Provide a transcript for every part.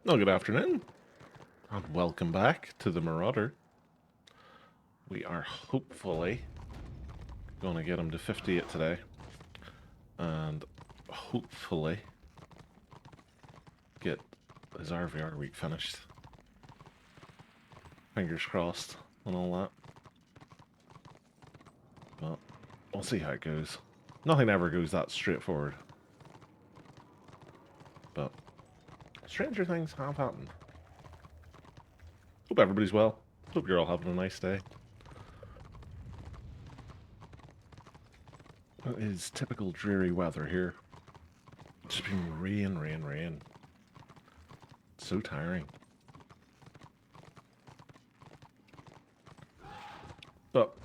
Oh, good afternoon, and welcome back to the Marauder. We are hopefully going to get him to 58 today, and hopefully get his RVR week finished. Fingers crossed and all that. But we'll see how it goes. Nothing ever goes that straightforward. But stranger things have happened. Hope everybody's well. Hope you're all having a nice day. It is typical dreary weather here. It's just been rain, rain, rain. It's so tiring. But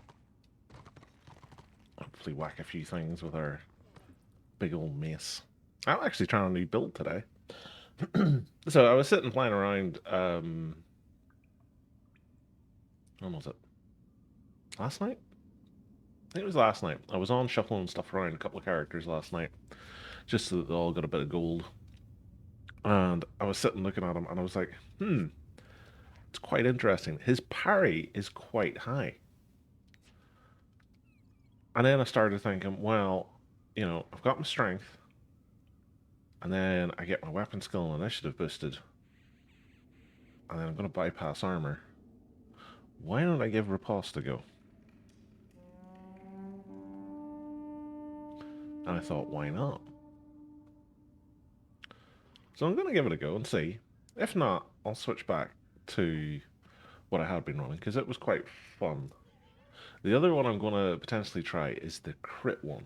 hopefully whack a few things with our big old mace. I'm actually trying a new build today. So I was sitting playing around, when was it? Last night? I think it was last night. I was on shuffling stuff around a couple of characters last night, just so that they all got a bit of gold. And I was sitting looking at them, and I was like, it's quite interesting. His parry is quite high. And then I started thinking, well, I've got my strength, and then I get my weapon skill and initiative boosted, and then I'm going to bypass armor. Why don't I give Riposte a go? And I thought, why not? So I'm going to give it a go and see. If not, I'll switch back to what I had been running, because it was quite fun. The other one I'm going to potentially try is the crit one.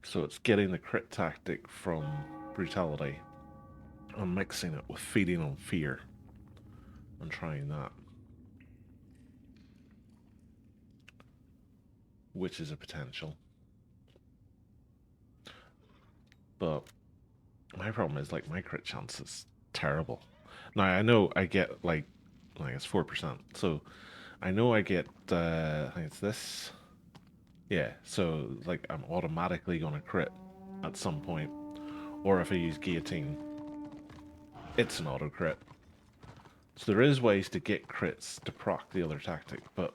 So it's getting the crit tactic from brutality and mixing it with feeding on fear and trying that. Which is a potential. But my problem is, like, my crit chance is terrible. Now, I know I get, like it's 4%. So, I know I get, I think it's this. Yeah, so, like, I'm automatically going to crit at some point. Or if I use guillotine, it's an auto crit. So there is ways to get crits to proc the other tactic, but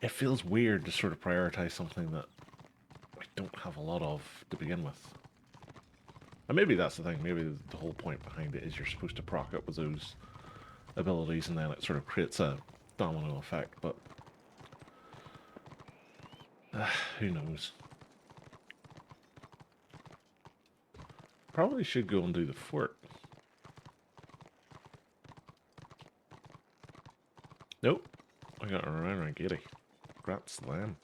it feels weird to sort of prioritize something that I don't have a lot of to begin with. And maybe that's the thing, maybe the whole point behind it is you're supposed to proc it with those abilities and then it sort of creates a domino effect, but who knows. Probably should go and do the fort. Nope, I got a around giddy. Grats them.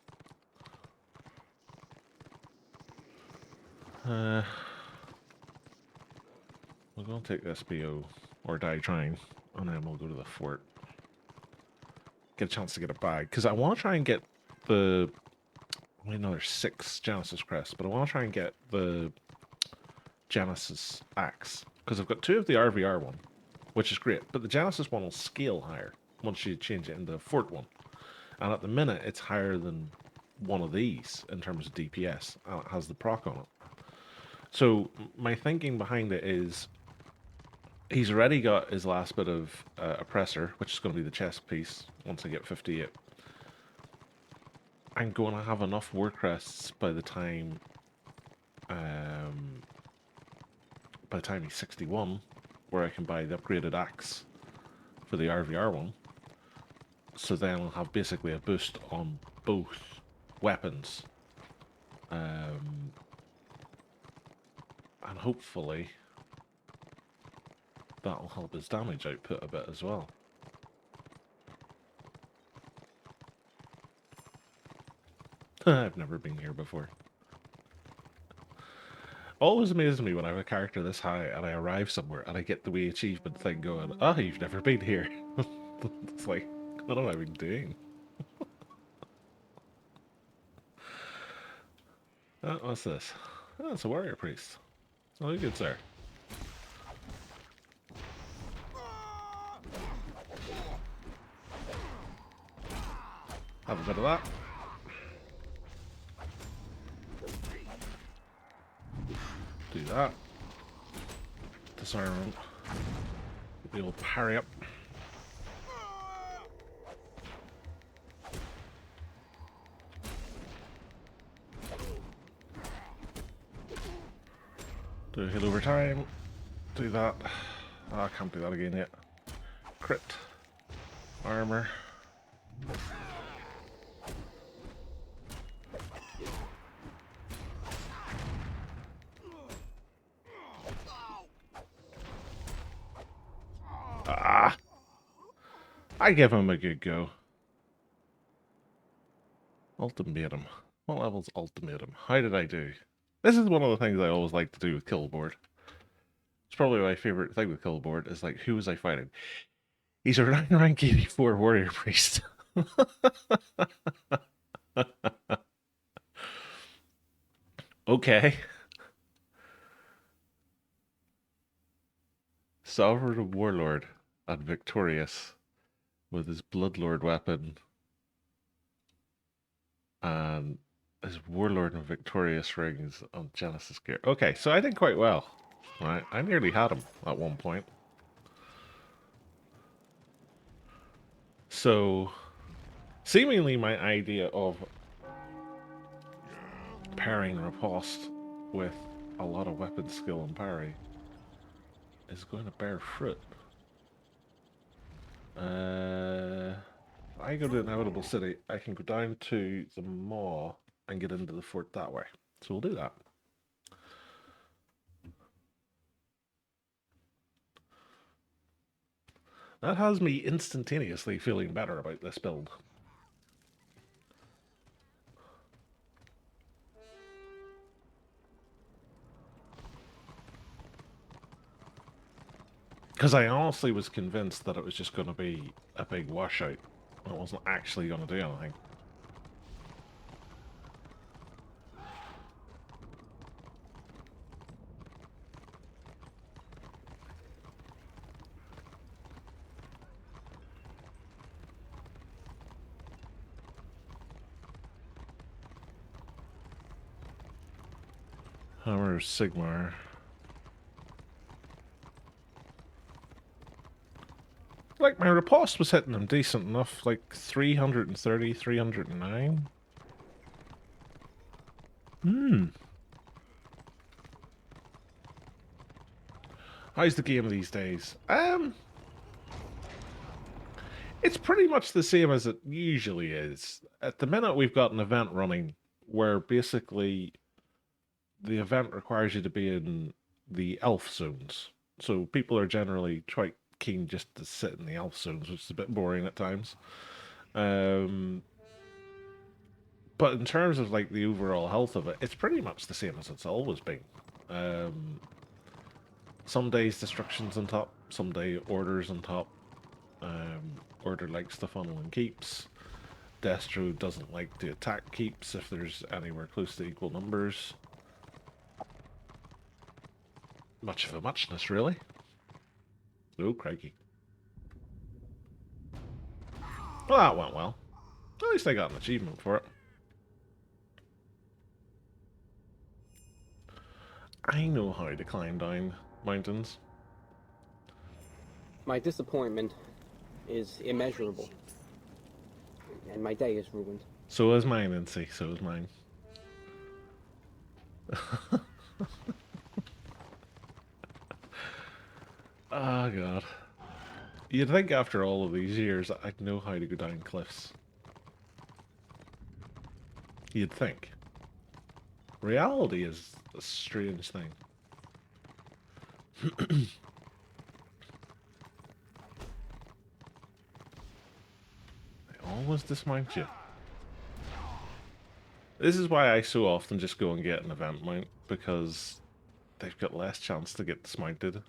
We'll go and take this BO or die trying, and then we'll go to the fort. Get a chance to get a bag, because I want to try and get the... I know there's 6 Genesis crests, but I want to try and get the Genesis axe, because I've got 2 of the RVR one, which is great, but the Genesis one will scale higher once you change it into the fort one. And at the minute, it's higher than one of these in terms of DPS, and it has the proc on it. So my thinking behind it is, he's already got his last bit of oppressor, which is going to be the chest piece once I get 58. I'm going to have enough war crests by the time he's 61, where I can buy the upgraded axe for the RVR one. So then I'll have basically a boost on both weapons. And hopefully that'll help his damage output a bit as well. I've never been here before. Always amazes me when I have a character this high and I arrive somewhere and I get the wee achievement thing going, oh, you've never been here. It's like, what am I been doing? What's this? Oh, it's a warrior priest. Oh, good sir. Have a bit of that. Do that. disarm him. The old parry up. Do a hit over time. Do that. Oh, I can't do that again yet. Crit. Armor. Ah! I give him a good go. Ultimatum. What level's ultimatum? How did I do? This is one of the things I always like to do with Killboard. It's probably my favorite thing with Killboard is like, who was I fighting? He's a rank 84 warrior priest. Okay. Sovereign warlord and victorious with his bloodlord weapon and his warlord and victorious rings on Genesis gear. Okay, so I did quite well. Right, I nearly had him at one point. So, seemingly my idea of pairing riposte with a lot of weapon skill and parry is going to bear fruit. I go to Inevitable City, I can go down to the Maw and get into the fort that way. So we'll do that. That has me instantaneously feeling better about this build. Because I honestly was convinced that it was just going to be a big washout. It wasn't actually going to do anything. Hammer Sigmar. Like, my riposte was hitting them decent enough, like 330, 309. How's the game these days? It's pretty much the same as it usually is. At the minute, we've got an event running where basically the event requires you to be in the elf zones. So people are generally quite keen just to sit in the elf zones, which is a bit boring at times. But in terms of like the overall health of it, it's pretty much the same as it's always been. Some days destruction's on top, some day order's on top. Order likes to funnel and keeps. Destro doesn't like to attack keeps if there's anywhere close to equal numbers. Much of a muchness, really. Oh, crikey. Well, that went well. At least I got an achievement for it. I know how to climb down mountains. My disappointment is immeasurable. And my day is ruined. So is mine, Nancy. So is mine. Oh, God. You'd think after all of these years I'd know how to go down cliffs. You'd think. Reality is a strange thing. They always dismount you. This is why I so often just go and get an event mount, because they've got less chance to get dismounted.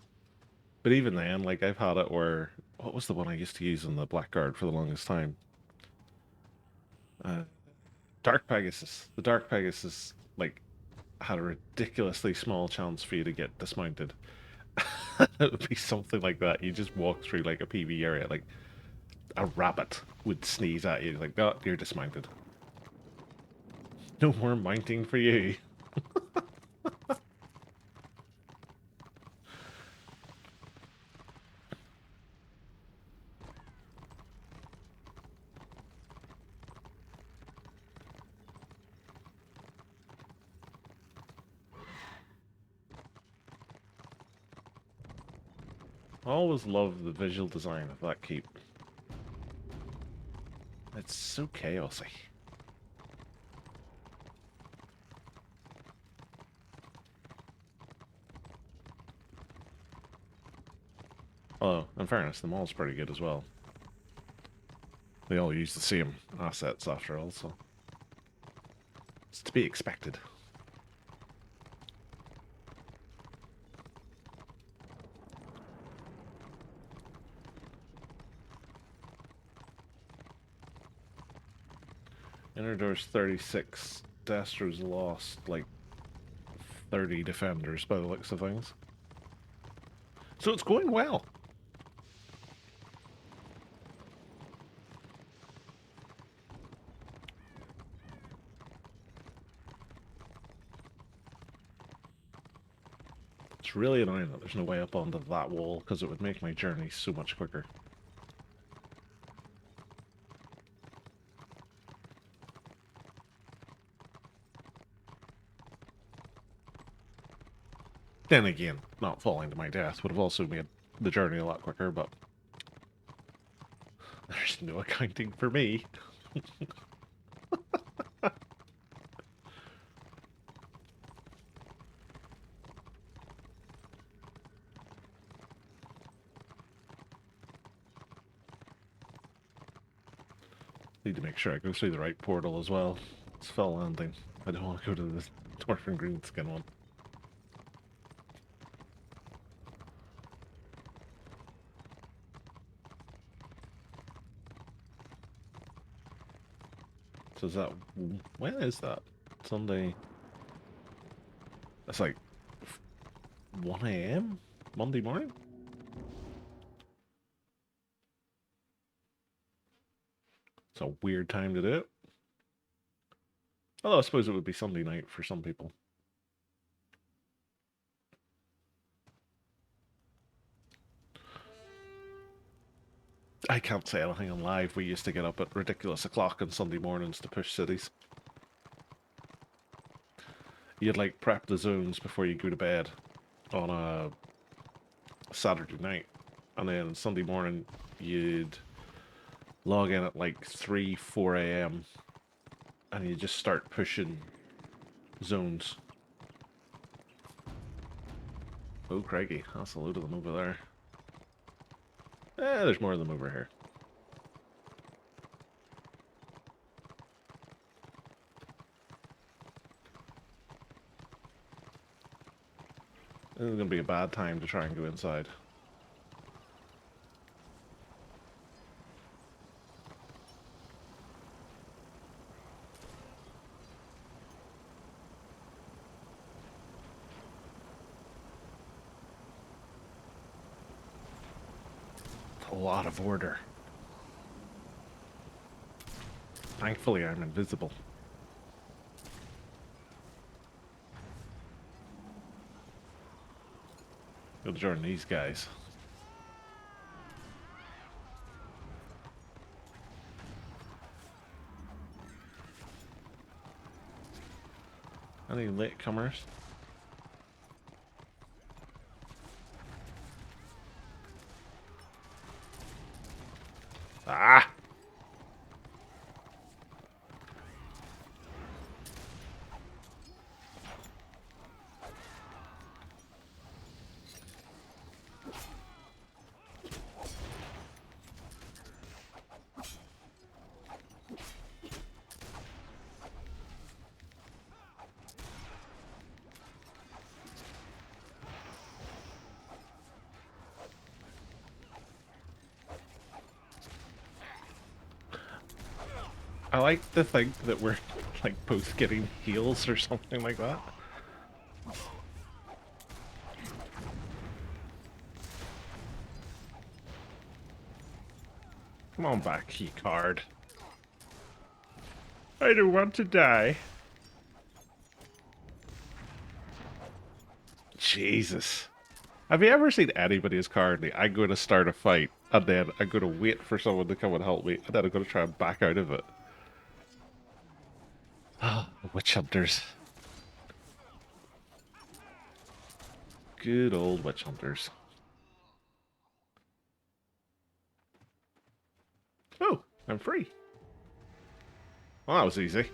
But even then, like, I've had it where... What was the one I used to use in the Blackguard for the longest time? Dark Pegasus. The Dark Pegasus, like, had a ridiculously small chance for you to get dismounted. It would be something like that. You just walk through, like, a PV area, like, a rabbit would sneeze at you, like, oh, you're dismounted. No more mounting for you. I always love the visual design of that keep. It's so chaotic. Although, in fairness, the mall's pretty good as well. They all use the same assets after all, so it's to be expected. Inner door's 36. Destro's lost like 30 defenders by the looks of things. So it's going well. It's really annoying that there's no way up onto that wall, because it would make my journey so much quicker. Then again, not falling to my death would have also made the journey a lot quicker, but there's no accounting for me. Need to make sure I go through the right portal as well. It's fell landing. I don't want to go to the Dwarf and Greenskin one. So is that... when is that? Sunday... That's like 1 AM? Monday morning? It's a weird time to do it. Although I suppose it would be Sunday night for some people. I can't say anything on live. We used to get up at ridiculous o'clock on Sunday mornings to push cities. You'd like prep the zones before you go to bed on a Saturday night. And then Sunday morning you'd log in at like 3, 4 AM and you just start pushing zones. Oh crikey, that's a load of them over there. There's more of them over here. This is going to be a bad time to try and go inside. A lot of order. Thankfully, I'm invisible. Go join these guys. Any latecomers? Ah! I like to think that we're like both getting heals or something like that. Come on back, key card. I don't want to die. Jesus. Have you ever seen anybody as cowardly? I'm going to start a fight, and then I'm going to wait for someone to come and help me, and then I'm going to try and back out of it. Ah, witch hunters. Good old witch hunters. I'm free. Well, that was easy.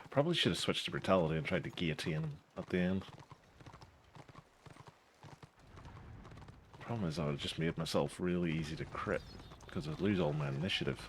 Probably should have switched to brutality and tried to guillotine at the end. Problem is, I would have just made myself really easy to crit because I'd lose all my initiative.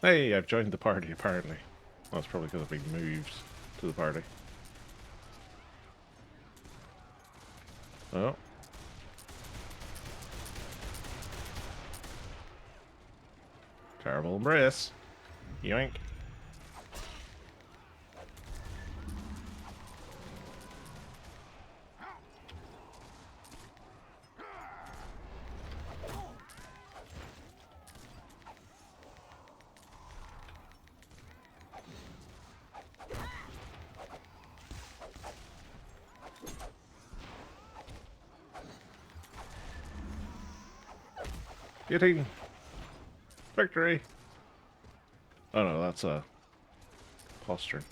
Hey, I've joined the party, apparently. That's probably because I've been moved to the party. Oh. Terrible embrace. Yoink. Getting victory. Oh no, that's a posture.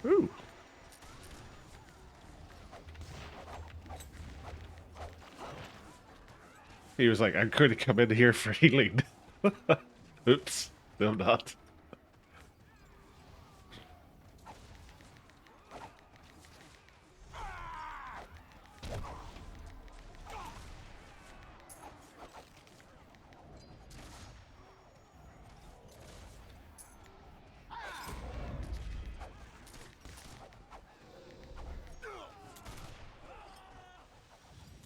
Ooh. He was like, I'm going to come in here for healing. Oops. No, I'm not.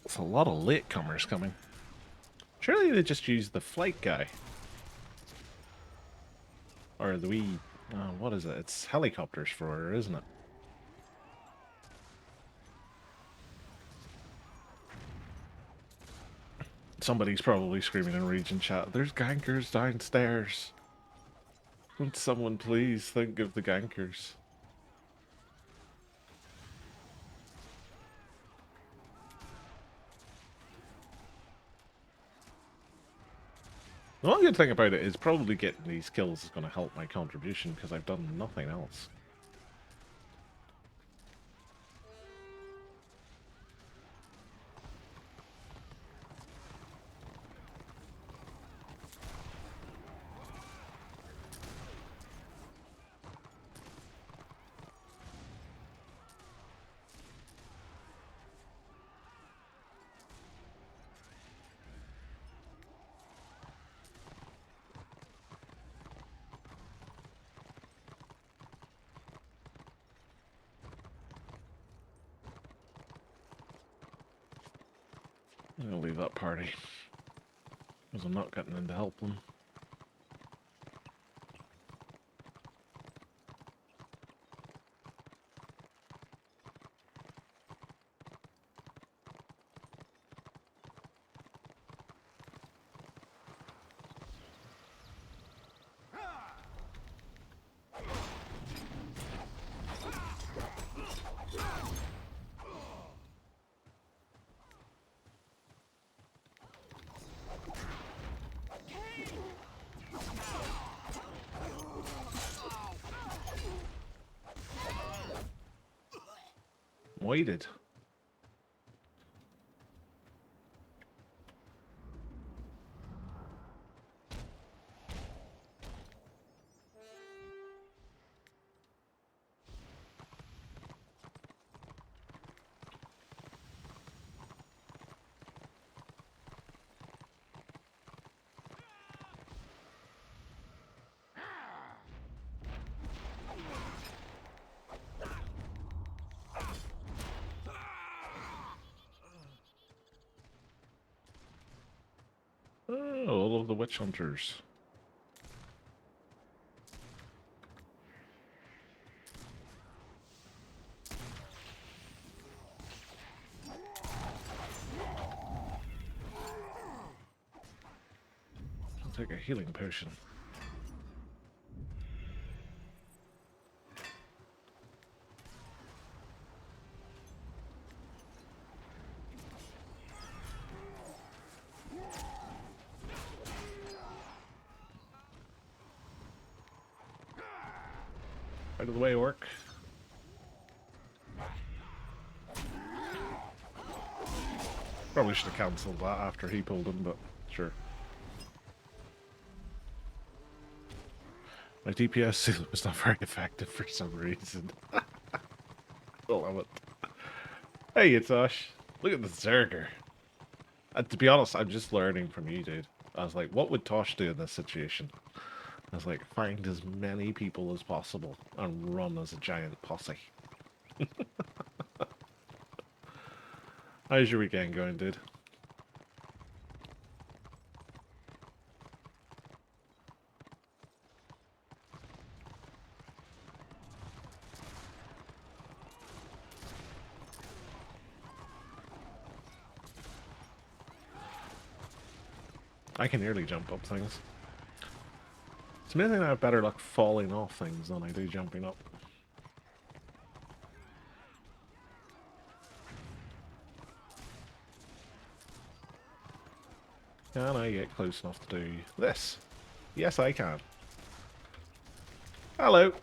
It's a lot of latecomers coming. Surely they just use the flight guy. Or the wee... what is it? It's helicopters for her, isn't it? Somebody's probably screaming in region chat, there's gankers downstairs. Would someone please think of the gankers? The one good thing about it is probably getting these kills is going to help my contribution because I've done nothing else. I'm going to leave that party because I'm not getting in to help them. Waited. Kill the witch hunters. I'll take a healing potion. Out of the way, orc. Probably should have cancelled that after he pulled him, but sure. My DPS was not very effective for some reason. I love it. Hey, it's Ash. Look at the Zerger. To be honest, I'm just learning from you, dude. I was like, what would Tosh do in this situation? I was like, find as many people as possible and run as a giant posse. How's your weekend going, dude? I can nearly jump up things. It's amazing I have better luck falling off things than I do jumping up. Can I get close enough to do this? Yes, I can. Hello.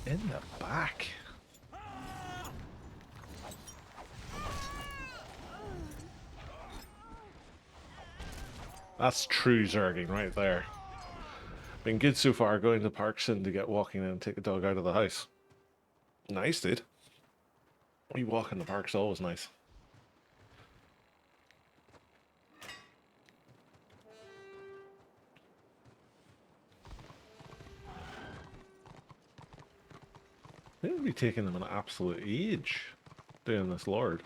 In the back. That's true zerging right there. Been good so far going to parks and to get walking in and take the dog out of the house. Nice, dude. We walk in the park's always nice. They would be taking them an absolute age doing this lord.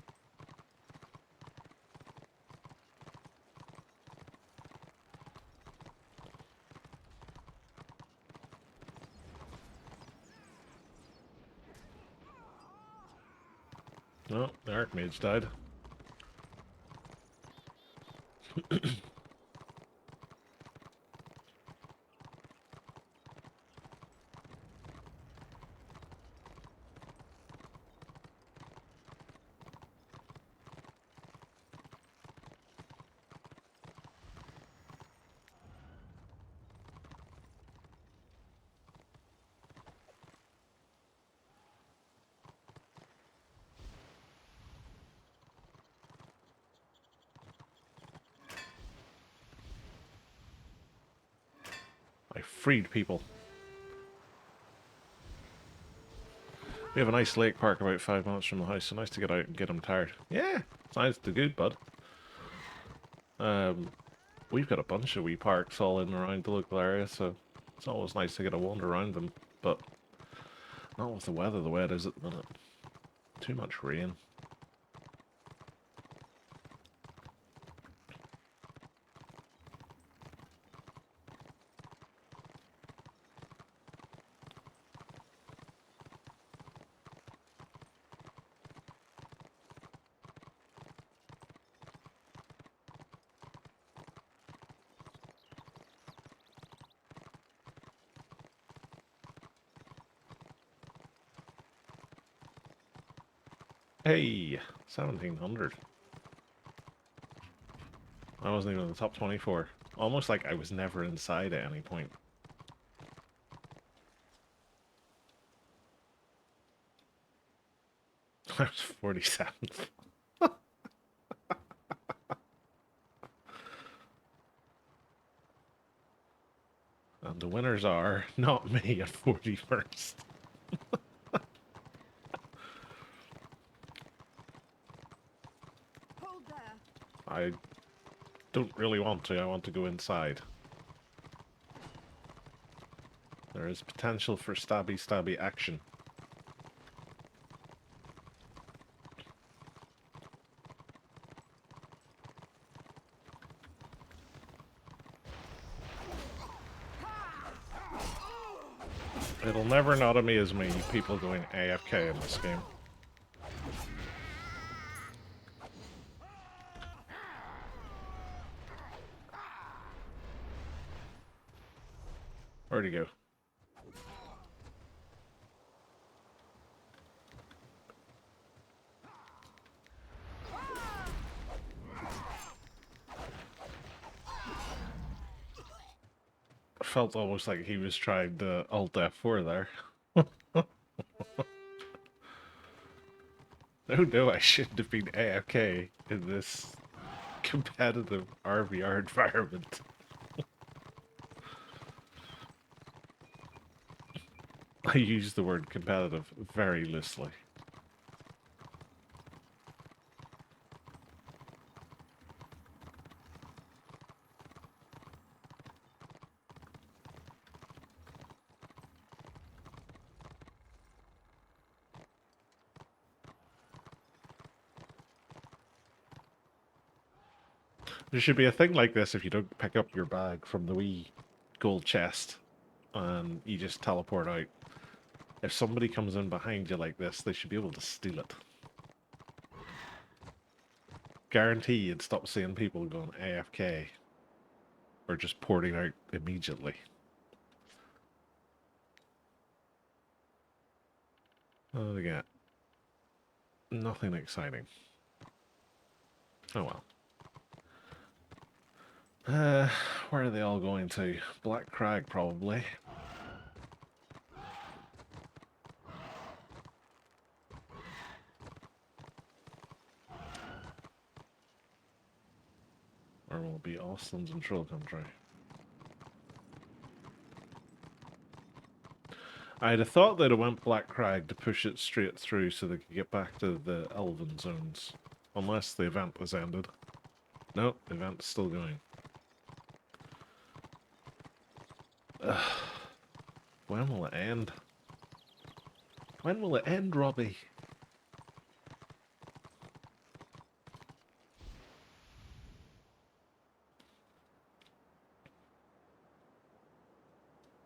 Oh, the Archmage died. I freed people. We have a nice lake park about 5 minutes from the house, so nice to get out and get them tired. Yeah, sounds too good, bud. We've got a bunch of wee parks all in and around the local area, so it's always nice to get a wander around them, but not with the weather the way it is at the minute. Too much rain. Hey, 1700. I wasn't even in the top 24. Almost like I was never inside at any point. I was 47th. And the winners are not me at 41st. Hold there. I don't really want to. I want to go inside. There is potential for stabby action. It'll never not amaze me people going AFK in this game. Where'd he go? Felt almost like he was trying to Alt F4 there. No, I shouldn't have been AFK in this competitive RVR environment. I use the word competitive very loosely. There should be a thing like this if you don't pick up your bag from the wee gold chest and you just teleport out. If somebody comes in behind you like this, they should be able to steal it. Guarantee you'd stop seeing people going AFK or just porting out immediately. What do they get? Nothing exciting. Oh well. Where are they all going to? Black Crag, probably. Or will it be Austin's and Troll Country? I'd have thought they'd have went Black Crag to push it straight through so they could get back to the Elven zones. Unless the event has ended. No, the event's still going. Ugh. When will it end? When will it end, Robbie?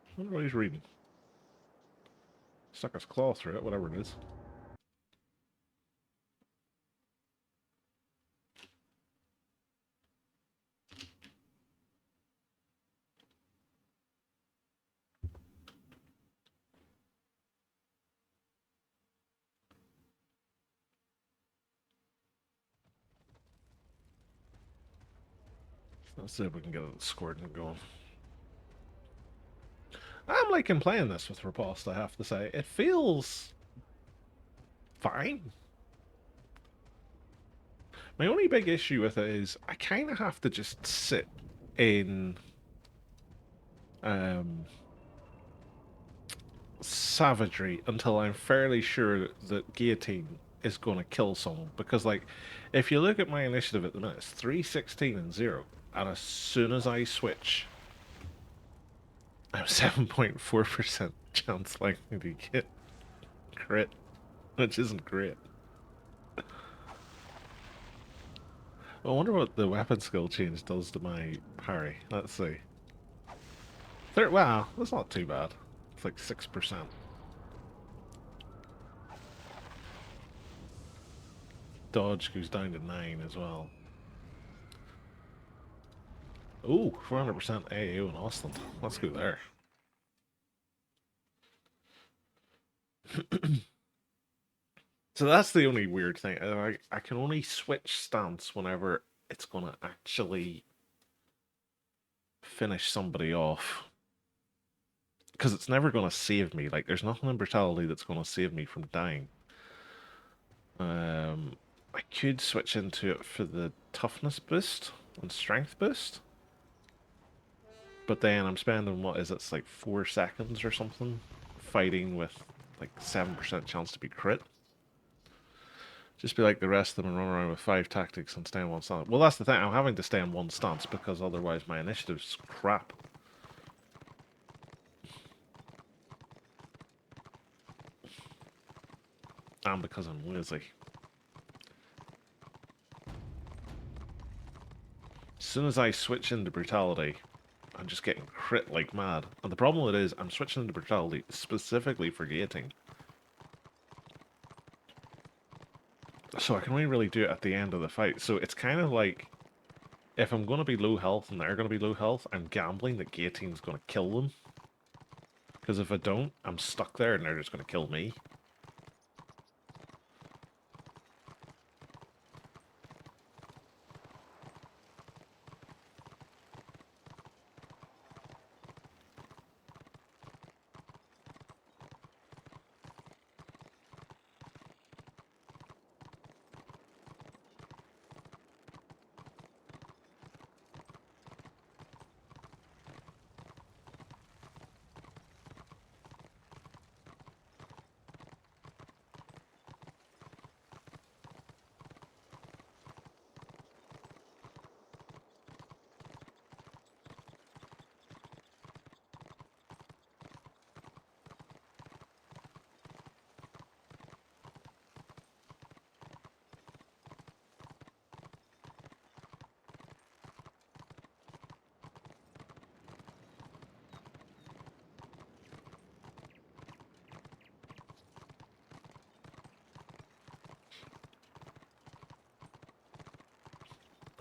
I wonder what he's reading. Stuck his claw through it, whatever it is. Let's see if we can get it scored and going. I'm liking playing this with Riposte, I have to say. It feels fine. My only big issue with it is I kind of have to just sit in savagery until I'm fairly sure that guillotine is going to kill someone. Because, like, if you look at my initiative at the minute, it's 316 and 0. And as soon as I switch, I'm 7.4% chance likely to get crit, which isn't great. I wonder what the weapon skill change does to my parry. Let's see. Wow, that's not too bad. It's like 6%. Dodge goes down to 9 as well. Ooh, 400% AAO in Austin. Let's go there. So that's the only weird thing. I can only switch stance whenever it's going to actually finish somebody off. Because it's never going to save me. Like, there's nothing in Brutality that's going to save me from dying. I could switch into it for the toughness boost and strength boost. But then I'm spending, what is it, it's like 4 seconds or something, fighting with like 7% chance to be crit. Just be like the rest of them and run around with 5 tactics and stay in one stance. Well, that's the thing, I'm having to stay in one stance because otherwise my initiative's crap. And because I'm lazy. As soon as I switch into brutality, I'm just getting crit like mad. And the problem with it is, I'm switching into brutality specifically for gating. So I can only really do it at the end of the fight. So it's kind of like, if I'm going to be low health and they're going to be low health, I'm gambling that gating's going to kill them. Because if I don't, I'm stuck there and they're just going to kill me.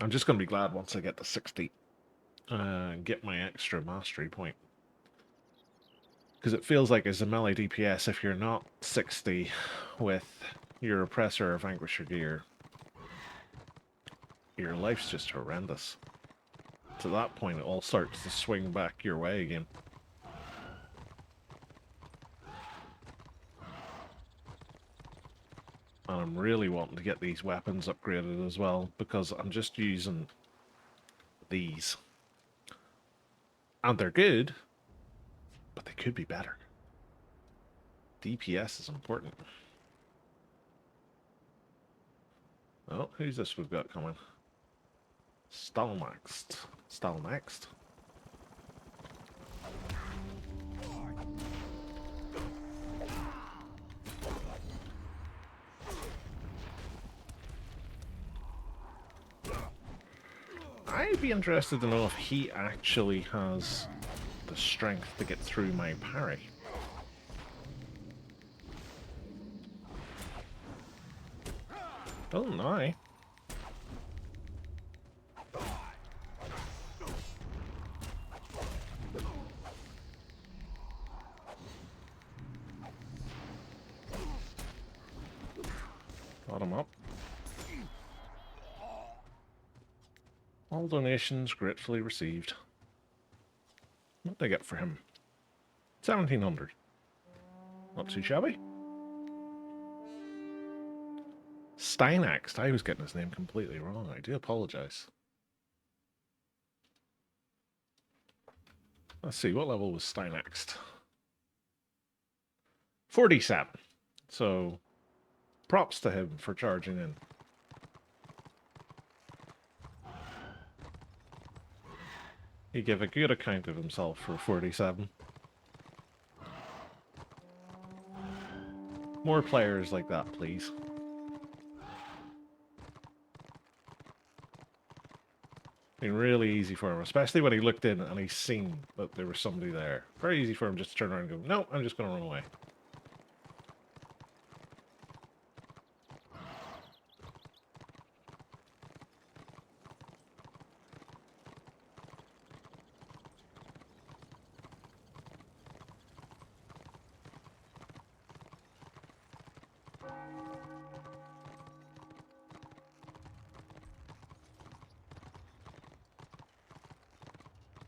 I'm just going to be glad once I get to 60 and get my extra mastery point. Because it feels like as a melee DPS, if you're not 60 with your Oppressor or Vanquisher gear, your life's just horrendous. To that point, it all starts to swing back your way again. And I'm really wanting to get these weapons upgraded as well, because I'm just using these. And they're good, but they could be better. DPS is important. Oh, who's this we've got coming? Stalmaxed. Stalmaxed? I'd be interested to know if he actually has the strength to get through my parry. Oh, no. Got him up. All donations gratefully received. What did I get for him? 1700. Not too shabby. Steinaxed. I was getting his name completely wrong. I do apologize. Let's see, what level was Steinaxed? 47. So, props to him for charging in. He gave a good account of himself for 47. More players like that, please. Been really easy for him, especially when he looked in and he's seen that there was somebody there. Very easy for him just to turn around and go, no, I'm just going to run away.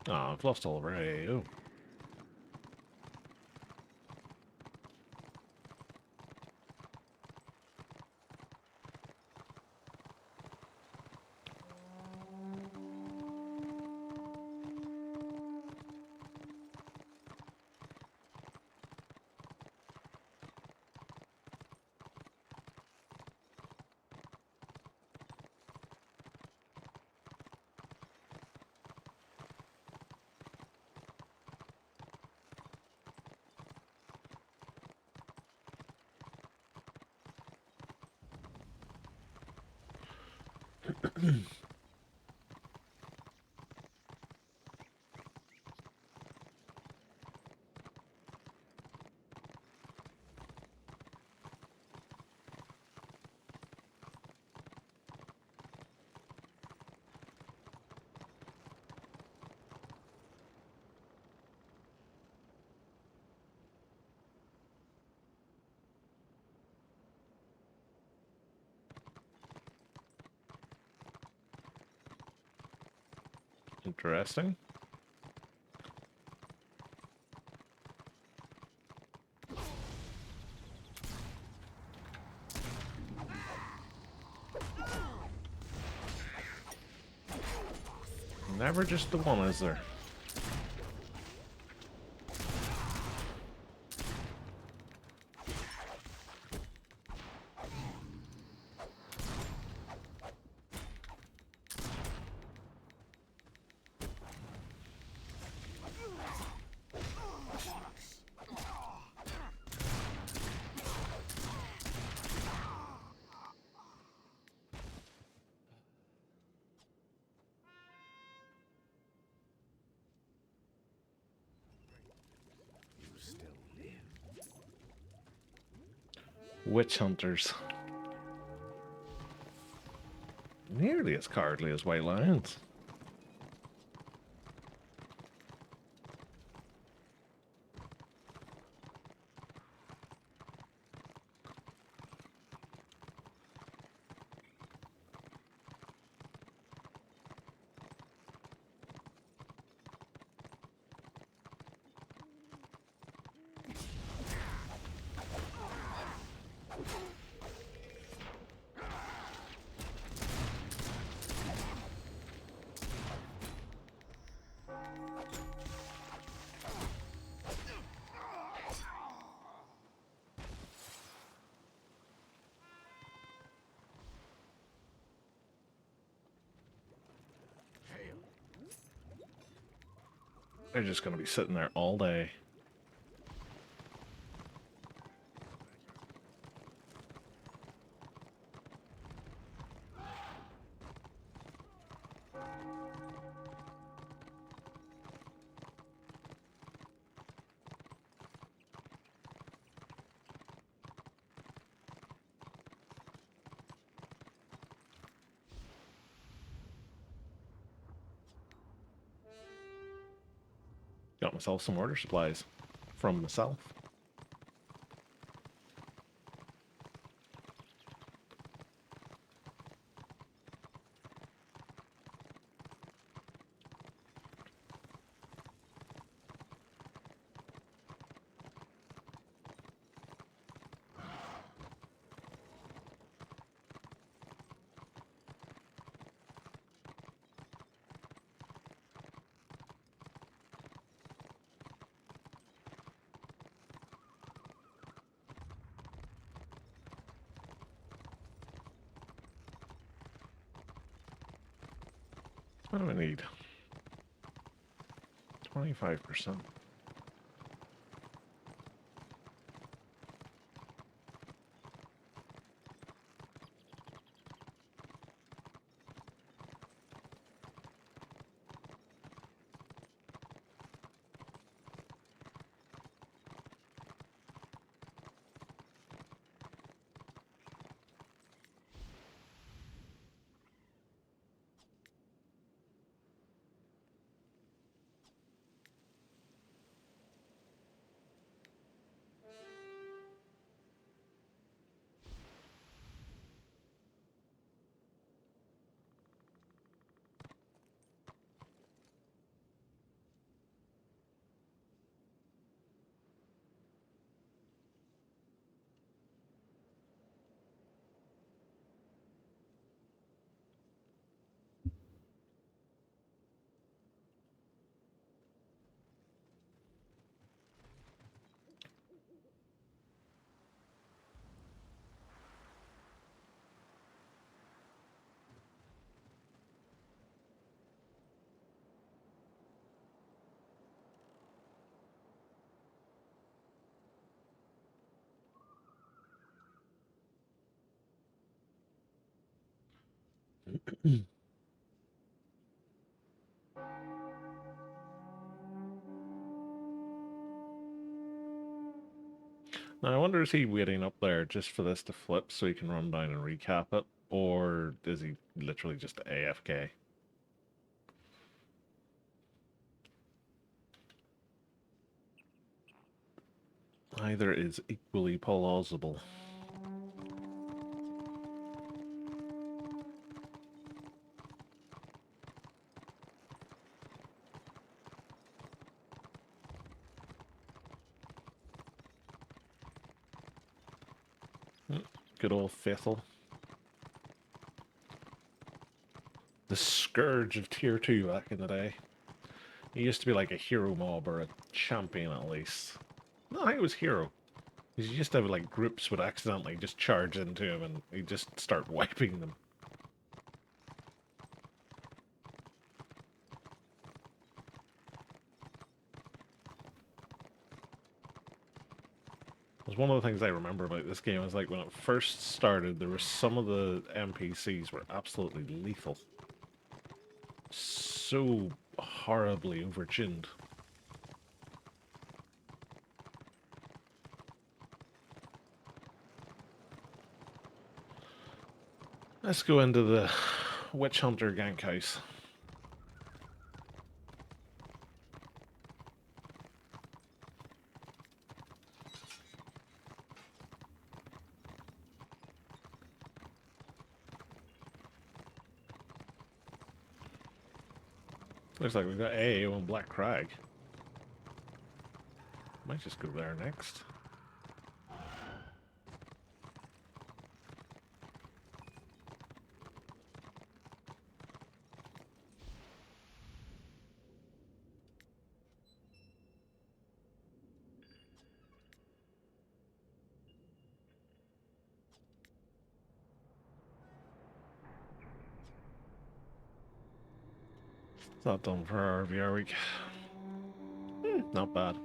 Oh, I've lost all of our AO. Interesting. Never just the one, is there? Witch hunters. Nearly as cowardly as white lions. They're just going to be sitting there all day. Got myself some order supplies from myself. What do I need? 25%. Now, I wonder, is he waiting up there just for this to flip so he can run down and recap it? Or is he literally just AFK? Either is equally plausible. Good old Faithful. The scourge of tier 2 back in the day. He used to be like a hero mob or a champion at least. No, I think it was hero. Because you used to have like groups would accidentally just charge into him and he'd just start wiping them. It was one of the things I remember about this game is like when it first started, there were some of the NPCs were absolutely lethal. So horribly overtuned. Let's go into the Witch Hunter gank house. Looks like we've got AAO on Black Crag. Might just go there next. It's not done for our VR week. Not bad.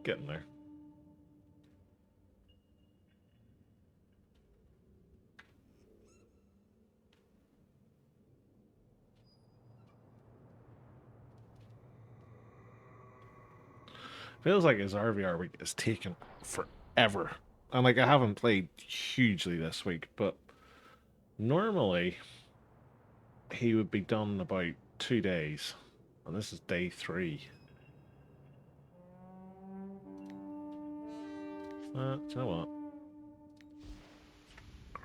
Getting there. Feels like his RVR week is taking forever. And like I haven't played hugely this week, but normally he would be done in about 2 days. And this is day 3. Do you know what?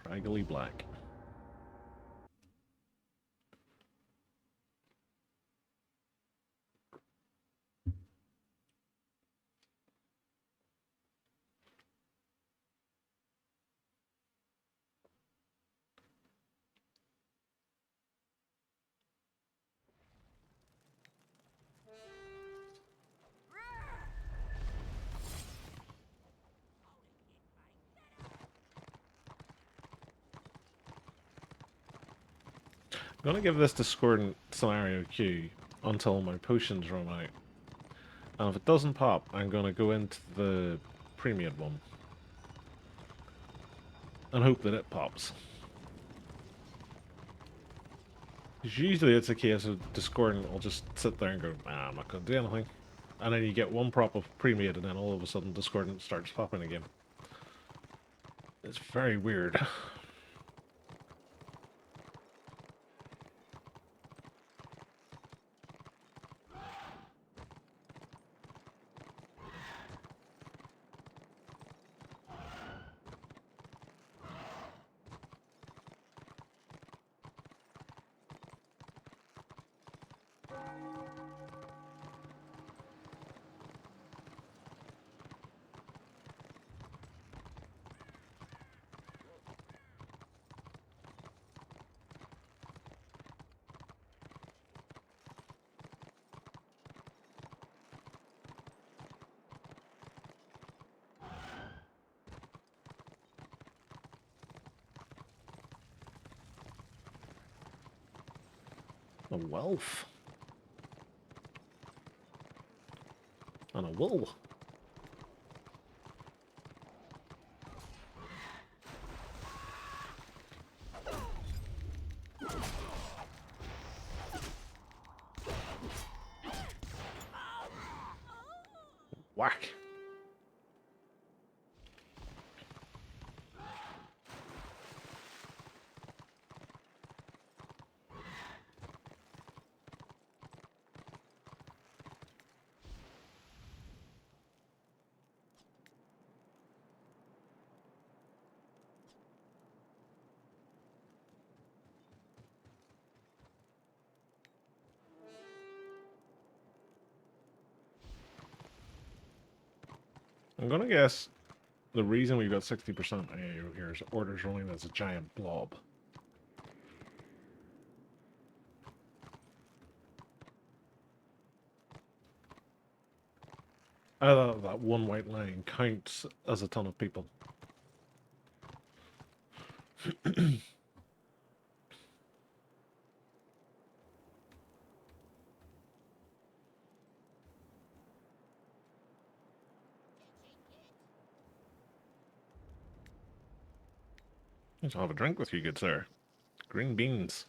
Craggly Black. I'm gonna give this discordant scenario queue until my potions run out. And if it doesn't pop, I'm gonna go into the premium one. And hope that it pops. Because usually it's a case of discordant will just sit there and go, nah, I'm not gonna do anything. And then you get one prop of pre-made and then all of a sudden discordant starts popping again. It's very weird. A wolf. And a wool. Whack. I'm gonna guess the reason we've got 60% AAU here is orders rolling as a giant blob. That one white line counts as a ton of people. I'll have a drink with you, good sir. Green beans.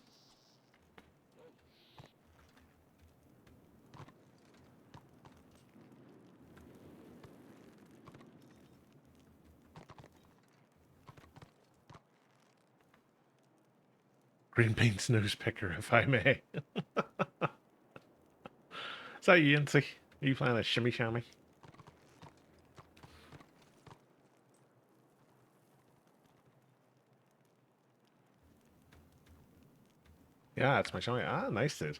Green beans nose picker, if I may. Is that you, Yancy? Are you playing a shimmy shammy? Yeah, it's my shammy. Ah, nice, dude.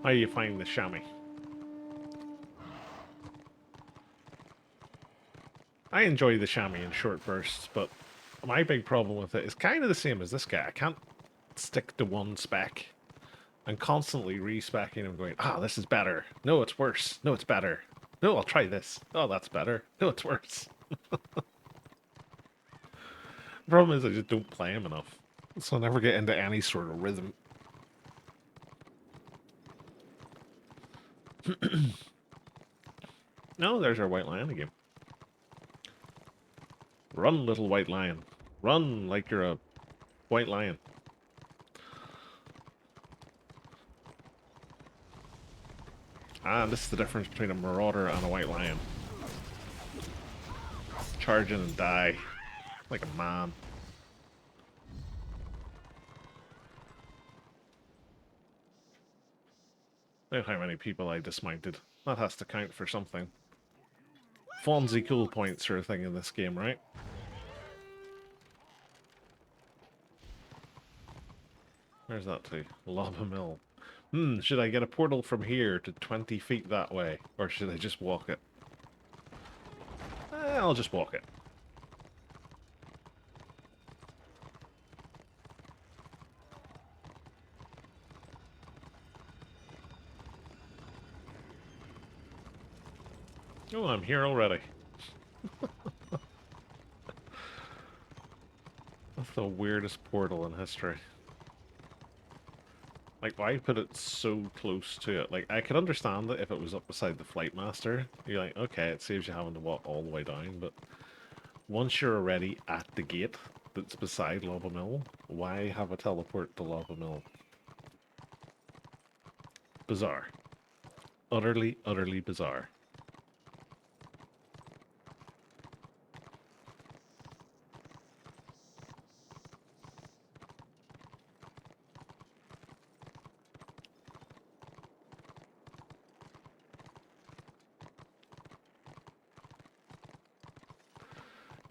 How are you finding the shammy? I enjoy the chamois in short bursts, but my big problem with it is kind of the same as this guy. I can't stick to one spec. I'm constantly re-speccing and going, ah, this is better. No, it's worse. No, it's better. No, I'll try this. Oh, that's better. No, it's worse. The problem is I just don't play him enough. So I never get into any sort of rhythm. No, there's our white lion again. Run, little white lion. Run like you're a white lion. Ah, this is the difference between a marauder and a white lion. Charge in and die. Like a man. Look how many people I dismounted. That has to count for something. Fonzie cool points sort of thing in this game, right? Where's that to? Lava Mill. Should I get a portal from here to 20 feet that way? Or should I just walk it? I'll just walk it. Oh, I'm here already. That's the weirdest portal in history. Like, why put it so close to it? Like, I could understand it if it was up beside the Flight Master. You're like, okay, it saves you having to walk all the way down, but once you're already at the gate that's beside Lava Mill, why have a teleport to Lava Mill? Bizarre. Utterly, utterly bizarre.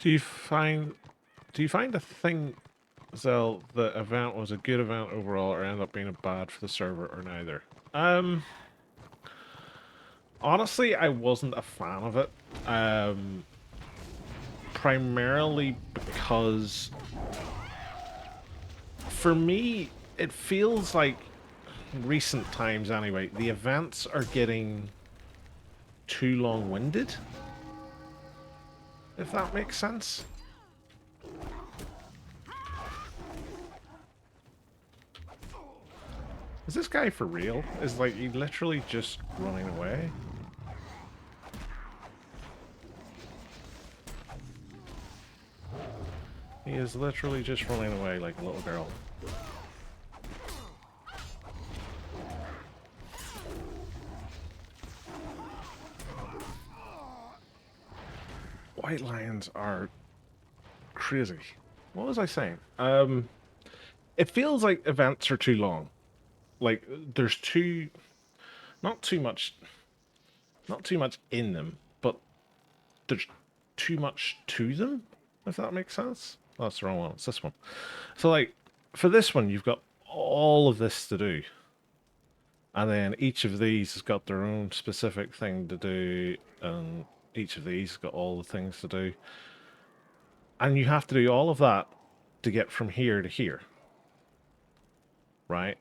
Do you find the thing, Zell, the event was a good event overall or end up being a bad for the server or neither? Honestly, I wasn't a fan of it. Primarily because for me it feels like recent times anyway, the events are getting too long-winded. If that makes sense. Is this guy for real? Is like he literally just running away? He is literally just running away like a little girl. White lions are crazy. What was I saying? It feels like events are too long. Like there's too, not too much, not too much in them, but there's too much to them. If that makes sense. Oh, that's the wrong one. It's this one. So like for this one, you've got all of this to do, and then each of these has got their own specific thing to do, and each of these has got all the things to do, and you have to do all of that to get from here to here, right?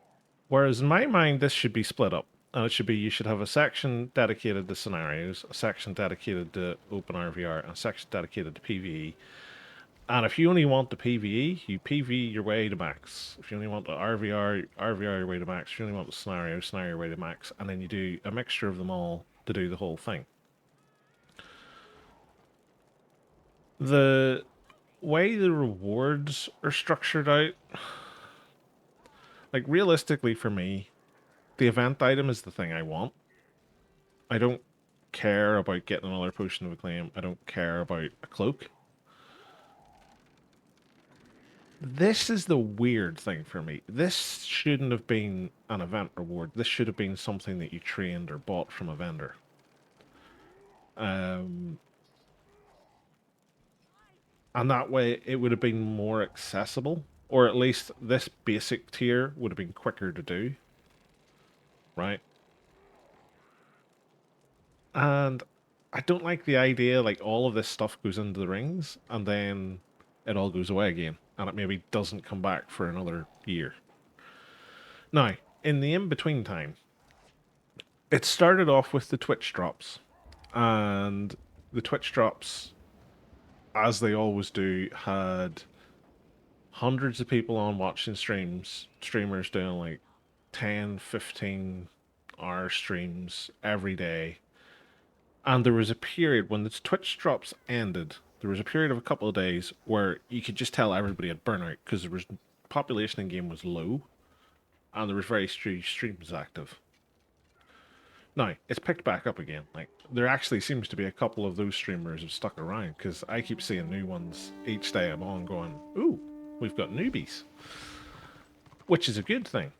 Whereas in my mind, this should be split up. And it should be you should have a section dedicated to scenarios, a section dedicated to open RVR, and a section dedicated to PvE. And if you only want the PvE, you PvE your way to max. If you only want the RVR, RVR your way to max. If you only want the scenario, scenario your way to max. And then you do a mixture of them all to do the whole thing. The way the rewards are structured out, like realistically for me, the event item is the thing I want. I don't care about getting another potion of acclaim. I don't care about a cloak. This is the weird thing for me. This shouldn't have been an event reward. This should have been something that you trained or bought from a vendor. And that way it would have been more accessible, or at least this basic tier would have been quicker to do, right? And I don't like the idea like all of this stuff goes into the rings and then it all goes away again and it maybe doesn't come back for another year. Now, in the in-between time, it started off with the Twitch drops. And the Twitch drops, as they always do, had hundreds of people on watching streamers doing like 10, 15-hour streams every day. And there was a period when the Twitch drops ended. There was a period of a couple of days where you could just tell everybody had burnout because there was population in game was low, and there was very few streams active. Now it's picked back up again. Like there actually seems to be a couple of those streamers have stuck around because I keep seeing new ones each day I'm on going, ooh, we've got newbies, which is a good thing.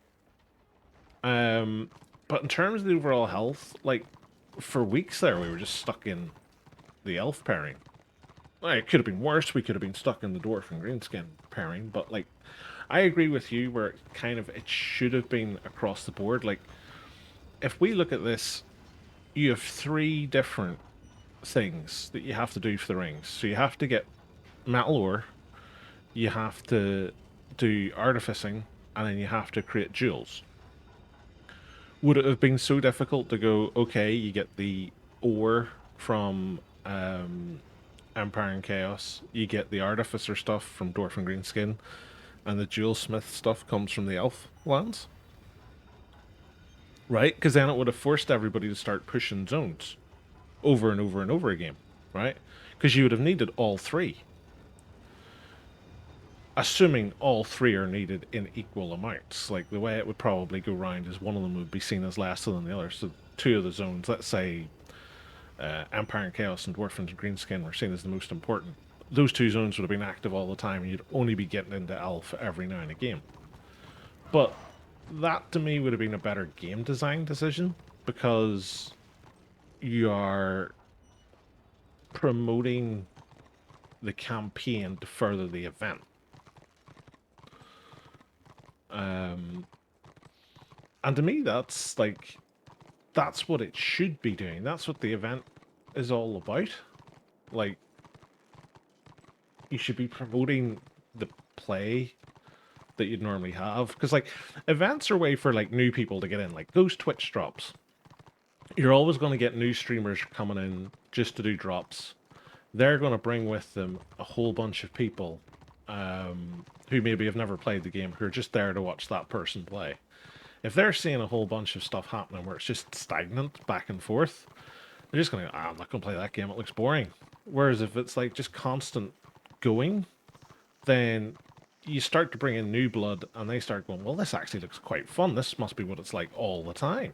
But in terms of the overall health, like for weeks there, we were just stuck in the elf pairing. Like, it could have been worse. We could have been stuck in the dwarf and greenskin pairing. But like, I agree with you where it should have been across the board. Like, if we look at this, you have three different things that you have to do for the rings. So you have to get metal ore, you have to do artificing, and then you have to create jewels. Would it have been so difficult to go, okay, you get the ore from Empire and Chaos, you get the artificer stuff from Dwarf and Greenskin, and the jewel smith stuff comes from the elf lands? Right? Because then it would have forced everybody to start pushing zones over and over and over again, right? Because you would have needed all three. Assuming all three are needed in equal amounts. Like, the way it would probably go round is one of them would be seen as lesser than the other. So two of the zones, let's say Empire and Chaos and Dwarf and Greenskin were seen as the most important. Those two zones would have been active all the time, and you'd only be getting into Elf every now and again. But that, to me, would have been a better game design decision, because you are promoting the campaign to further the event. And to me, that's what it should be doing. That's what the event is all about. Like, you should be promoting the play that you'd normally have. Because, like, events are a way for, like, new people to get in. Like, those Twitch drops. You're always going to get new streamers coming in just to do drops. They're going to bring with them a whole bunch of people who maybe have never played the game, who are just there to watch that person play. If they're seeing a whole bunch of stuff happening where it's just stagnant back and forth, they're just going to go, I'm not going to play that game, it looks boring. Whereas if it's like just constant going, then you start to bring in new blood and they start going, well, this actually looks quite fun. This must be what it's like all the time.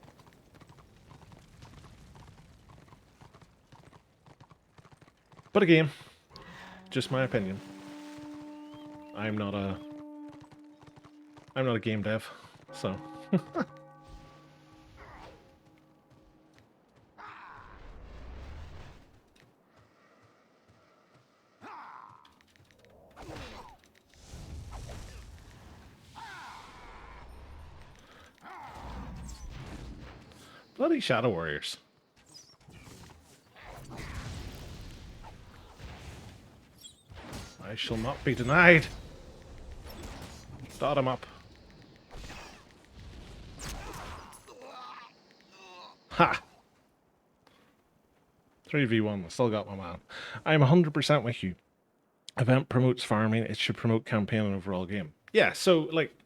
But again, just my opinion. I'm not a game dev, so bloody Shadow Warriors. I shall not be denied. Dot him up. Ha! 3v1, I still got my man. I'm 100% with you. Event promotes farming, it should promote campaign and overall game. Yeah, so, like,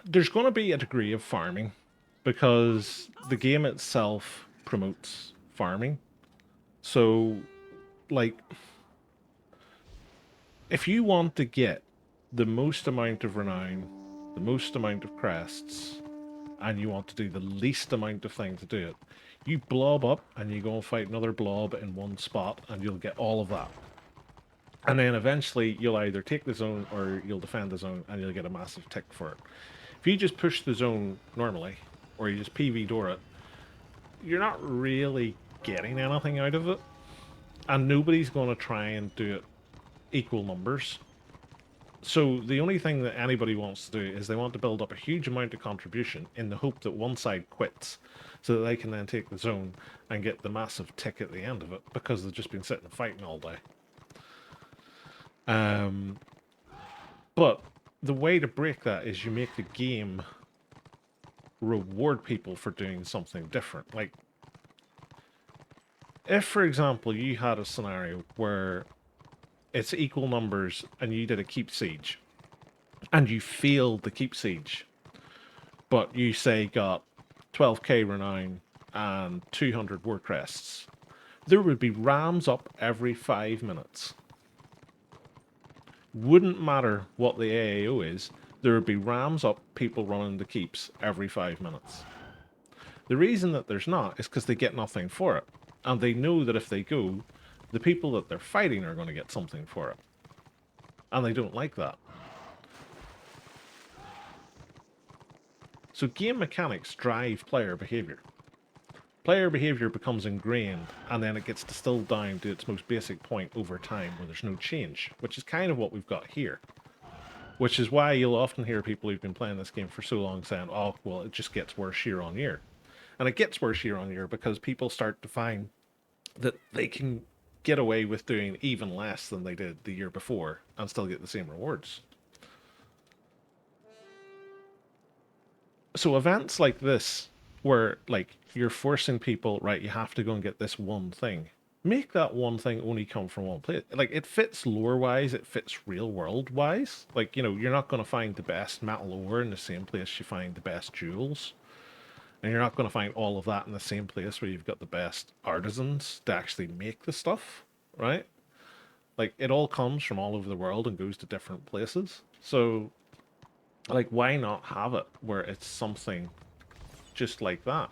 there's going to be a degree of farming because the game itself promotes farming. So, like, if you want to get the most amount of renown, the most amount of crests, and you want to do the least amount of thing to do it, you blob up and you go and fight another blob in one spot and you'll get all of that. And then eventually you'll either take the zone or you'll defend the zone and you'll get a massive tick for it. If you just push the zone normally, or you just PV door it, you're not really getting anything out of it. And nobody's going to try and do it equal numbers. So the only thing that anybody wants to do is they want to build up a huge amount of contribution in the hope that one side quits so that they can then take the zone and get the massive tick at the end of it because they've just been sitting and fighting all day. But the way to break that is you make the game reward people for doing something different. Like, if, for example, you had a scenario where it's equal numbers and you did a keep siege, and you failed the keep siege, but you, say, got 12k renown and 200 war crests, there would be rams up every 5 minutes. Wouldn't matter what the AAO is, there would be rams up people running the keeps every 5 minutes. The reason that there's not is because they get nothing for it. And they know that if they go, the people that they're fighting are going to get something for it. And they don't like that. So game mechanics drive player behavior. Player behavior becomes ingrained, and then it gets distilled down to its most basic point over time where there's no change, which is kind of what we've got here. Which is why you'll often hear people who've been playing this game for so long saying, oh, well, it just gets worse year on year. And it gets worse year on year because people start to find that they can get away with doing even less than they did the year before and still get the same rewards. So events like this, where, like, you're forcing people, right, you have to go and get this one thing, make that one thing only come from one place. Like, it fits lore wise, it fits real world wise. Like, you know, you're not going to find the best metal ore in the same place you find the best jewels. And you're not going to find all of that in the same place where you've got the best artisans to actually make the stuff, right? Like, it all comes from all over the world and goes to different places. So, like, why not have it where it's something just like that?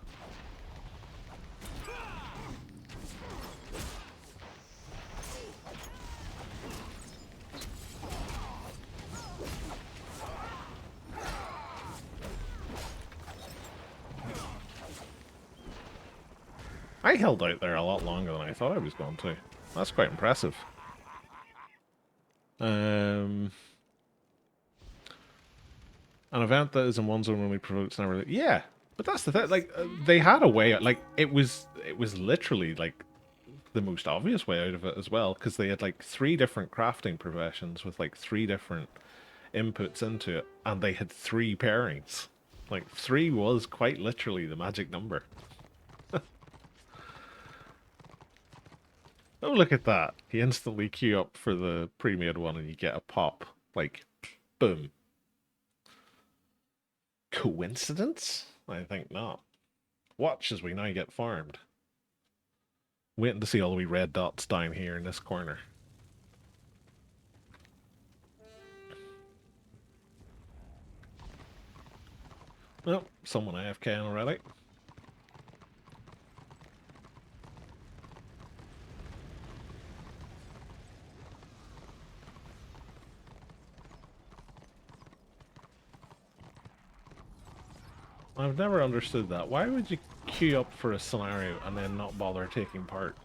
I held out there a lot longer than I thought I was going to. That's quite impressive. An event that is in one zone only promotes never. Yeah, but that's the thing. Like, they had a way. Like, it was literally like the most obvious way out of it as well, because they had like 3 different crafting professions with like 3 different inputs into it, and they had 3 pairings. Like, 3 was quite literally the magic number. Oh, look at that. You instantly queue up for the pre-made one and you get a pop. Like, boom. Coincidence? I think not. Watch as we now get farmed. Waiting to see all the wee red dots down here in this corner. Oh, someone AFK already. I've never understood that. Why would you queue up for a scenario and then not bother taking part?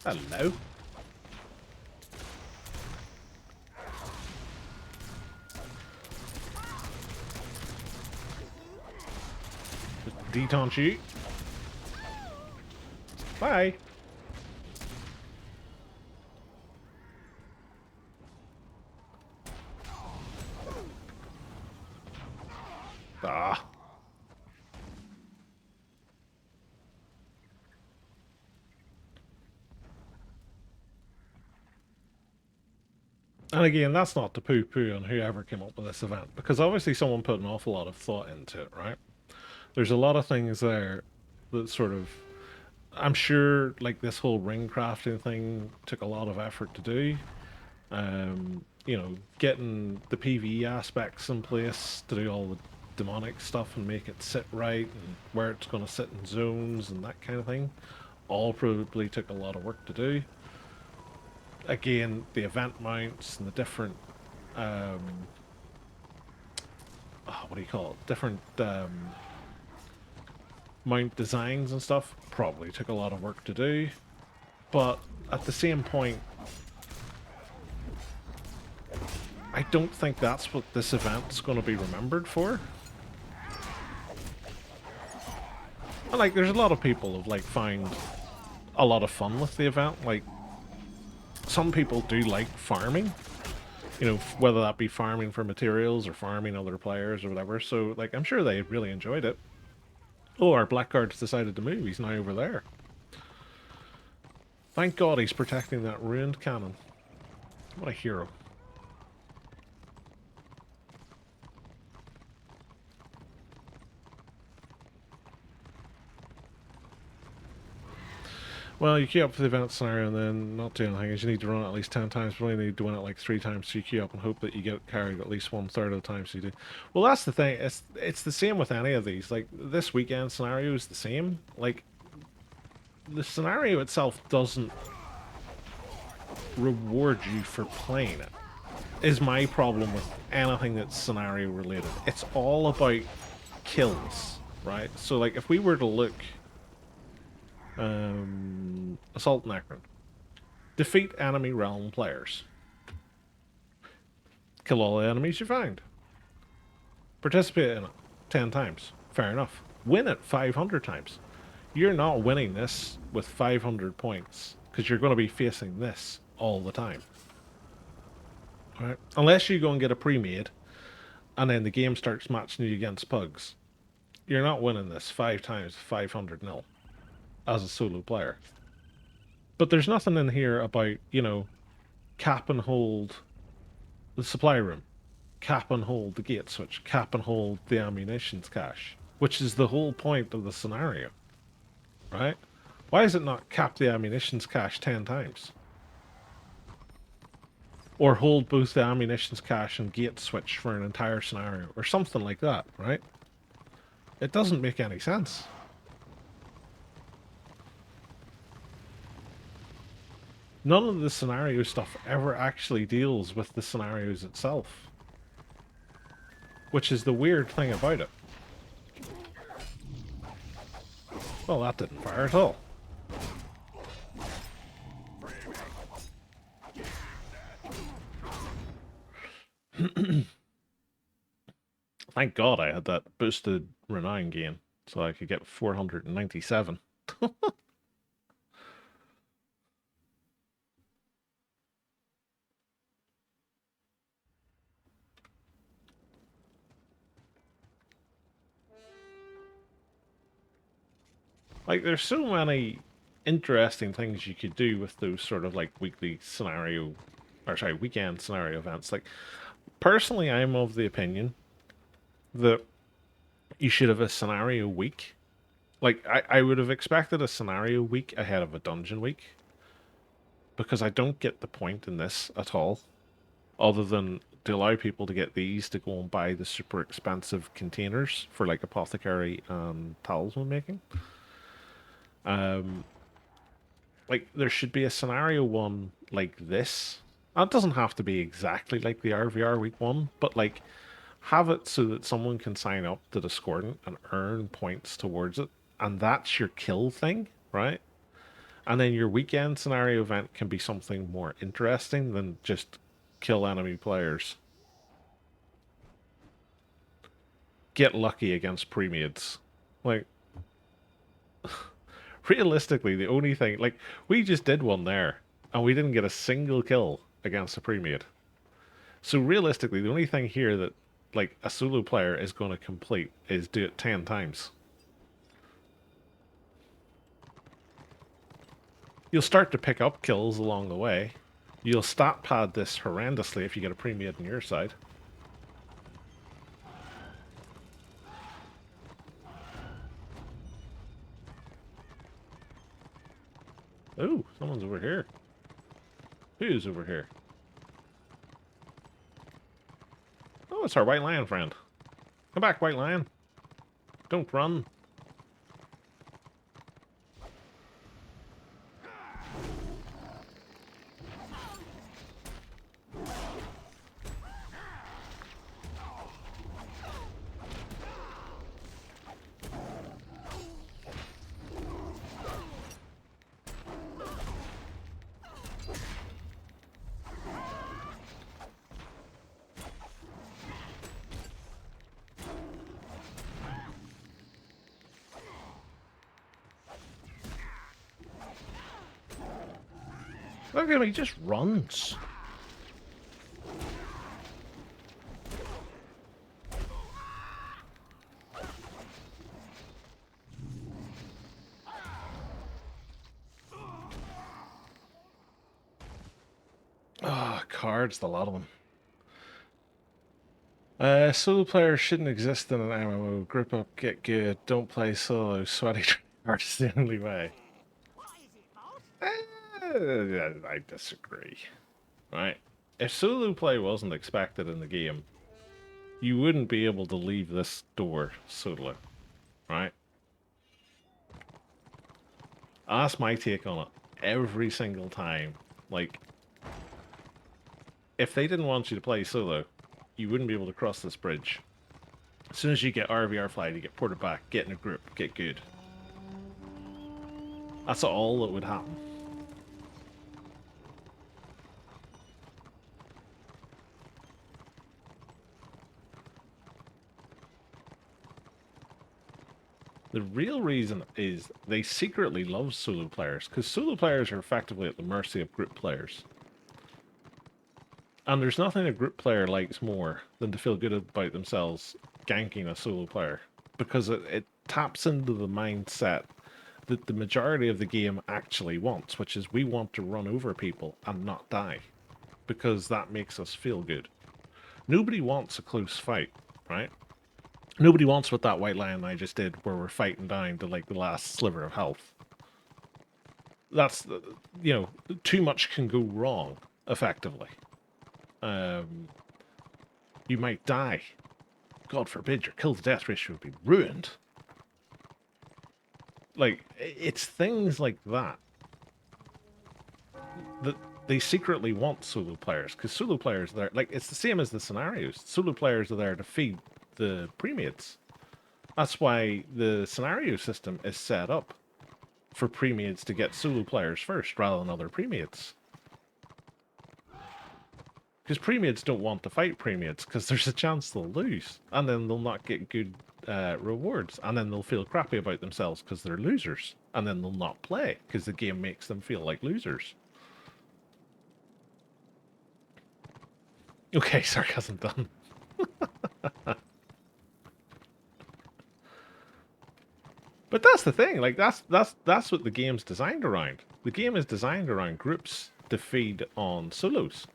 Hello? Just detaunt you. Bye. Ah. And again, that's not to poo-poo on whoever came up with this event, because obviously someone put an awful lot of thought into it, right? There's a lot of things there that sort of, I'm sure, like this whole ring crafting thing took a lot of effort to do. You know, getting the PvE aspects in place to do all the demonic stuff and make it sit right and where it's going to sit in zones and that kind of thing, all probably took a lot of work to do. Again, the event mounts and the different, um, what do you call it? Different mount designs and stuff probably took a lot of work to do. But at the same point, I don't think that's what this event's going to be remembered for. And like, there's a lot of people who've like found a lot of fun with the event. Like, some people do like farming. You know, whether that be farming for materials or farming other players or whatever. So, like, I'm sure they really enjoyed it. Oh, our Blackguard's decided to move. He's now over there. Thank God he's protecting that ruined cannon. What a hero. Well, you queue up for the event scenario and then not do anything, is you need to run it at least 10 times, but only need to win it like 3 times, so you queue up and hope that you get carried at least 1/3 of the time, so you do. Well, that's the thing, it's the same with any of these. Like, this weekend scenario is the same. Like, the scenario itself doesn't reward you for playing it, is my problem with anything that's scenario related. It's all about kills, right? So, like, if we were to look... Assault Necron. Defeat enemy realm players. Kill all the enemies you find. Participate in it 10 times. Fair enough. Win it 500 times. You're not winning this with 500 points, because you're going to be facing this all the time. Right? Unless you go and get a pre-made, and then the game starts matching you against pugs. You're not winning this 5 times 500 nil as a solo player. But there's nothing in here about, you know, cap and hold the supply room, cap and hold the gate switch, cap and hold the ammunitions cache, which is the whole point of the scenario, right? Why is it not cap the ammunitions cache 10 times? Or hold both the ammunitions cache and gate switch for an entire scenario, or something like that, right? It doesn't make any sense. None of the scenario stuff ever actually deals with the scenarios itself, which is the weird thing about it. Well, that didn't fire at all. Thank God I had that boosted renown gain, so I could get 497. Like, there's so many interesting things you could do with those sort of like weekly scenario, or sorry, weekend scenario events. Like, personally, I'm of the opinion that you should have a scenario week. Like, I would have expected a scenario week ahead of a dungeon week, because I don't get the point in this at all, other than to allow people to get these to go and buy the super expensive containers for like apothecary and talisman making. Um, like, there should be a scenario one like this, It doesn't have to be exactly like the RVR week one, but like have it so that someone can sign up to Discordant and earn points towards it, and that's your kill thing, right? And then your weekend scenario event can be something more interesting than just kill enemy players. Get lucky against pre-mades. Like, realistically, the only thing, like, we just did one there, and we didn't get a single kill against a pre-made. So realistically, the only thing here that, like, a solo player is going to complete is do it 10 times. You'll start to pick up kills along the way. You'll stat pad this horrendously if you get a pre-made on your side. Oh, someone's over here. Who's over here? Oh, it's our white lion friend. Come back, white lion. Don't run. Look at him, he just runs. Ah, cards, the lot of them. Solo players shouldn't exist in an MMO. Grip up, get good, don't play solo. Sweaty cards is the only way. I disagree. Right? If solo play wasn't expected in the game, you wouldn't be able to leave this door solo. Right? That's my take on it. Every single time. Like, if they didn't want you to play solo, you wouldn't be able to cross this bridge. As soon as you get RVR flag, you get ported back, get in a group, get good. That's all that would happen. The real reason is they secretly love solo players, because solo players are effectively at the mercy of group players. And there's nothing a group player likes more than to feel good about themselves ganking a solo player, because it taps into the mindset that the majority of the game actually wants, which is we want to run over people and not die, because that makes us feel good. Nobody wants a close fight, right? Nobody wants what that white lion I just did, where we're fighting down to like the last sliver of health. That's, you know, too much can go wrong, effectively. You might die. God forbid your kill to death ratio would be ruined. Like, it's things like that that they secretly want solo players, because solo players are there, like, it's the same as the scenarios. Solo players are there to feed the pre-mates. That's why the scenario system is set up for pre-mates to get solo players first rather than other pre-mates. Because pre-mates don't want to fight pre-mates because there's a chance they'll lose, and then they'll not get good rewards, and then they'll feel crappy about themselves because they're losers, and then they'll not play because the game makes them feel like losers. Okay, sarcasm done. But that's the thing, like that's what the game's designed around. The game is designed around groups to feed on solos.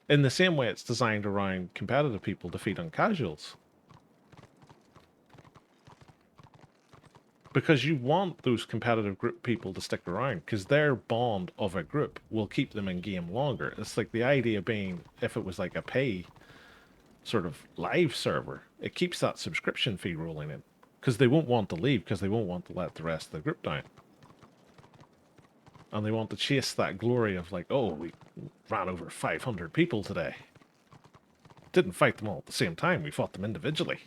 In the same way it's designed around competitive people to feed on casuals. Because you want those competitive group people to stick around, because their bond of a group will keep them in game longer. It's like the idea being, if it was like a pay sort of live server, it keeps that subscription fee rolling in. Because they won't want to leave, because they won't want to let the rest of the group down. And they want to chase that glory of like, oh, we ran over 500 people today. Didn't fight them all at the same time, we fought them individually.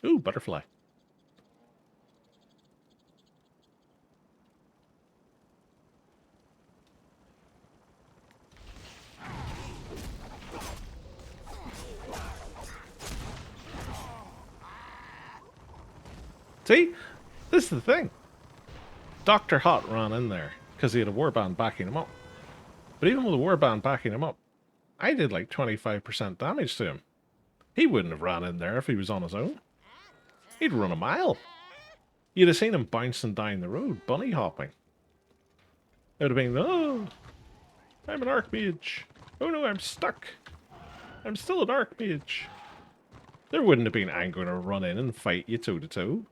Ooh, butterfly. See? This is the thing. Dr. Hot ran in there because he had a warband backing him up. But even with a warband backing him up, I did like 25% damage to him. He wouldn't have ran in there if he was on his own. He'd run a mile. You'd have seen him bouncing down the road, bunny hopping. It would have been, oh, I'm an archmage. Oh no, I'm stuck. I'm still an archmage. There wouldn't have been I'm going to run in and fight you toe to toe.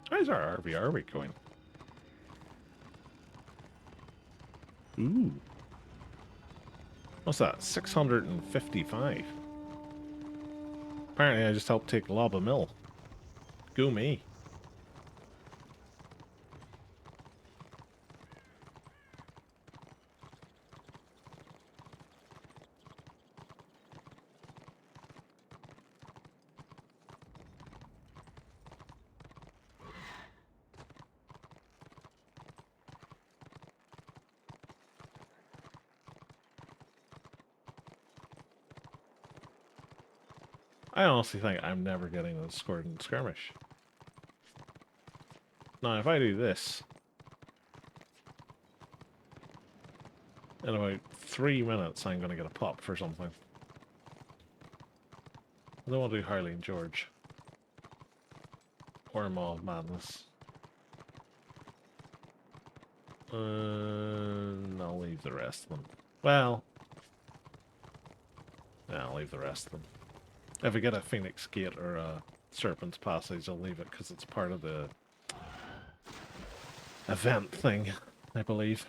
How's our RVR rate going? Ooh. What's that? 655. Apparently I just helped take Lobba Mill. Go me. I honestly think I'm never getting a scored in skirmish. Now, if I do this, in about 3 minutes, I'm going to get a pop for something. I don't want to do Harley and George. Or Maw of Madness. I'll leave the rest of them. Well, yeah, I'll leave the rest of them. If I get a Phoenix Gate or a Serpent's Passage, I'll leave it because it's part of the event thing, I believe.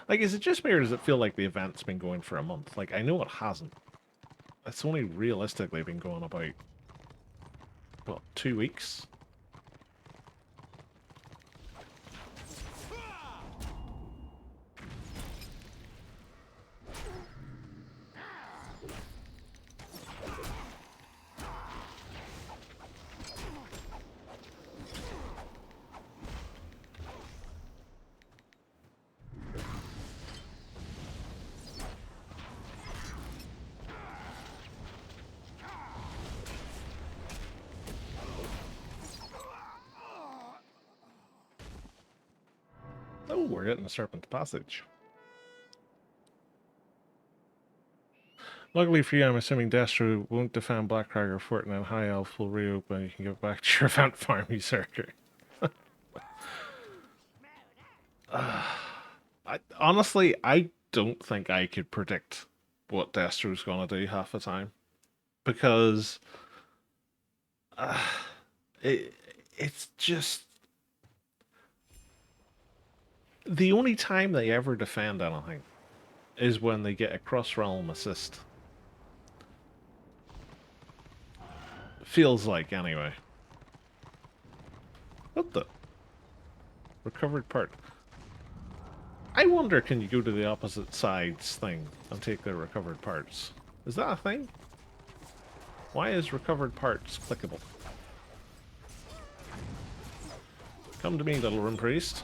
Like, is it just me or does it feel like the event's been going for a month? Like, I know it hasn't. It's only realistically been going about, what, 2 weeks? Oh, we're getting a Serpent's Passage. Luckily for you, I'm assuming Destro won't defend Blackcrag Fort and High Elf will reopen. You can get back to your event farm, usurker. Honestly, I don't think I could predict what Destro's gonna do half the time. Because uh, it's just the only time they ever defend anything is when they get a cross-realm assist. Feels like, anyway. What the? Recovered part. I wonder, can you go to the opposite sides thing and take their recovered parts? Is that a thing? Why is recovered parts clickable? Come to me, little room priest.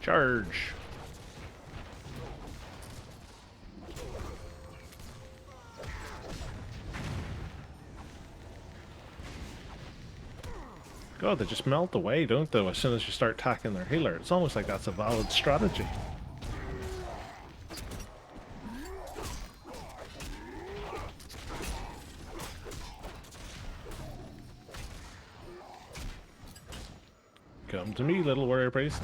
Charge! God, they just melt away, don't they, as soon as you start attacking their healer. It's almost like that's a valid strategy. Come to me, little warrior priest.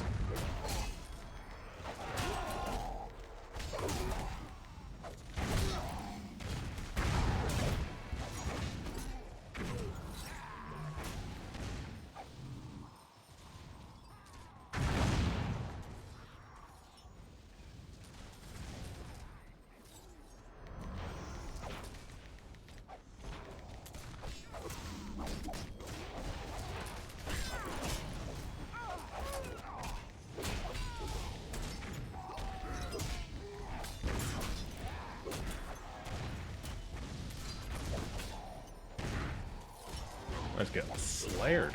I was getting slayered.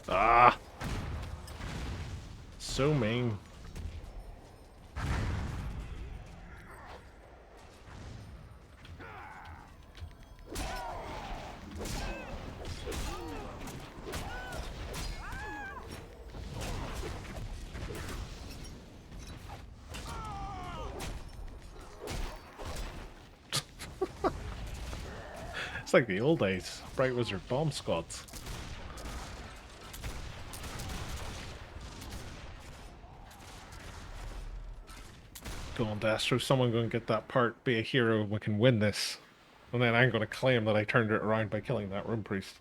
Ah! So mean. It's like the old days. Bright Wizard bomb squads. Go on, Dastro. Someone go and get that part. Be a hero. We can win this. And then I'm going to claim that I turned it around by killing that Rune Priest.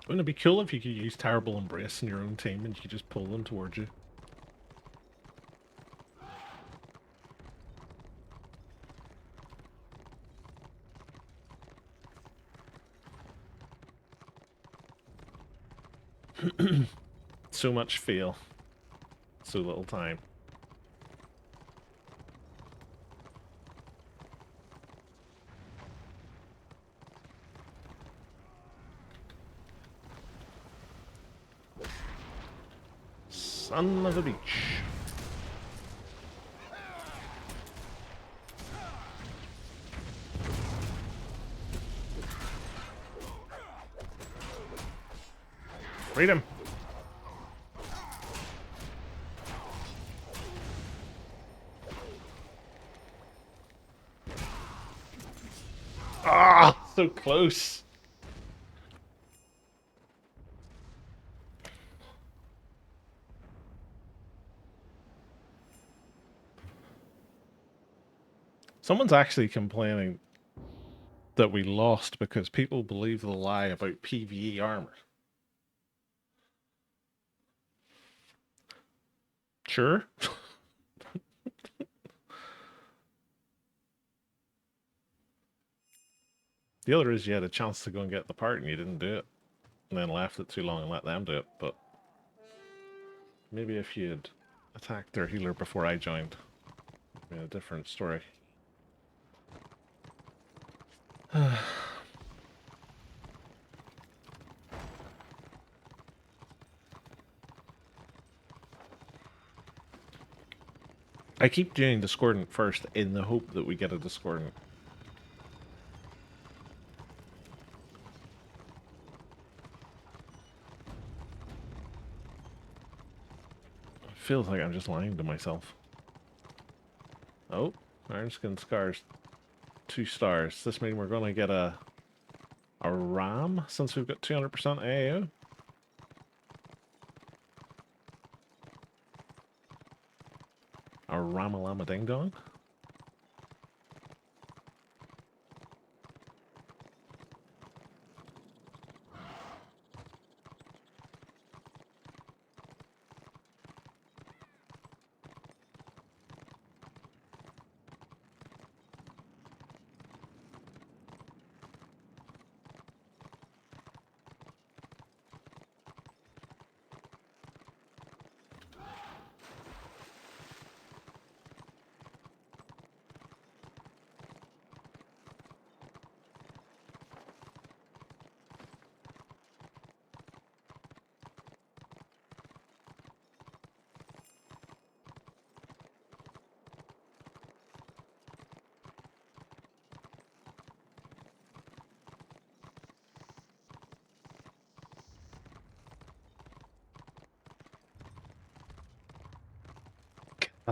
Wouldn't it be cool if you could use Terrible Embrace in your own team and you could just pull them towards you? So much feel. So little time. Son of a beach. Freedom. Ah, so close. Someone's actually complaining that we lost because people believe the lie about PvE armor. Sure. The other is you had a chance to go and get the part and you didn't do it. And then left it too long and let them do it. But maybe if you'd attacked their healer before I joined, it'd be a different story. I keep doing Discordant first in the hope that we get a Discordant. It feels like I'm just lying to myself. Oh, Iron Skin Scars. 2 stars. Does this mean we're going to get a RAM since we've got 200% AAO? A Ramalama Ding Dong?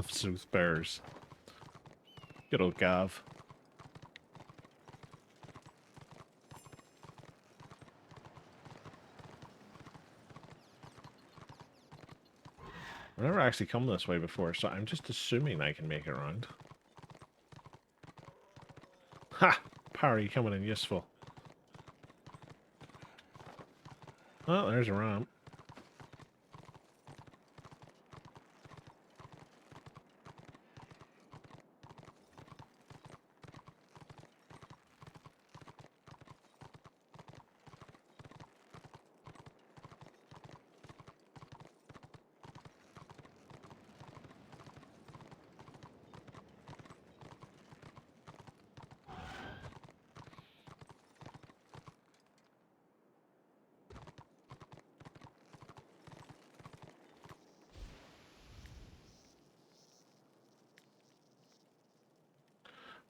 Half-Sooth bears. Good old Gav. I've never actually come this way before, so I'm just assuming I can make it around. Ha! Parry coming in useful. Oh, there's a ramp.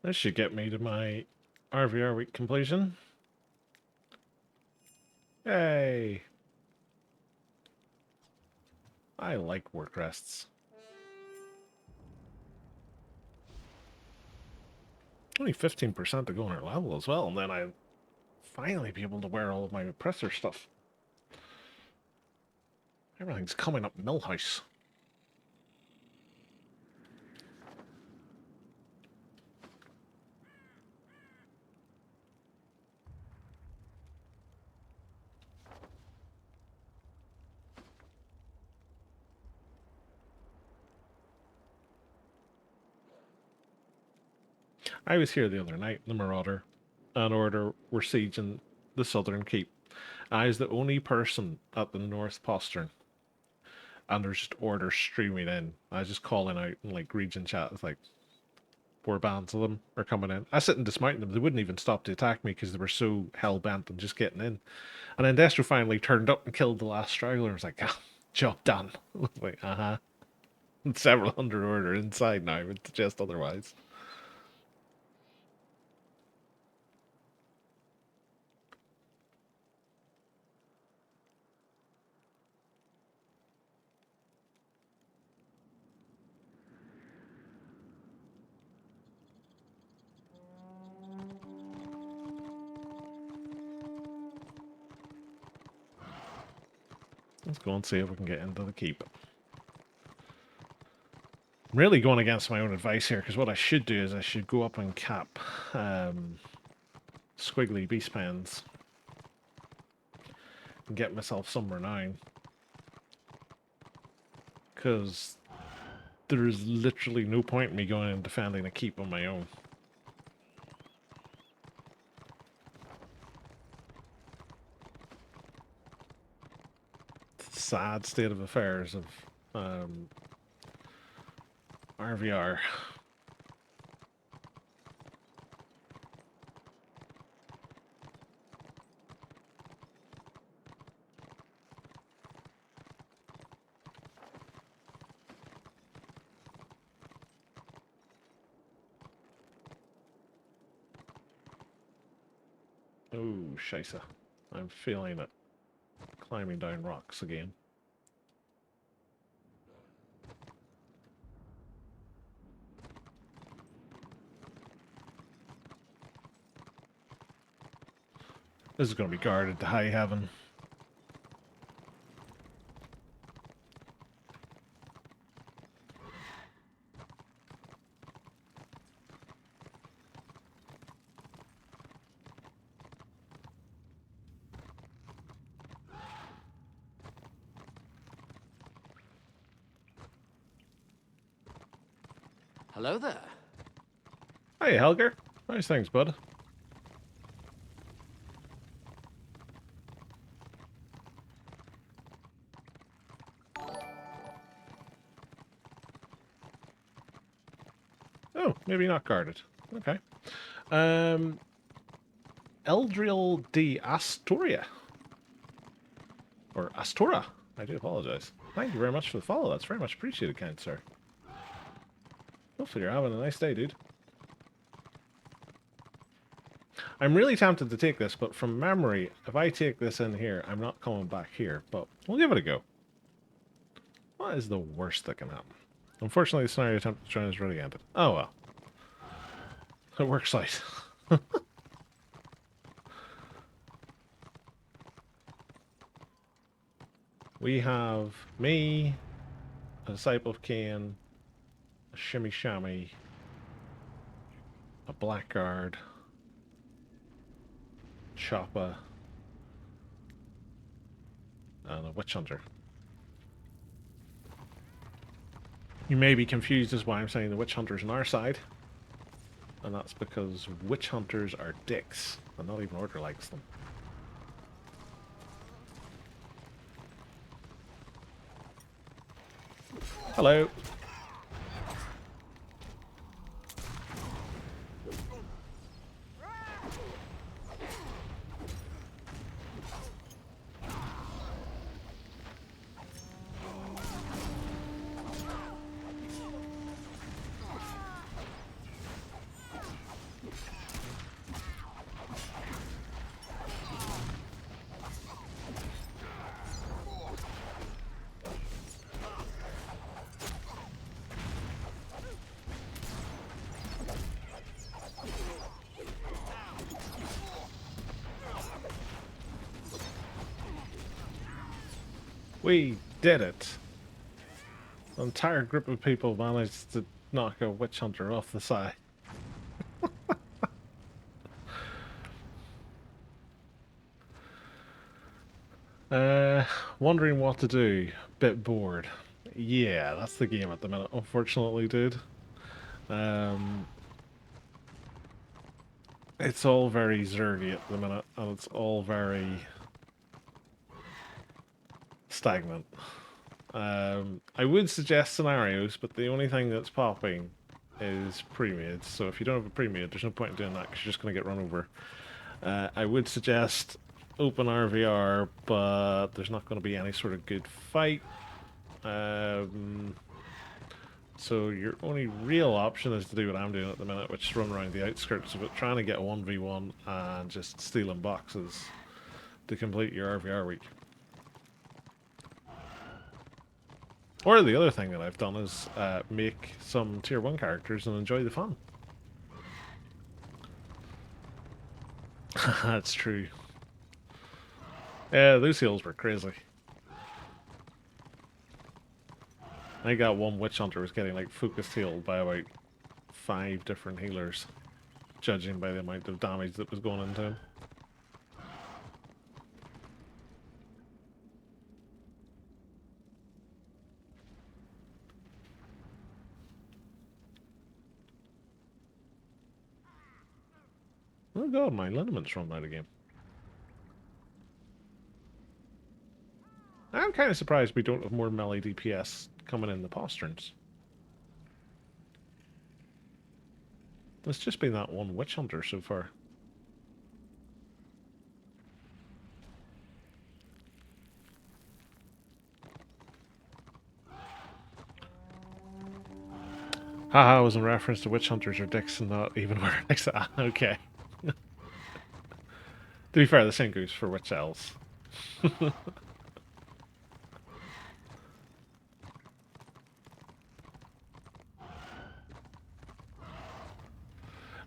This should get me to my RVR week completion. Yay! I like work rests. Only 15% to go on our level as well, and then I'll finally be able to wear all of my oppressor stuff. Everything's coming up Millhouse. I was here the other night, the Marauder and Order were sieging the southern keep. I was the only person at the north postern, and there's just orders streaming in. I was just calling out in like region chat. It's like 4 bands of them are coming in. I sit and dismounting them. They wouldn't even stop to attack me because they were so hell bent on just getting in. And then Destro finally turned up and killed the last straggler. I was like, ah, job done. Like, uh-huh. Several hundred order inside now would suggest otherwise. Let's go and see if we can get into the keep. I'm really going against my own advice here, because what I should do is I should go up and cap squiggly beast pens and get myself some renown. Because there's literally no point in me going and defending a keep on my own. It's a sad state of affairs of RVR. Oh, scheisse. I'm feeling it. Climbing down rocks again. This is going to be guarded to high heaven. Hello there. Hey, Helger. Nice things, bud. Oh, maybe not guarded. Okay. Eldril de Astoria. Or Astora. I do apologize. Thank you very much for the follow. That's very much appreciated, kind sir. Hopefully you're having a nice day, dude. I'm really tempted to take this, but from memory, if I take this in here, I'm not coming back here. But we'll give it a go. What is the worst that can happen? Unfortunately, the scenario attempt to join has already ended. Oh well. It works out. We have me, a disciple of Cain, a shimmy shammy, a blackguard, Choppa, and a witch hunter. You may be confused as why I'm saying the witch hunter's on our side. And that's because witch hunters are dicks, and not even Order likes them. Hello. We did it. An entire group of people managed to knock a witch hunter off the side. Uh, Wondering what to do. Bit bored. Yeah, that's the game at the minute, unfortunately, dude. Um, it's all very zergy at the minute, and it's all very stagnant. I would suggest scenarios, but the only thing that's popping is pre-made. So if you don't have a pre-made, there's no point in doing that because you're just going to get run over. I would suggest open RVR, but there's not going to be any sort of good fight. So your only real option is to do what I'm doing at the minute, which is run around the outskirts of it, trying to get a 1v1 and just stealing boxes to complete your RVR week. Or the other thing that I've done is make some tier 1 characters and enjoy the fun. That's true. Yeah, those heals were crazy. I got one witch hunter was getting like focused healed by about 5 different healers, judging by the amount of damage that was going into him. Oh god, my lineament's run out of game. I'm kind of surprised we don't have more melee DPS coming in the posterns. It's just been that one witch hunter so far. Haha, was in reference to witch hunters or dicks and not even where next. Ah, okay. To be fair, the same goes for witch elves.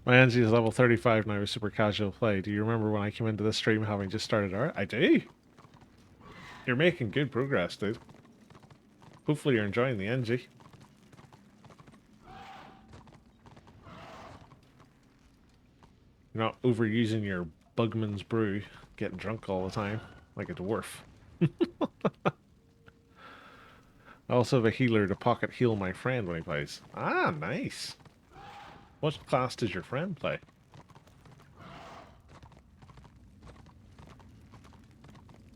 My NG is level 35 now with super casual play. Do you remember when I came into this stream having just started art? I do. You're making good progress, dude. Hopefully you're enjoying the NG. You're not overusing your Bugman's brew, getting drunk all the time, like a dwarf. I also have a healer to pocket heal my friend when he plays. Ah, nice. What class does your friend play?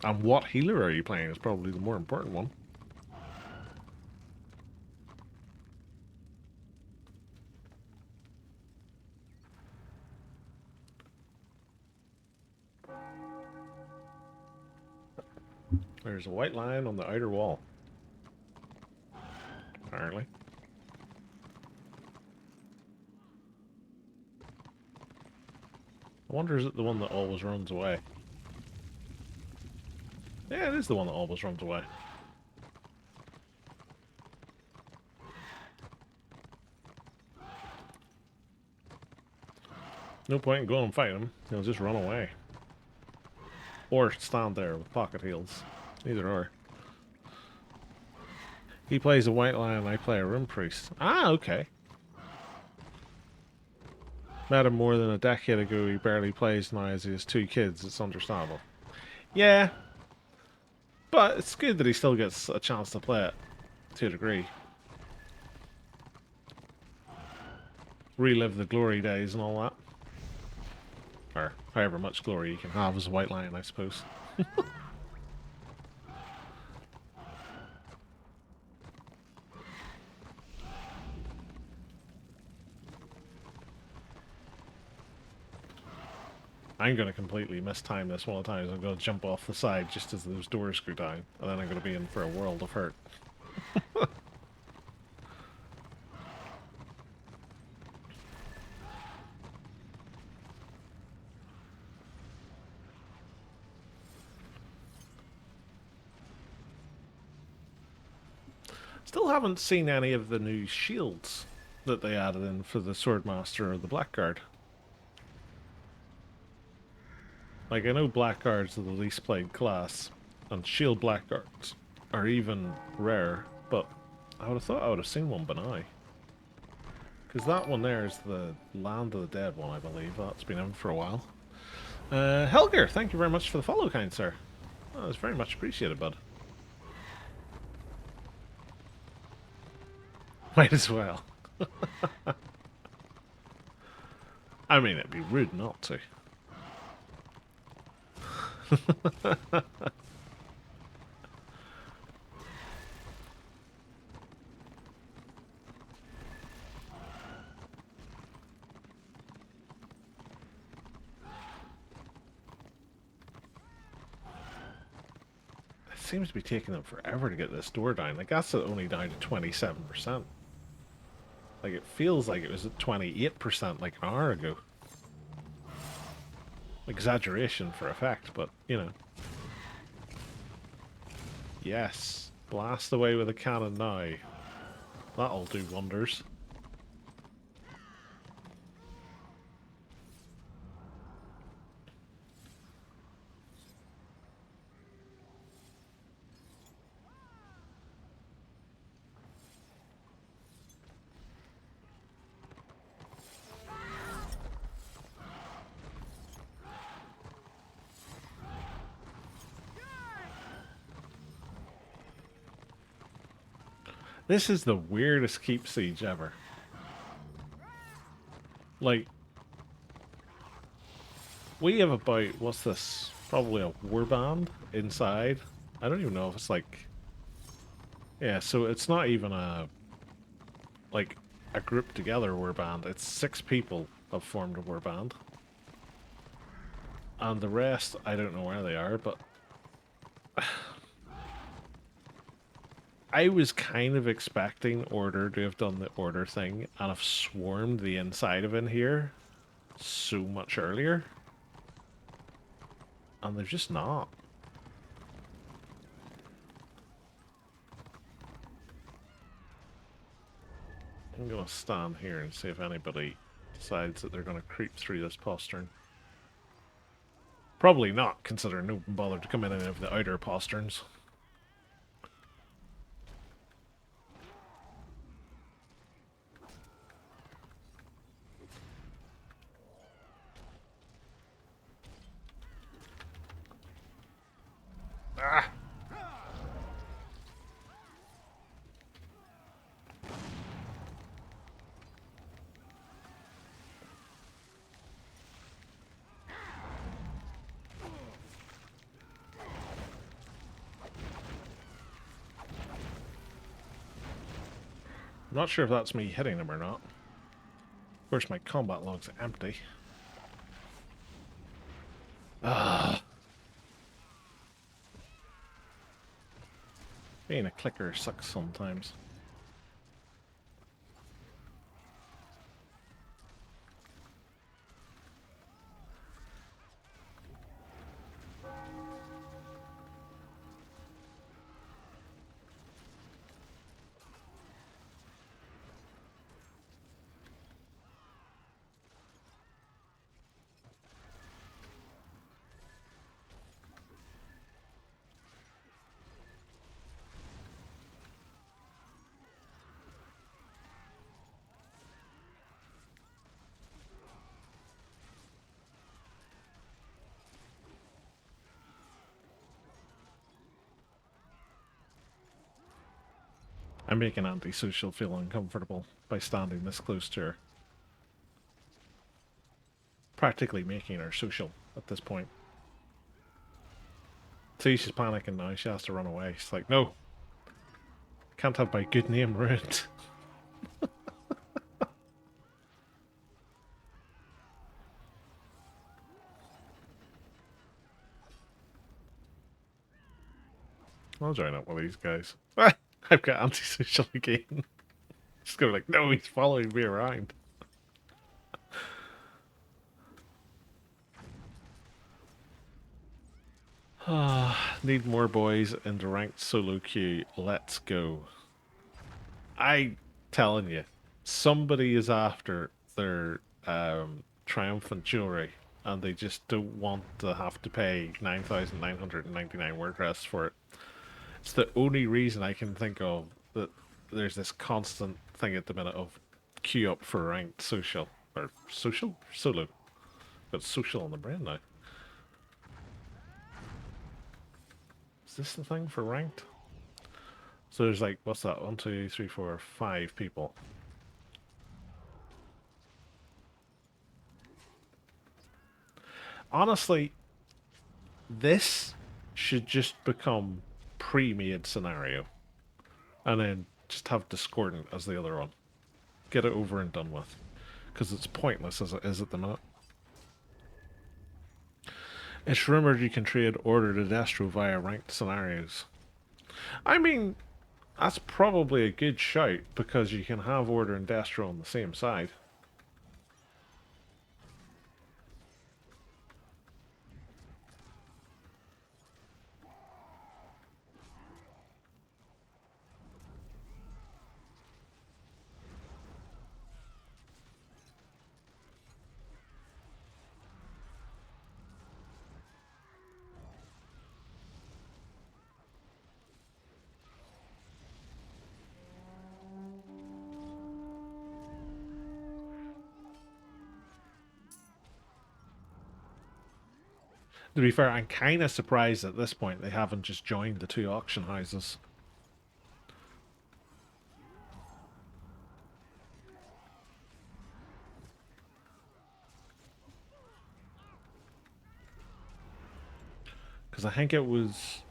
And what healer are you playing is probably the more important one. There's a white line on the outer wall. Apparently. I wonder is it the one that always runs away? Yeah, it is the one that always runs away. No point in going and fighting him. He'll just run away. Or stand there with pocket heals. Either or. He plays a white lion, I play a rune priest. Ah, okay. Met him more than a decade ago, he barely plays now as he has 2 kids, it's understandable. Yeah, but it's good that he still gets a chance to play it, to a degree. Relive the glory days and all that. Or however much glory you can have as a white lion, I suppose. I'm going to completely mistime this one of the times. I'm going to jump off the side just as those doors go down, and then I'm going to be in for a world of hurt. Still haven't seen any of the new shields that they added in for the Swordmaster or the Blackguard. Like, I know Blackguards are the least played class, and Shield Blackguards are even rare, but I would have thought I would have seen one by now. Because that one there is the Land of the Dead one, I believe. That's been out for a while. Helger, thank you very much for the follow, kind sir. That was very much appreciated, bud. Might as well. I mean, it'd be rude not to. It seems to be taking them forever to get this door down. Like, that's only down to 27%. Like, it feels like it was at 28% like an hour ago. Exaggeration for effect, but, you know. Yes. Blast away with a cannon now. That'll do wonders. This is the weirdest keep siege ever. Like, we have about, what's this? Probably a warband inside. I don't even know if it's like... Yeah, so it's not even like, a group together warband. It's 6 people have formed a warband. And the rest, I don't know where they are, but... I was kind of expecting Order to have done the Order thing and have swarmed the inside of in here so much earlier. And they're just not. I'm going to stand here and see if anybody decides that they're going to creep through this postern. Probably not, considering no one bothered to come in any of the outer posterns. Ah! I'm not sure if that's me hitting them or not. Of course, my combat log's empty. Ah! Being a clicker sucks sometimes. I'm making antisocial feel uncomfortable by standing this close to her. Practically making her social at this point. See, she's panicking now. She has to run away. She's like, no, can't have my good name ruined. I'll join up with these guys. I've got antisocial again. Just go like, no, he's following me around. Need more boys in the ranked solo queue. Let's go. I telling you, somebody is after their triumphant jewelry, and they just don't want to have to pay 9,999 word rests for it. It's the only reason I can think of that there's this constant thing at the minute of queue up for ranked social. Or social? Solo. Got social on the brain now. Is this the thing for ranked? So there's like, what's that? 1, 2, 3, 4, 5 people. Honestly, this should just become pre-made scenario. And then just have Discordant as the other one. Get it over and done with. Because it's pointless as it is at the minute. It's rumored you can trade Order to Destro via ranked scenarios. I mean, that's probably a good shout, because you can have Order and Destro on the same side. To be fair, I'm kind of surprised at this point they haven't just joined the 2 auction houses. Because I think it was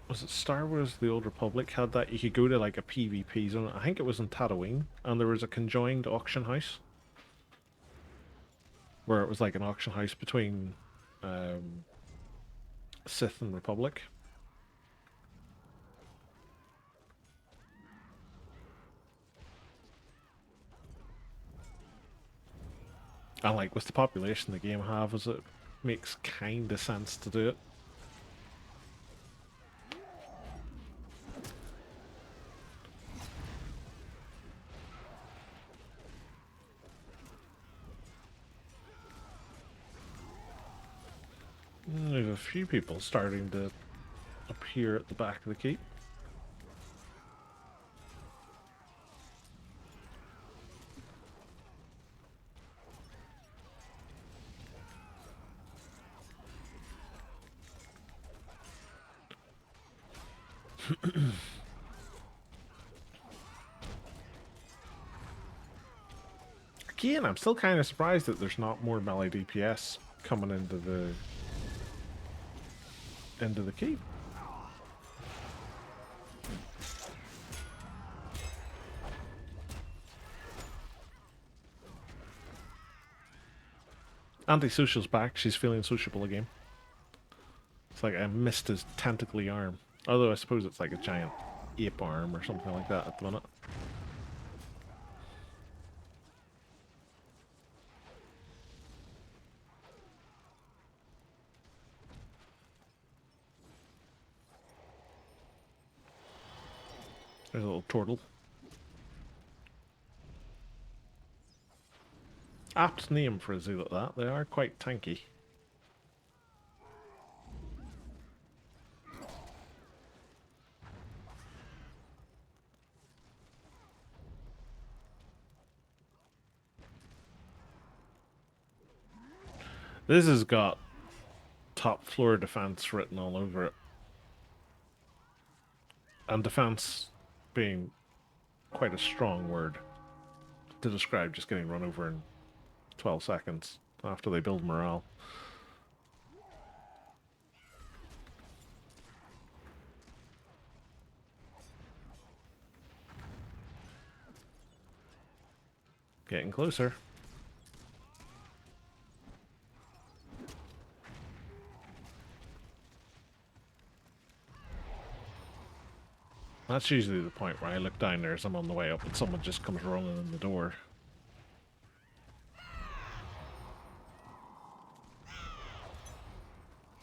it Star Wars The Old Republic had that? You could go to like a PvP zone. I think it was in Tatooine, and there was a conjoined auction house. Where it was like an auction house between Sith and Republic. And like with the population the game has, it makes kinda sense to do it. There's a few people starting to appear at the back of the keep. Again, I'm still kind of surprised that there's not more melee DPS coming into the keep. Antisocial's back. She's feeling sociable again. It's like I missed his tentacly arm. Although I suppose it's like a giant ape arm or something like that at the minute. There's a little turtle. Apt name for a zoo like that. They are quite tanky. This has got top floor defense written all over it. And defense being quite a strong word to describe just getting run over in 12 seconds after they build morale. Getting closer. That's usually the point where I look down there as I'm on the way up and someone just comes rolling in the door.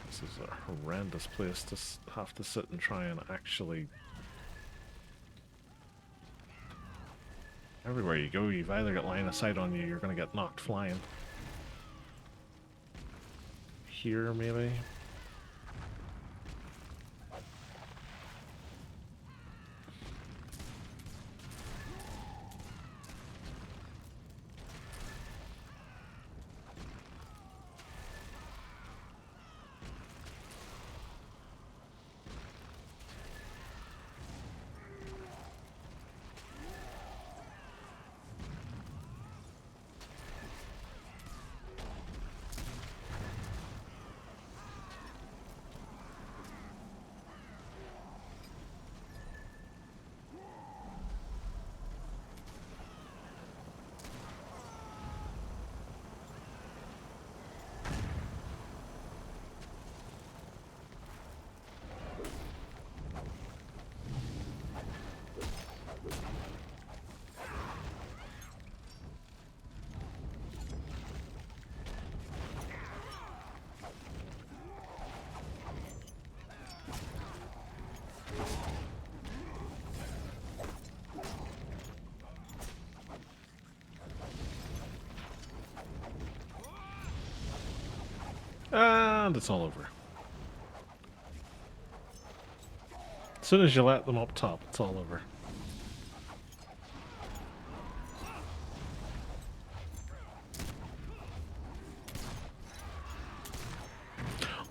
This is a horrendous place to have to sit and try and actually... Everywhere you go, you've either got line of sight on you, you're going to get knocked flying. Here, maybe? And it's all over. As soon as you let them up top, it's all over.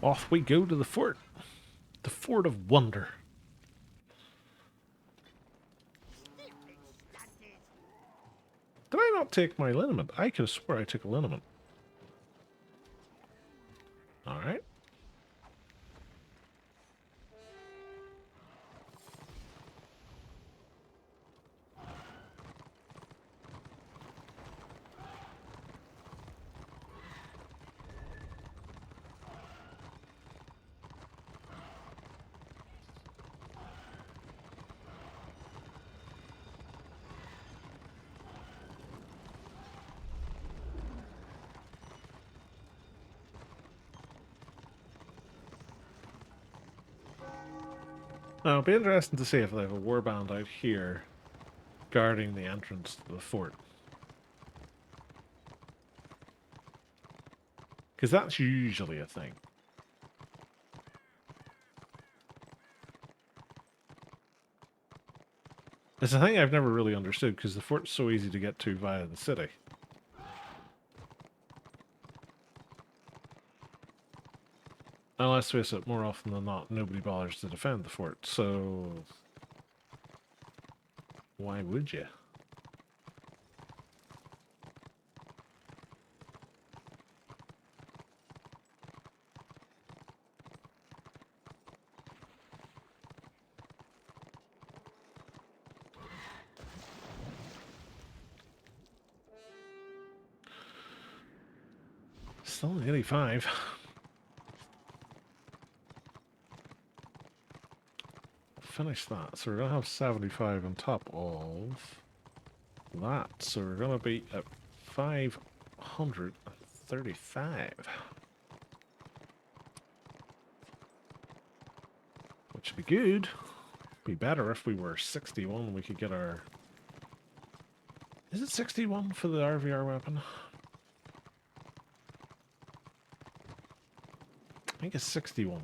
Off we go to the fort. The Fort of Wonder. Did I not take my liniment? I could have swore I took a liniment. Alright. Now, it'll be interesting to see if they have a warband out here guarding the entrance to the fort. Because that's usually a thing. It's a thing I've never really understood, because the fort's so easy to get to via the city. And let's face it, more often than not, nobody bothers to defend the fort, so... why would you? Still 85. Finish that. So we're going to have 75 on top of that. So we're going to be at 535. Which would be good. Be better if we were 61. We could get our... Is it 61 for the RVR weapon? I think it's 61.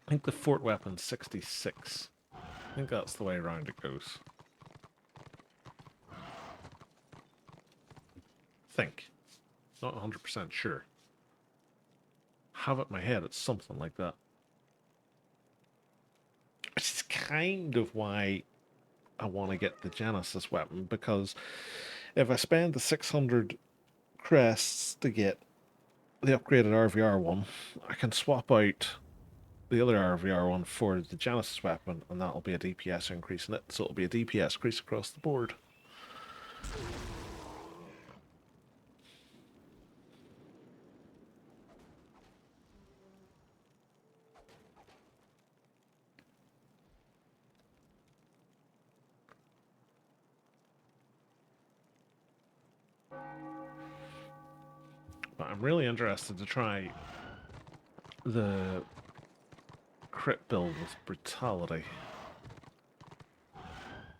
I think the fort weapon's 66. I think that's the way around it goes. Think. Not 100% sure. Have it in my head, it's something like that. Which is kind of why I want to get the Genesis weapon, because if I spend the 600 crests to get the upgraded RVR one, I can swap out the other RVR one for the Genesis weapon, and that'll be a DPS increase in it, so it'll be a DPS increase across the board. But I'm really interested to try the crit build with brutality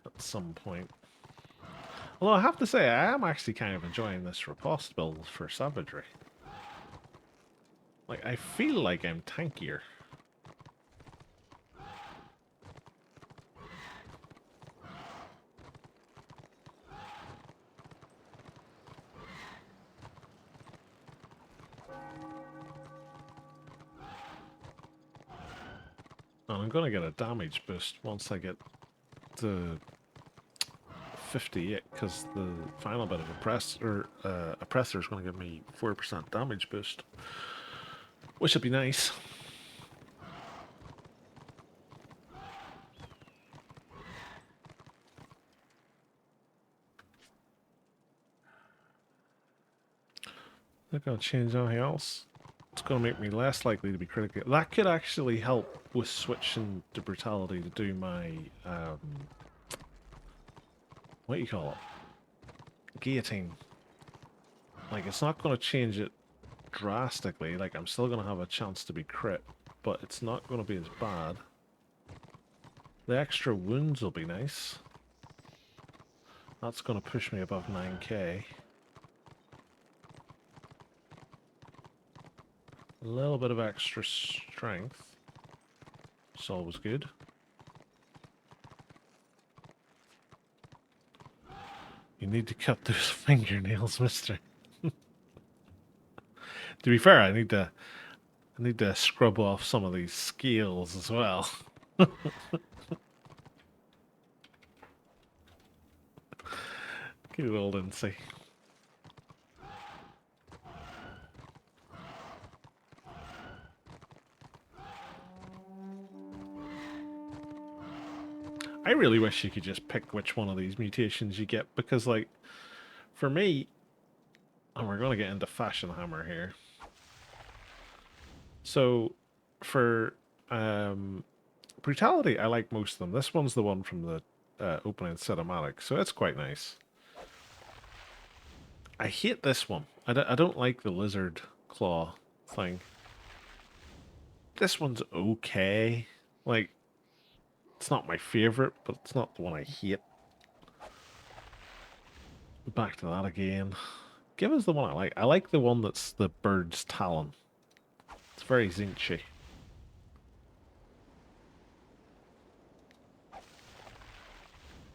at some point. Although I have to say, I am actually kind of enjoying this riposte build for savagery. Like, I feel like I'm tankier. And I'm gonna get a damage boost once I get to 58, because the final bit of oppressor is going to give me 4% damage boost, which would be nice. Not going to change anything else. It's going to make me less likely to be critical. That could actually help with switching to brutality to do my what do you call it? Guillotine. Like, it's not going to change it drastically. Like, I'm still going to have a chance to be crit, but it's not going to be as bad. The extra wounds will be nice. That's going to push me above 9k. A little bit of extra strength. It's always good. You need to cut those fingernails, mister. To be fair, I need to scrub off some of these scales as well. Good old Incy. I really wish you could just pick which one of these mutations you get, because, like, for me, and we're going to get into Fashion Hammer here. So, for Brutality, I like most of them. This one's the one from the opening cinematic, so it's quite nice. I hate this one. I don't like the lizard claw thing. This one's okay. Like, it's not my favorite, but it's not the one I hate. Back to that again. Give us the one I like. I like the one that's the bird's talon. It's very zinchy.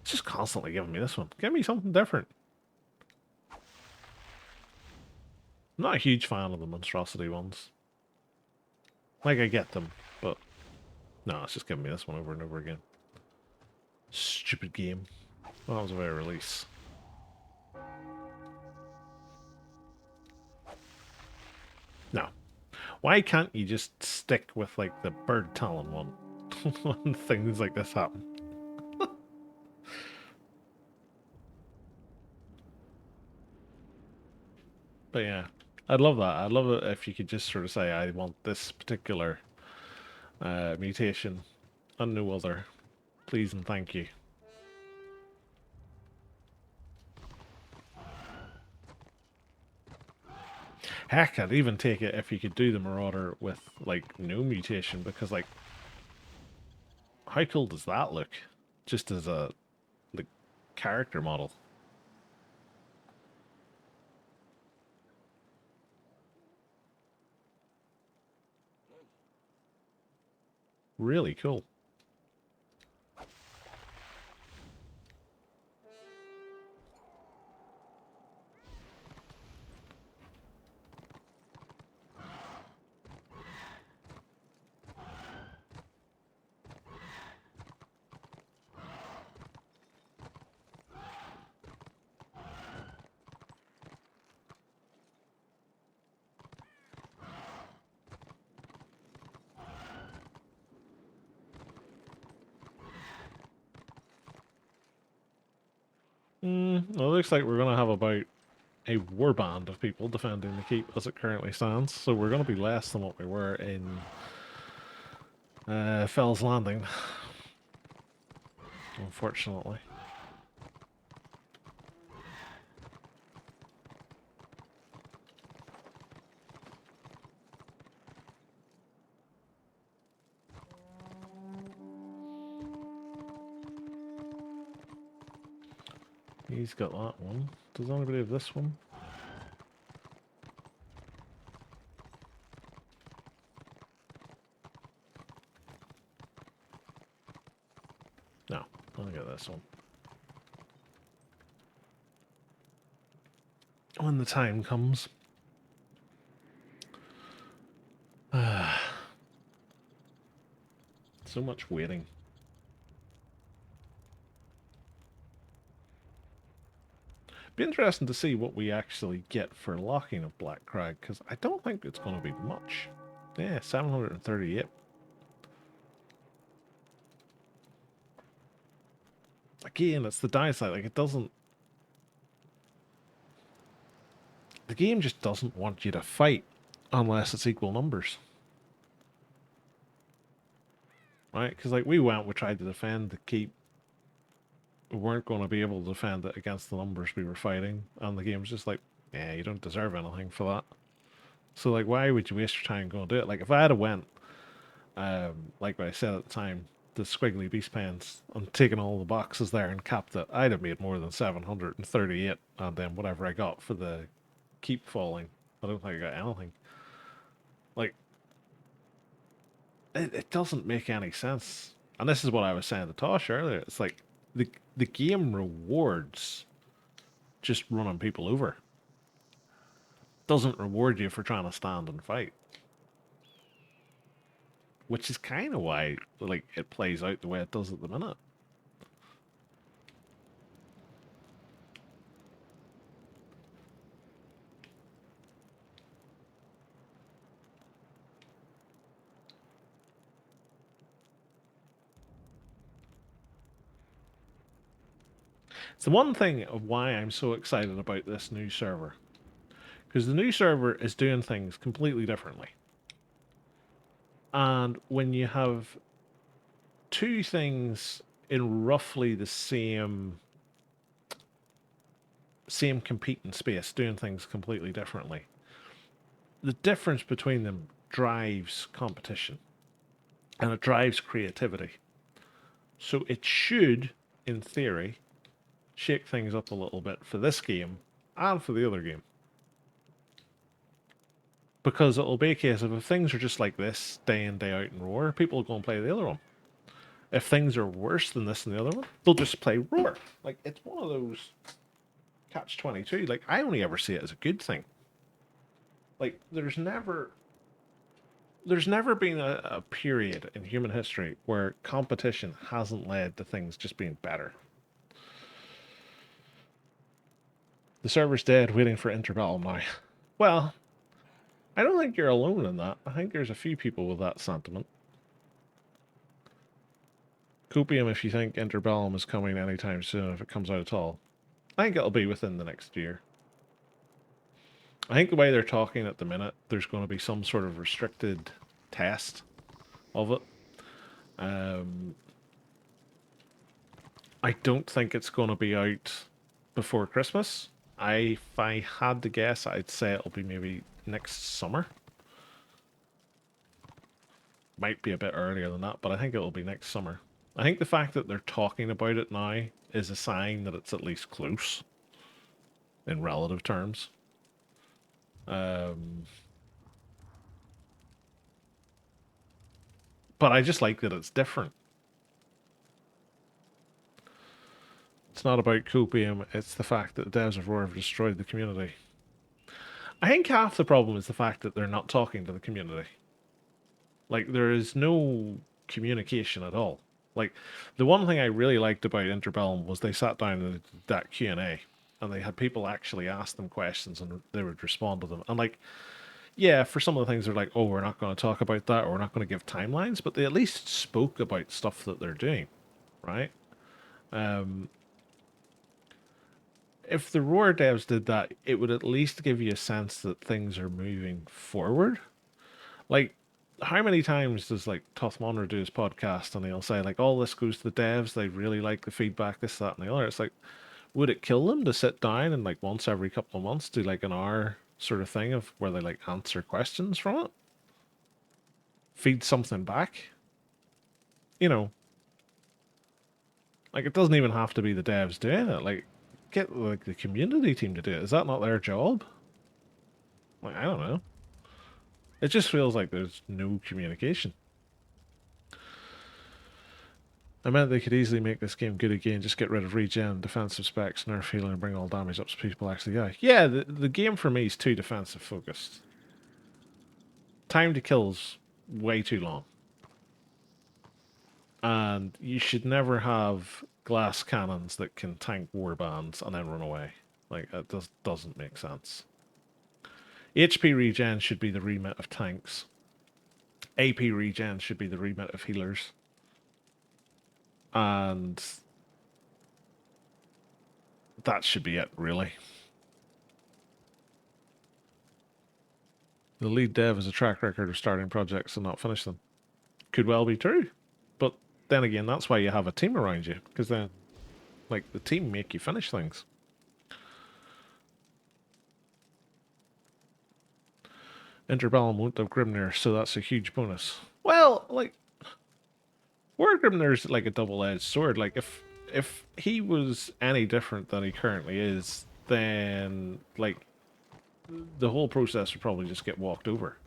It's just constantly giving me this one. Give me something different. I'm not a huge fan of the monstrosity ones. Like, I get them, but no, it's just giving me this one over and over again. Stupid game. Well, that was a very release. No. Why can't you just stick with, like, the bird talon one when things like this happen? But yeah, I'd love that. I'd love it if you could just sort of say, I want this particular mutation and no other. Please and thank you. Heck, I'd even take it if you could do the Marauder with, like, no mutation, because, like, how cool does that look? Just as the character model. Really cool. Well, it looks like we're going to have about a warband of people defending the keep as it currently stands. So we're going to be less than what we were in Fell's Landing, unfortunately. He's got that one. Does anybody have this one? No, I'll get this one. When the time comes. So much waiting. Be interesting to see what we actually get for locking of Black Crag, because I don't think it's going to be much. Yeah, 738. Again, it's the downside. Like, it doesn't... The game just doesn't want you to fight unless it's equal numbers. Right? Because, like, we tried to defend the keep. We weren't going to be able to defend it against the numbers we were fighting. And the game's just like, yeah, you don't deserve anything for that. So, like, why would you waste your time going to do it? Like, if I had went, like what I said at the time, the squiggly beast pens and taken all the boxes there and capped it, I'd have made more than 738. And then whatever I got for the keep falling, I don't think I got anything. Like, it doesn't make any sense. And this is what I was saying to Tosh earlier. It's like the game rewards just running people over. Doesn't reward you for trying to stand and fight. Which is kind of why like it plays out the way it does at the minute. It's the one thing of why I'm so excited about this new server. Because the new server is doing things completely differently. And when you have two things in roughly the same competing space doing things completely differently, the difference between them drives competition and it drives creativity. So it should, in theory, shake things up a little bit for this game and for the other game. Because it'll be a case of if things are just like this, day in, day out in Roar, people will go and play the other one. If things are worse than this and the other one, they'll just play Roar. Like, it's one of those catch-22. Like, I only ever see it as a good thing. Like, there's never been a period in human history where competition hasn't led to things just being better. The server's dead, waiting for Interbellum now. Well, I don't think you're alone in that. I think there's a few people with that sentiment. Copium if you think Interbellum is coming anytime soon, if it comes out at all. I think it'll be within the next year. I think the way they're talking at the minute, there's going to be some sort of restricted test of it. I don't think it's going to be out before Christmas. If I had to guess, I'd say it'll be maybe next summer. Might be a bit earlier than that, but I think it'll be next summer. I think the fact that they're talking about it now is a sign that it's at least close in relative terms. But I just like that it's different. It's not about copium, it's the fact that the devs of Roar have destroyed the community. I think half the problem is the fact that they're not talking to the community. Like, there is no communication at all. Like, the one thing I really liked about Interbellum was they sat down and did that Q&A, and they had people actually ask them questions, and they would respond to them. And, like, yeah, for some of the things, they're like, oh, we're not going to talk about that, or we're not going to give timelines, but they at least spoke about stuff that they're doing, right? if the Roar devs did that, it would at least give you a sense that things are moving forward. Like, how many times does like Toth Monner do his podcast and he'll say like, "All this goes to the devs. They really like the feedback, this, that, and the other." It's like, would it kill them to sit down and like once every couple of months do like an hour sort of thing of where they like answer questions from it, feed something back? You know, like it doesn't even have to be the devs doing it. Like, get like the community team to do it. Is that not their job? Like, I don't know. It just feels like there's no communication. I meant they could easily make this game good again, just get rid of regen, defensive specs, nerf healing, and bring all damage up so people actually die. Yeah, the game for me is too defensive focused. Time to kill's way too long. And you should never have glass cannons that can tank warbands and then run away. Like, that doesn't make sense. HP regen should be the remit of tanks. AP regen should be the remit of healers. And that should be it, really. The lead dev has a track record of starting projects and not finish them. Could well be true. But then again, that's why you have a team around you, because then, like, the team make you finish things. Interbellum won't have Grimnir, so that's a huge bonus. Well, like, War Grimnir's like a double-edged sword. Like, if he was any different than he currently is, then, like, the whole process would probably just get walked over.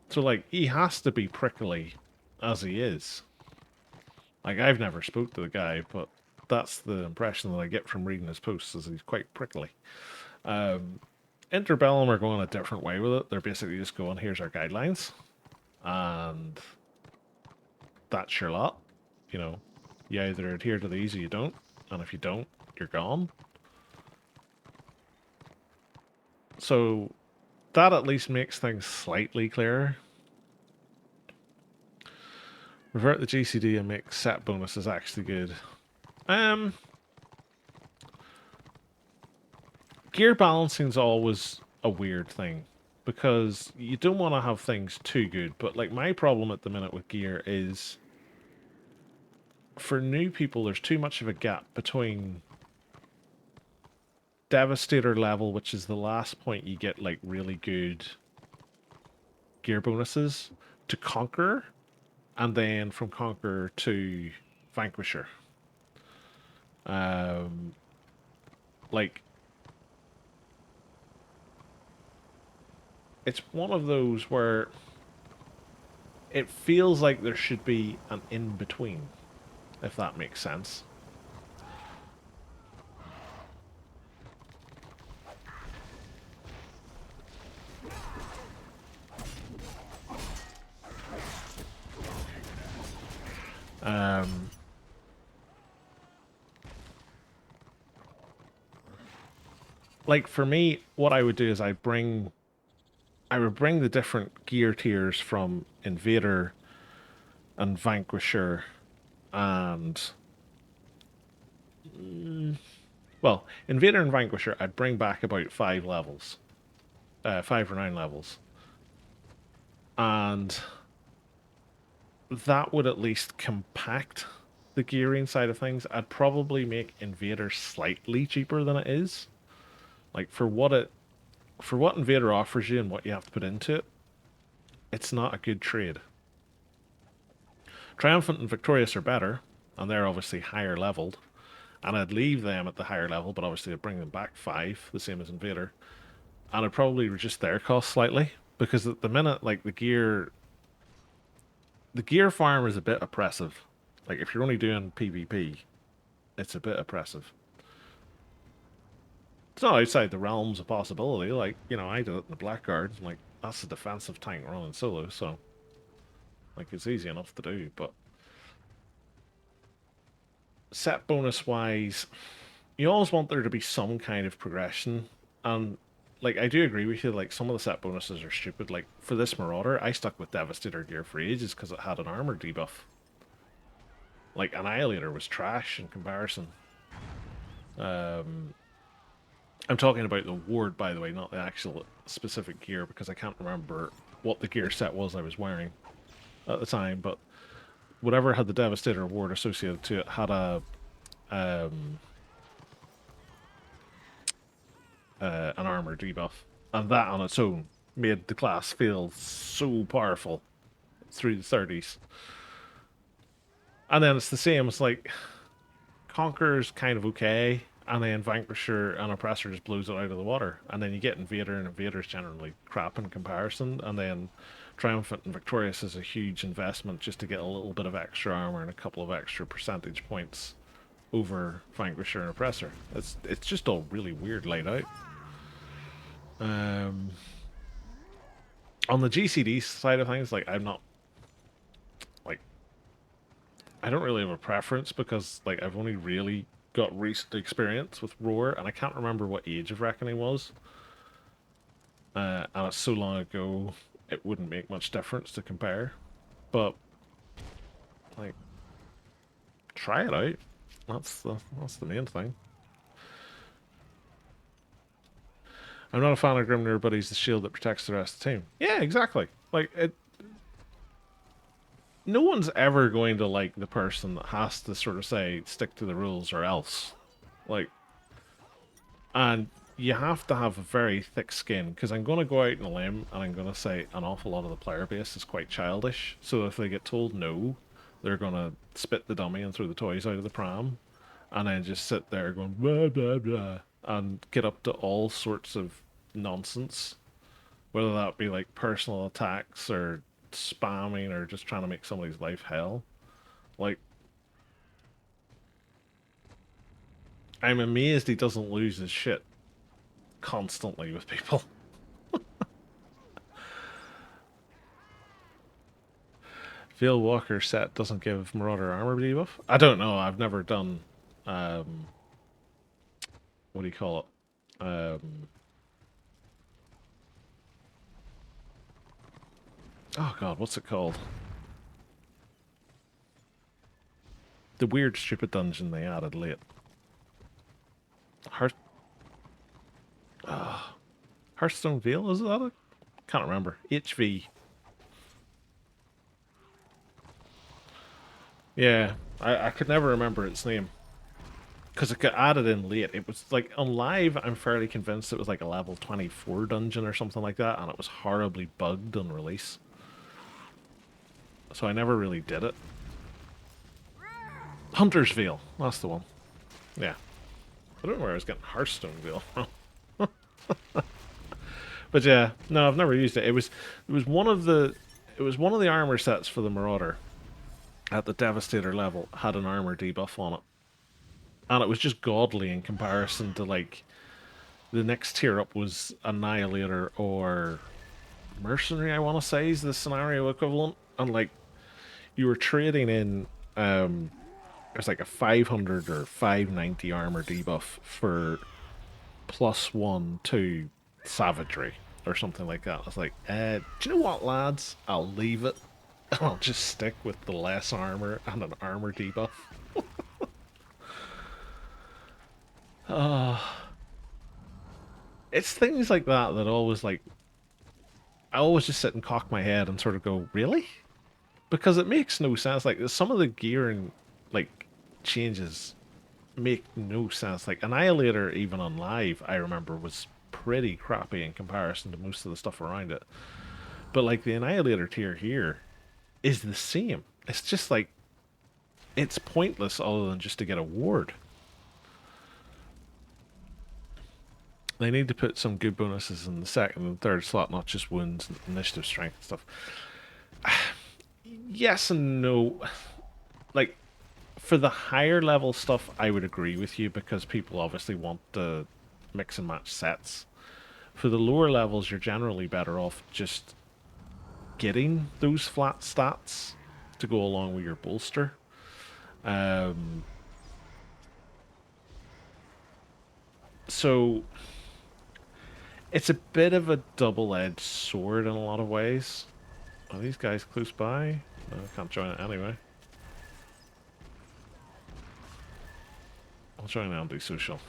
So, like, he has to be prickly as he is. Like, I've never spoke to the guy, but that's the impression that I get from reading his posts, is he's quite prickly. Interbellum are going a different way with it. They're basically just going, here's our guidelines, and that's your lot. You know, you either adhere to these or you don't, and if you don't, you're gone. So that at least makes things slightly clearer. Revert the GCD and make set bonuses actually good. Gear balancing is always a weird thing because you don't want to have things too good. But like my problem at the minute with gear is for new people, there's too much of a gap between Devastator level, which is the last point you get like really good gear bonuses, to Conqueror, and then from Conqueror to Vanquisher. Like, it's one of those where it feels like there should be an in between, if that makes sense. Like for me, what I would do is I would bring the different gear tiers from Invader and Vanquisher and well, Invader and Vanquisher, I'd bring back about 5 levels, 5 or 9 levels, and that would at least compact the gearing side of things. I'd probably make Invader slightly cheaper than it is. Like for what Invader offers you and what you have to put into it, it's not a good trade. Triumphant and Victorious are better, and they're obviously higher leveled. And I'd leave them at the higher level, but obviously I'd bring them back 5, the same as Invader. And I'd probably reduce their cost slightly, because at the minute, like the gear farm is a bit oppressive. Like if you're only doing PvP, it's a bit oppressive. It's not outside the realms of possibility. Like, you know, I did it in the Blackguard. Like, that's a defensive tank running solo, so like it's easy enough to do, but set bonus wise, you always want there to be some kind of progression. And like I do agree with you, like some of the set bonuses are stupid. Like for this Marauder, I stuck with Devastator gear for ages because it had an armor debuff. Like Annihilator was trash in comparison. Um, I'm talking about the ward, by the way, not the actual specific gear, because I can't remember what the gear set was I was wearing at the time. But whatever had the Devastator ward associated to it had um, an armor debuff, and that on its own made the class feel so powerful through the 30s. And then it's the same. It's like Conqueror's kind of okay, and then Vanquisher and Oppressor just blows it out of the water. And then you get Invader, and Invader's generally crap in comparison. And then Triumphant and Victorious is a huge investment just to get a little bit of extra armor and a couple of extra percentage points over Vanquisher and Oppressor. It's just all really weird laid out. Um, on the GCD side of things, like I'm not like I don't really have a preference because like I've only really got recent experience with Roar, and I can't remember what Age of Reckoning was. And it's so long ago, it wouldn't make much difference to compare. But like, try it out. That's the main thing. I'm not a fan of Grimnir, but he's the shield that protects the rest of the team. Yeah, exactly. Like it. No one's ever going to like the person that has to sort of say stick to the rules or else. Like, and you have to have a very thick skin because I'm going to go out on a limb and I'm going to say an awful lot of the player base is quite childish. So if they get told no, they're going to spit the dummy and throw the toys out of the pram, and then just sit there going blah blah blah and get up to all sorts of nonsense, whether that be like personal attacks or spamming or just trying to make somebody's life hell. Like, I'm amazed he doesn't lose his shit constantly with people. Veil Walker set doesn't give Marauder armor debuff. I don't know. I've never done. Um, what do you call it? Oh god, what's it called? The weird, stupid dungeon they added late. Hearth. Hearthstone Veil, is that it? Can't remember. HV. Yeah, I could never remember its name. Because it got added in late. It was like on live, I'm fairly convinced it was like a level 24 dungeon or something like that, and it was horribly bugged on release. So I never really did it. Hunter's Veil, that's the one. Yeah. I don't know where I was getting Hearthstone Veil from. But yeah, no, I've never used it. It was one of the armor sets for the Marauder at the Devastator level had an armor debuff on it. And it was just godly in comparison to like the next tier up was Annihilator or Mercenary, I want to say, is the scenario equivalent. And like you were trading in there's like a 500 or 590 armor debuff for +1 to savagery or something like that. I was like, do you know what, lads? I'll leave it. I'll just stick with the less armor and an armor debuff. It's things like that that always like I always just sit and cock my head and sort of go, really? Because it makes no sense. Like some of the gear and like changes make no sense. Like Annihilator, even on live, I remember was pretty crappy in comparison to most of the stuff around it. But like the Annihilator tier here is the same. It's just like it's pointless other than just to get a ward. They need to put some good bonuses in the second and third slot, not just wounds and initiative strength and stuff. Yes and no. Like for the higher level stuff, I would agree with you because people obviously want to mix and match sets. For the lower levels, you're generally better off just getting those flat stats to go along with your bolster. Um, so it's a bit of a double-edged sword in a lot of ways. Are these guys close by? No, I can't join it anyway. I'll join anti-social.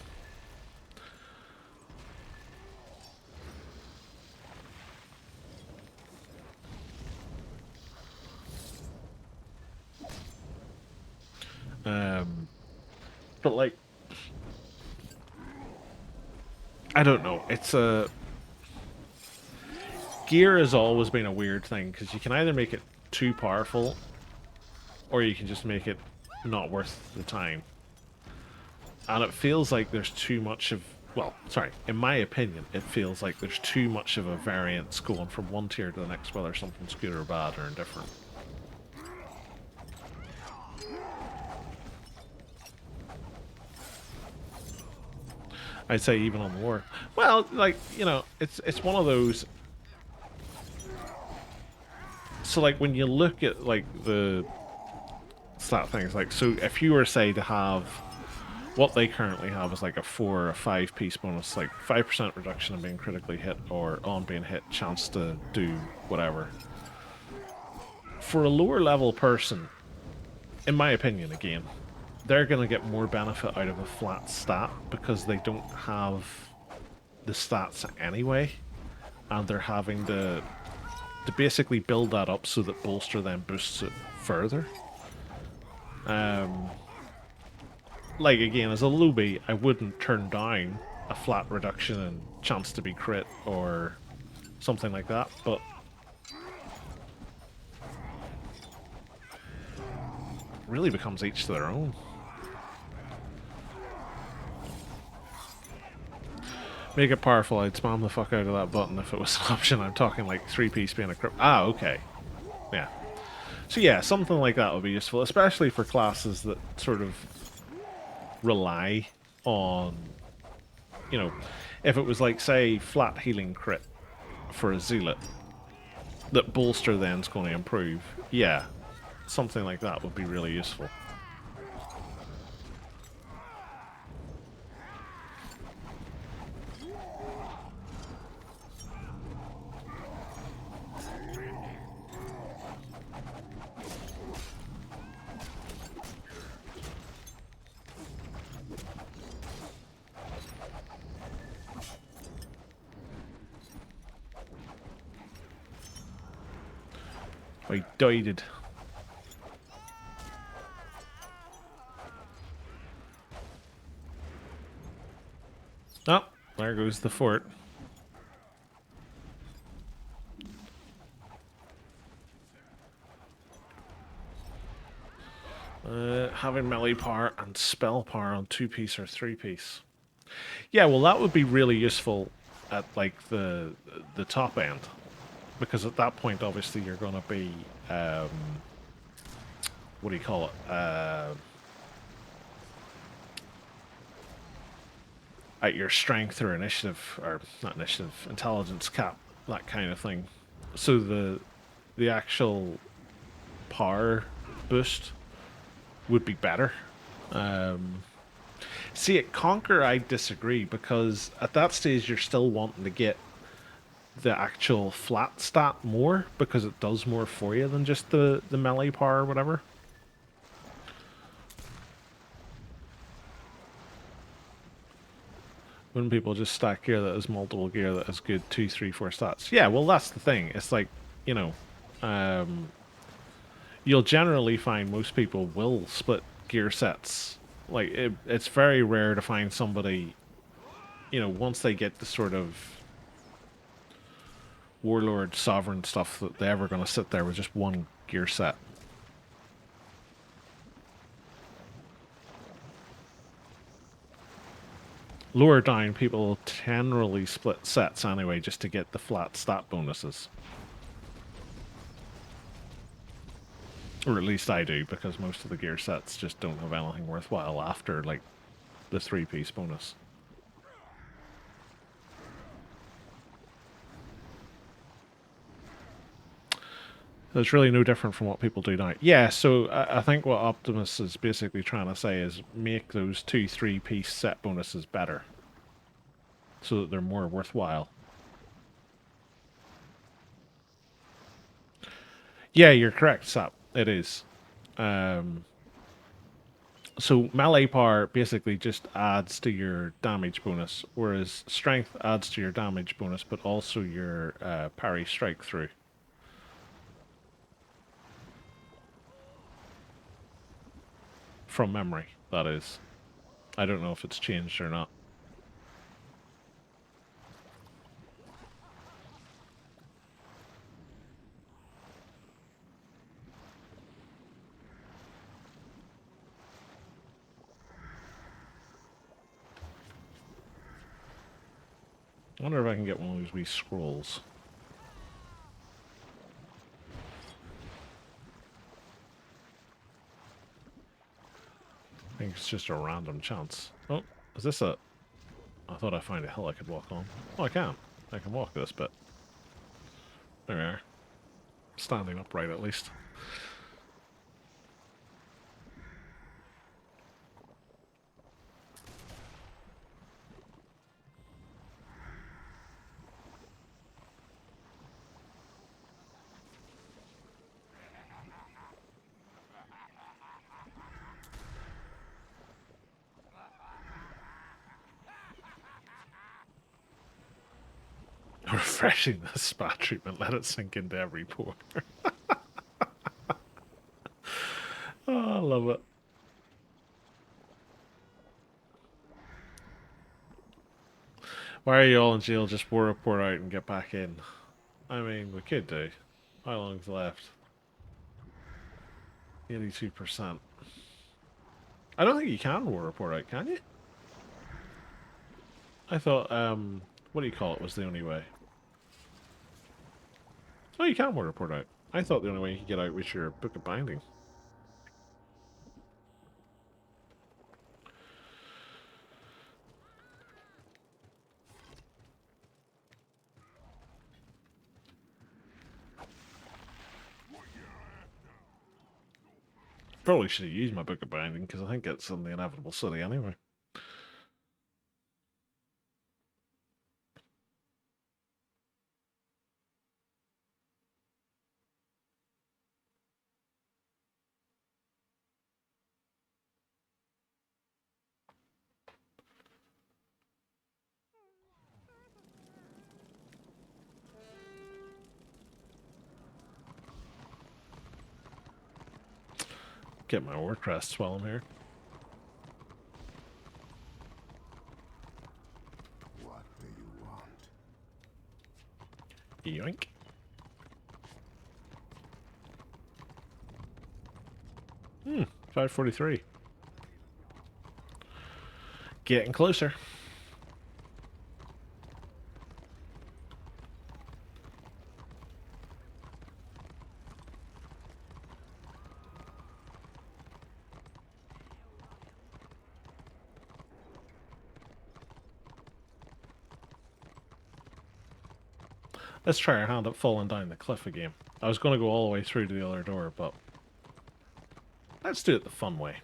But like, I don't know. It's a gear has always been a weird thing because you can either make it too powerful, or you can just make it not worth the time. And it feels like there's too much of, well, sorry, in my opinion, it feels like there's too much of a variance going from one tier to the next, whether something's good or bad or indifferent. I'd say even on the war. Well, like, you know, it's one of those. So like when you look at like the stat things, like so if you were say to have what they currently have is like a 4 or a 5 piece bonus, like 5% reduction in being critically hit or on being hit, chance to do whatever. For a lower level person, in my opinion again, they're going to get more benefit out of a flat stat because they don't have the stats anyway, and they're having to basically build that up so that bolster then boosts it further. Like again, as a lowbie, I wouldn't turn down a flat reduction in chance to be crit or something like that, but really becomes each to their own. Make it powerful, I'd spam the fuck out of that button if it was an option. I'm talking like 3-piece being a crit. Ah, okay. Yeah. So yeah, something like that would be useful, especially for classes that sort of rely on, you know, if it was like, say, flat healing crit for a zealot, that bolster then's going to improve. Yeah, something like that would be really useful. I died. Oh, there goes the fort. Having melee power and spell power on 2-piece or 3-piece. Yeah, well, that would be really useful at like the top end, because at that point, obviously, you're going to be what do you call it? At your strength or initiative, or not initiative, intelligence cap, that kind of thing. So the actual power boost would be better. See, at Conquer, I disagree because at that stage you're still wanting to get the actual flat stat more because it does more for you than just the melee power or whatever. When people just stack gear that has multiple gear that has good 2, 3, 4 stats. Yeah, well, that's the thing. It's like, you know, you'll generally find most people will split gear sets. Like, it's very rare to find somebody, you know, once they get the sort of warlord sovereign stuff that they're ever going to sit there with just one gear set. Lower down, people generally split sets anyway just to get the flat stat bonuses. Or at least I do, because most of the gear sets just don't have anything worthwhile after, like, the 3-piece bonus. It's really no different from what people do now. Yeah, so I think what Optimus is basically trying to say is make those 2, 3-piece set bonuses better, so that they're more worthwhile. Yeah, you're correct, Sap. It is. So melee power basically just adds to your damage bonus, whereas strength adds to your damage bonus, but also your parry strike through. From memory, that is. I don't know if it's changed or not. I wonder if I can get one of those wee scrolls. I think it's just a random chance. Oh, is this a... I thought I found a hill I could walk on. Oh, I can. I can walk this bit. There we are. Standing upright, at least. Refreshing the spa treatment. Let it sink into every pore. Oh, I love it. Why are you all in jail? Just pour a pour out and get back in. I mean, we could do. How long's left? 82%. I don't think you can war report out, can you? I thought, what do you call it was the only way. Oh, you can war report out. I thought the only way you could get out was your book of binding. Probably should have used my book of binding because I think it's in the inevitable city anyway. Get my war crests while I'm here. What do you want? Yoink. Hmm, 543. Getting closer. Let's try our hand at falling down the cliff again. I was going to go all the way through to the other door, but let's do it the fun way.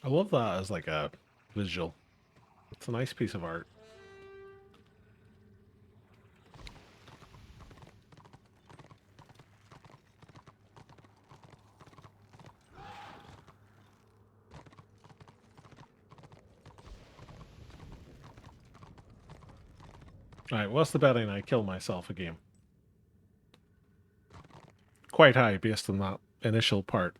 I love that as like a visual. It's a nice piece of art. Alright, what's the betting I kill myself again? Quite high based on that initial part.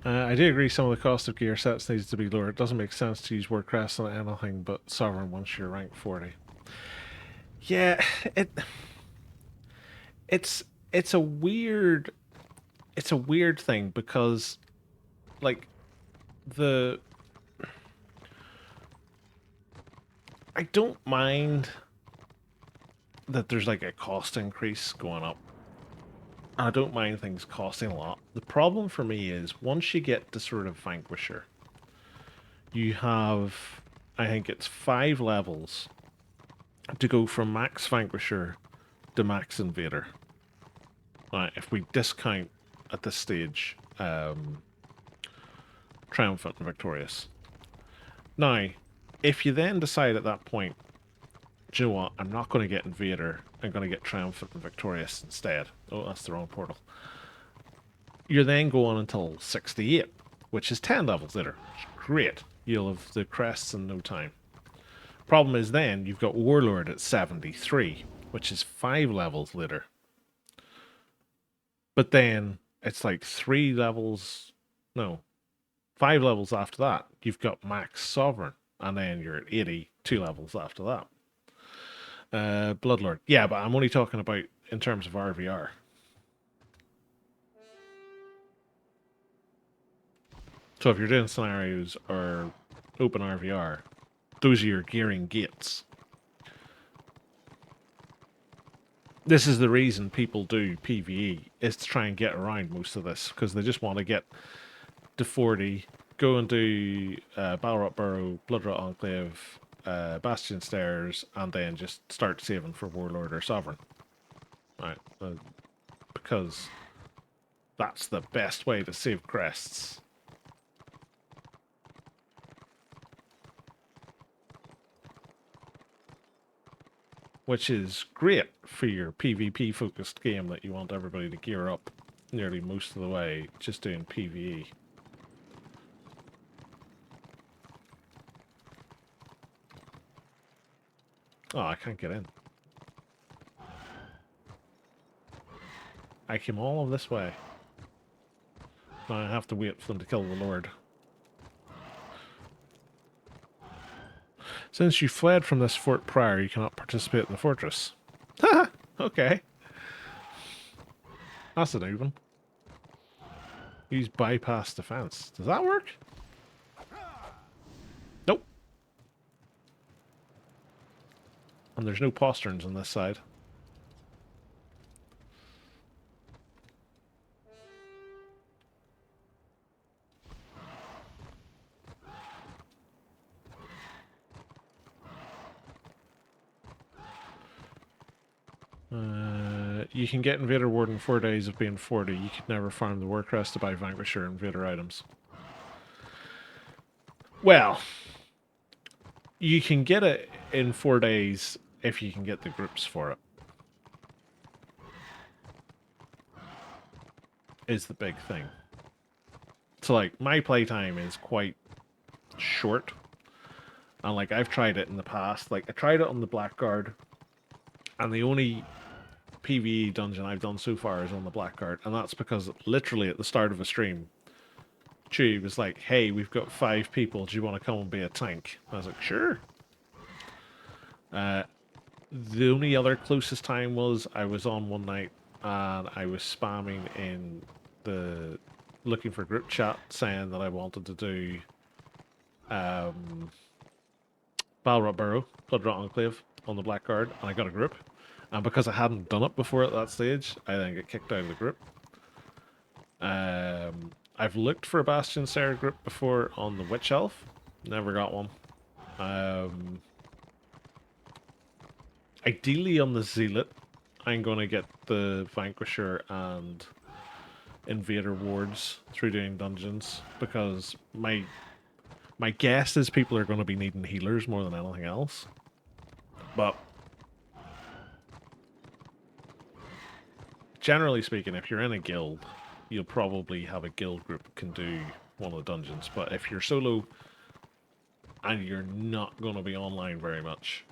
I do agree some of the cost of gear sets needs to be lower. It doesn't make sense to use word crest on anything but Sovereign once you're rank 40. Yeah, it's it's a weird thing because like the I don't mind that there's like a cost increase going up. I don't mind things costing a lot. The problem for me is once you get to sort of Vanquisher, you have, I think it's 5 levels to go from max Vanquisher the max invader. Right, if we discount at this stage triumphant and victorious. Now, if you then decide at that point, do you know what, I'm not going to get invader, I'm going to get triumphant and victorious instead. Oh, that's the wrong portal. You're then going until 68, which is 10 levels later. Great. You'll have the crests in no time. Problem is then, you've got Warlord at 73, which is 5 levels later. But then, it's like 3 levels... No. 5 levels after that, you've got Max Sovereign. And then you're at 80, 2 levels after that. Bloodlord. Yeah, but I'm only talking about in terms of RVR. So if you're doing scenarios or open RVR, those are your gearing gates. This is the reason people do PvE, is to try and get around most of this, because they just want to get to 40, go and do Balrog Burrow, Bloodrot Enclave, Bastion Stairs, and then just start saving for Warlord or Sovereign. Right, because that's the best way to save crests. Which is great for your PvP focused game that you want everybody to gear up nearly most of the way just doing PvE. Oh, I can't get in. I came all of this way. Now I have to wait for them to kill the Lord. Since you fled from this fort prior, you cannot participate in the fortress. Haha, okay. That's a new one. Use bypass defense. Does that work? Nope. And there's no posterns on this side. You can get Invader Ward in 4 days of being 40. You could never farm the War Crest to buy Vanquisher Invader items. Well, you can get it in 4 days if you can get the groups for it. Is the big thing. So, like, my playtime is quite short. And, like, I've tried it in the past. Like, I tried it on the Blackguard. And the only PvE dungeon I've done so far is on the Blackguard, and that's because literally at the start of a stream, Chewie was like, hey, we've got 5 people, do you want to come and be a tank? I was like, sure. The only other closest time was I was on one night and I was spamming in the looking for group chat saying that I wanted to do Balrog Burrow, Bloodrot Enclave on the Blackguard, and I got a group. And because I hadn't done it before at that stage, I then get kicked out of the group. I've looked for a Bastion Slayer group before on the Witch Elf. Never got one. Ideally on the Zealot, I'm going to get the Vanquisher and Invader wards through doing dungeons. Because my guess is people are going to be needing healers more than anything else. But generally speaking, if you're in a guild, you'll probably have a guild group that can do one of the dungeons. But if you're solo and you're not going to be online very much,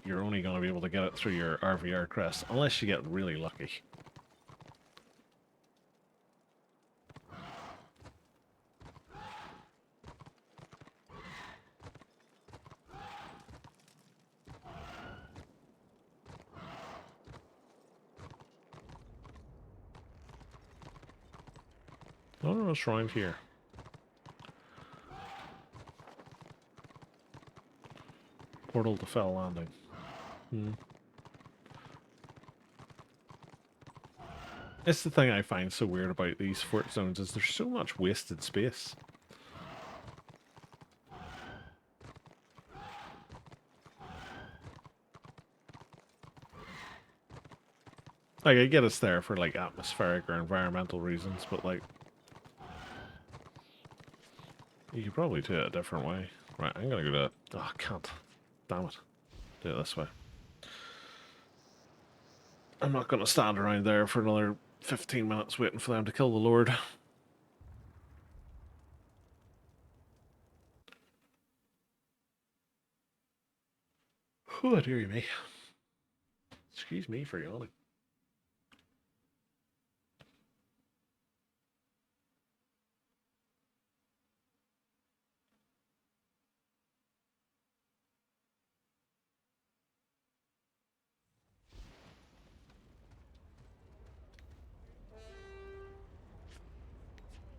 you're only going to be able to get it through your RVR crest, unless you get really lucky. I don't know what's around here. Portal to Fell Landing. It's the thing I find so weird about these fort zones is there's so much wasted space. Like, I get it's there for, like, atmospheric or environmental reasons, but, like, you could probably do it a different way. Right, I'm gonna go to... Oh, I can't. Damn it. Do it this way. I'm not gonna stand around there for another 15 minutes waiting for them to kill the Lord. Oh, dearie me. Excuse me for yawning.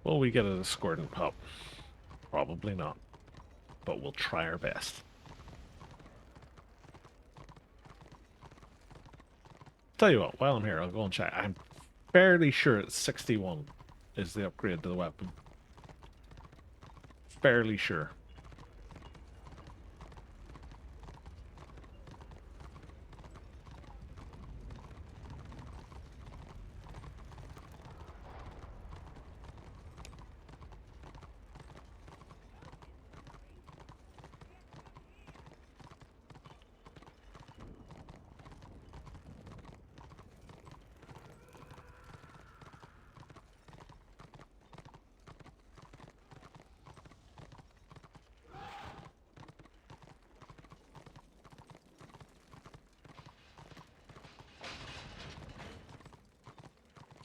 Will we get a discordant pup? Probably not. But we'll try our best. Tell you what, while I'm here, I'll go and check. I'm fairly sure it's 61 is the upgrade to the weapon. Fairly sure.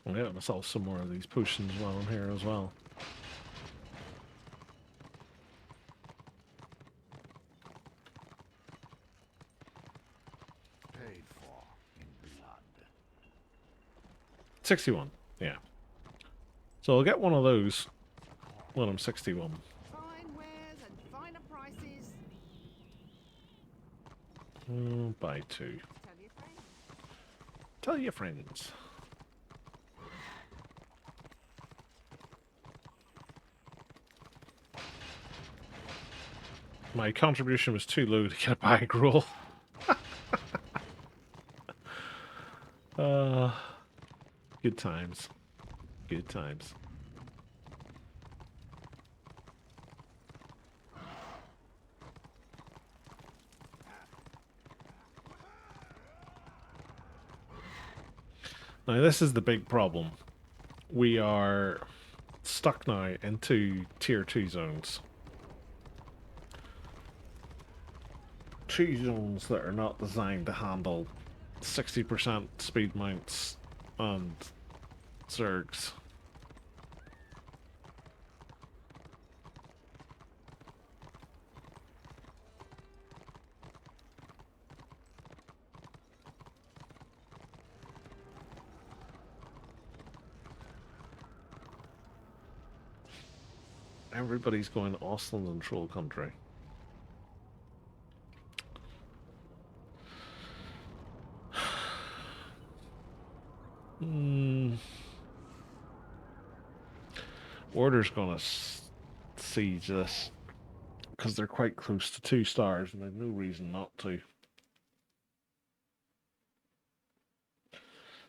I'll get myself some more of these potions while I'm here as well. Paid for in blood. 61, yeah. So I'll get one of those when I'm 61. Fine wares and finer prices. Buy two. Tell your friends. Tell your friends. My contribution was too low to get a bag roll. Good times. Good times. Now this is the big problem. We are stuck now into tier 2 zones. 2 zones that are not designed to handle 60% speed mounts and zergs. Everybody's going to Austin and Troll Country. Order's gonna siege this because they're quite close to 2 stars and there's no reason not to.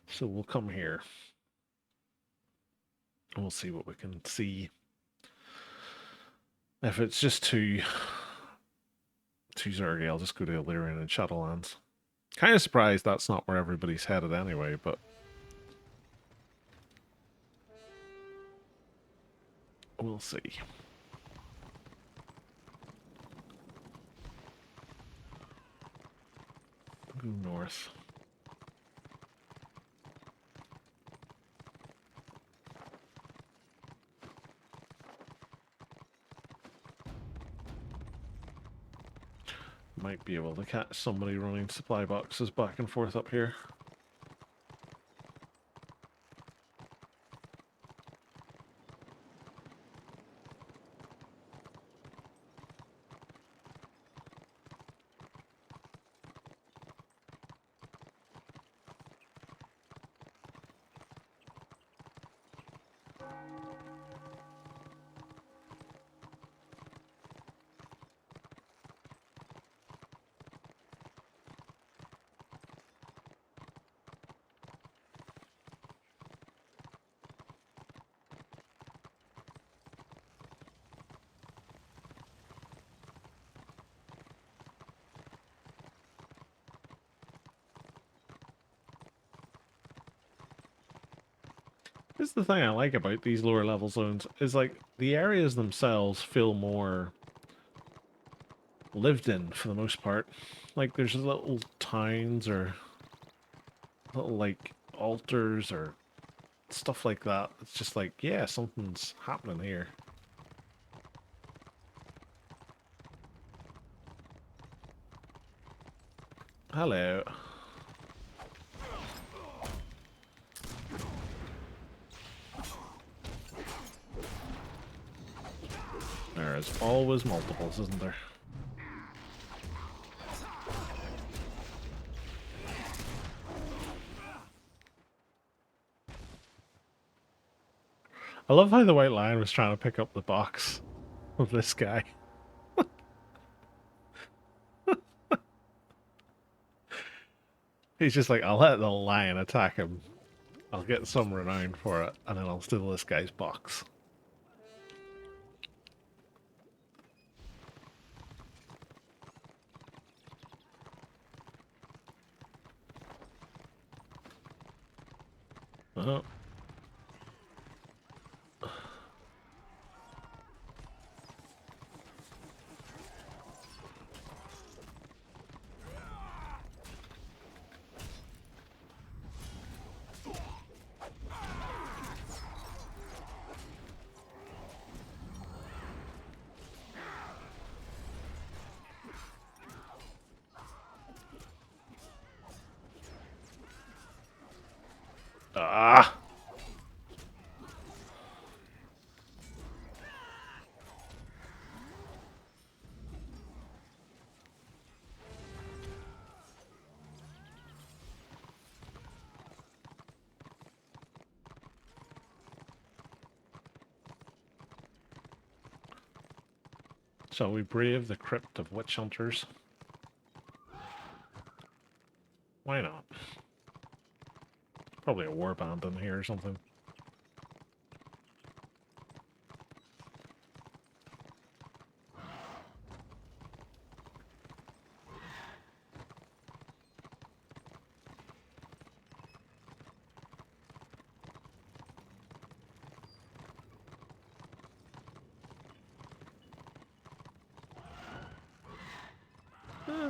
So we'll come here and we'll see what we can see. If it's just too zergy, I'll just go to Illyrian and Shadowlands. Kind of surprised that's not where everybody's headed anyway, but we'll see. Go north. Might be able to catch somebody running supply boxes back and forth up here. This is the thing I like about these lower level zones, is like the areas themselves feel more lived in for the most part. Like there's little towns or little like altars or stuff like that. It's just like, yeah, something's happening here. Hello. There is always multiples, isn't there? I love how the white lion was trying to pick up the box of this guy. He's just like, I'll let the lion attack him. I'll get some renown for it, and then I'll steal this guy's box. Oh. Ah! Shall we brave the crypt of witch hunters? Why not? Probably a warband in here or something.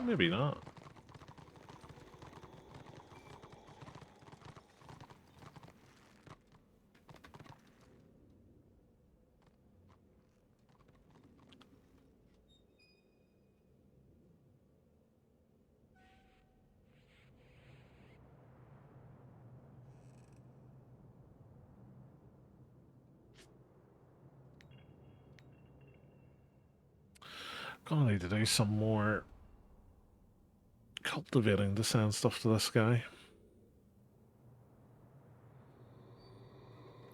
Maybe not. Gonna need to do some more cultivating to send stuff to this guy.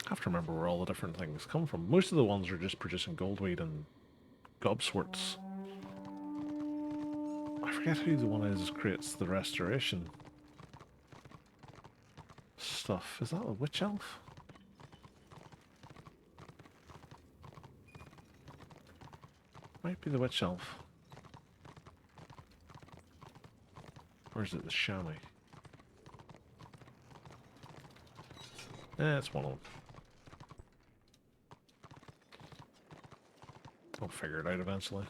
I have to remember where all the different things come from. Most of the ones are just producing goldweed and gobsworts. I forget who the one is creates the restoration stuff. Is that a witch elf? Might be the witch elf. Or is it the chamois? It's one of them. I'll figure it out eventually.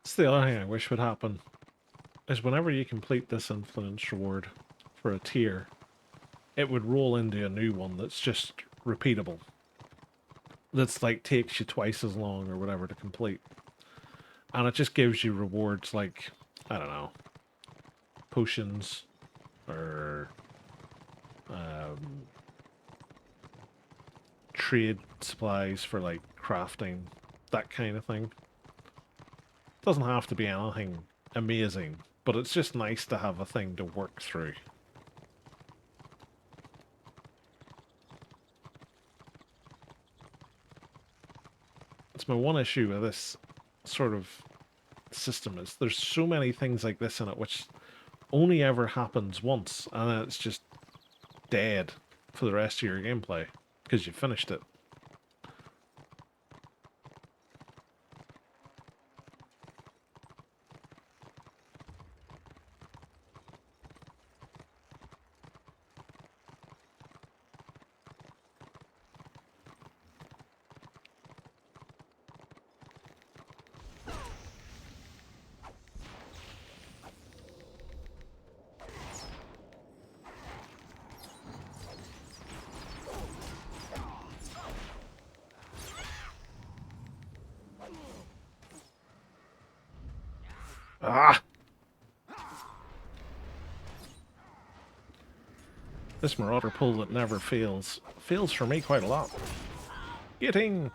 That's the other thing I wish would happen, is whenever you complete this influence reward for a tier, it would roll into a new one that's just repeatable. That's like takes you twice as long or whatever to complete. And it just gives you rewards like, I don't know, potions or trade supplies for like crafting, that kind of thing. Doesn't have to be anything amazing, but it's just nice to have a thing to work through. It's my one issue with this sort of system is there's so many things like this in it which only ever happens once, and then it's just dead for the rest of your gameplay because you finished it. Ah! This Marauder pull that never fails. Fails for me quite a lot. Getting!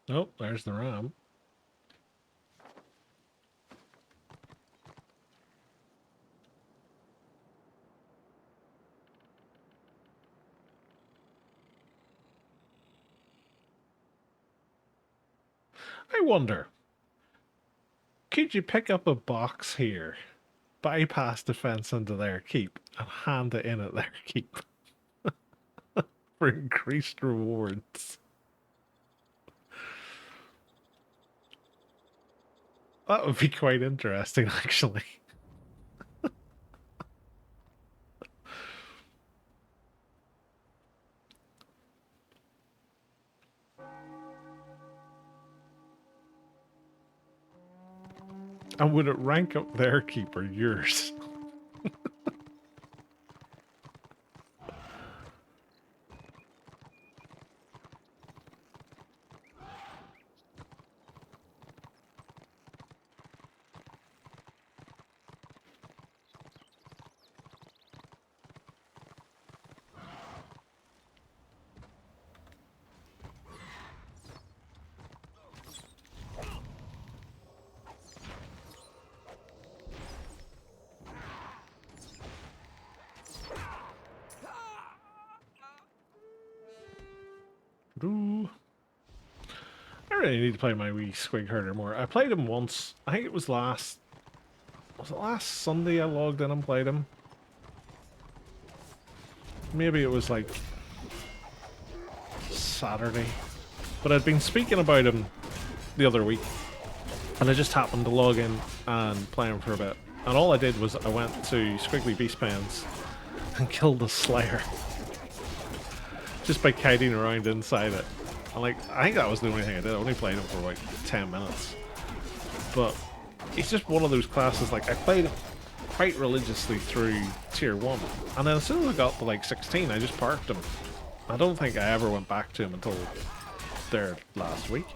Oh, there's the ram. I wonder, could you pick up a box here, bypass the fence into their keep, and hand it in at their keep for increased rewards? That would be quite interesting, actually. And would it rank up their keep or yours? Ooh. I really need to play my wee Squig Herder more. I played him once. I think it was last... Was it last Sunday I logged in and played him? Maybe it was like Saturday. But I'd been speaking about him the other week, and I just happened to log in and play him for a bit. And all I did was I went to Squiggly Beast Pens and killed the Slayer. Just by kiting around inside it. And like, I think that was the only thing I did. I only played him for like 10 minutes. But he's just one of those classes, like I played him quite religiously through tier 1. And then as soon as I got to like 16, I just parked him. I don't think I ever went back to him until there last week.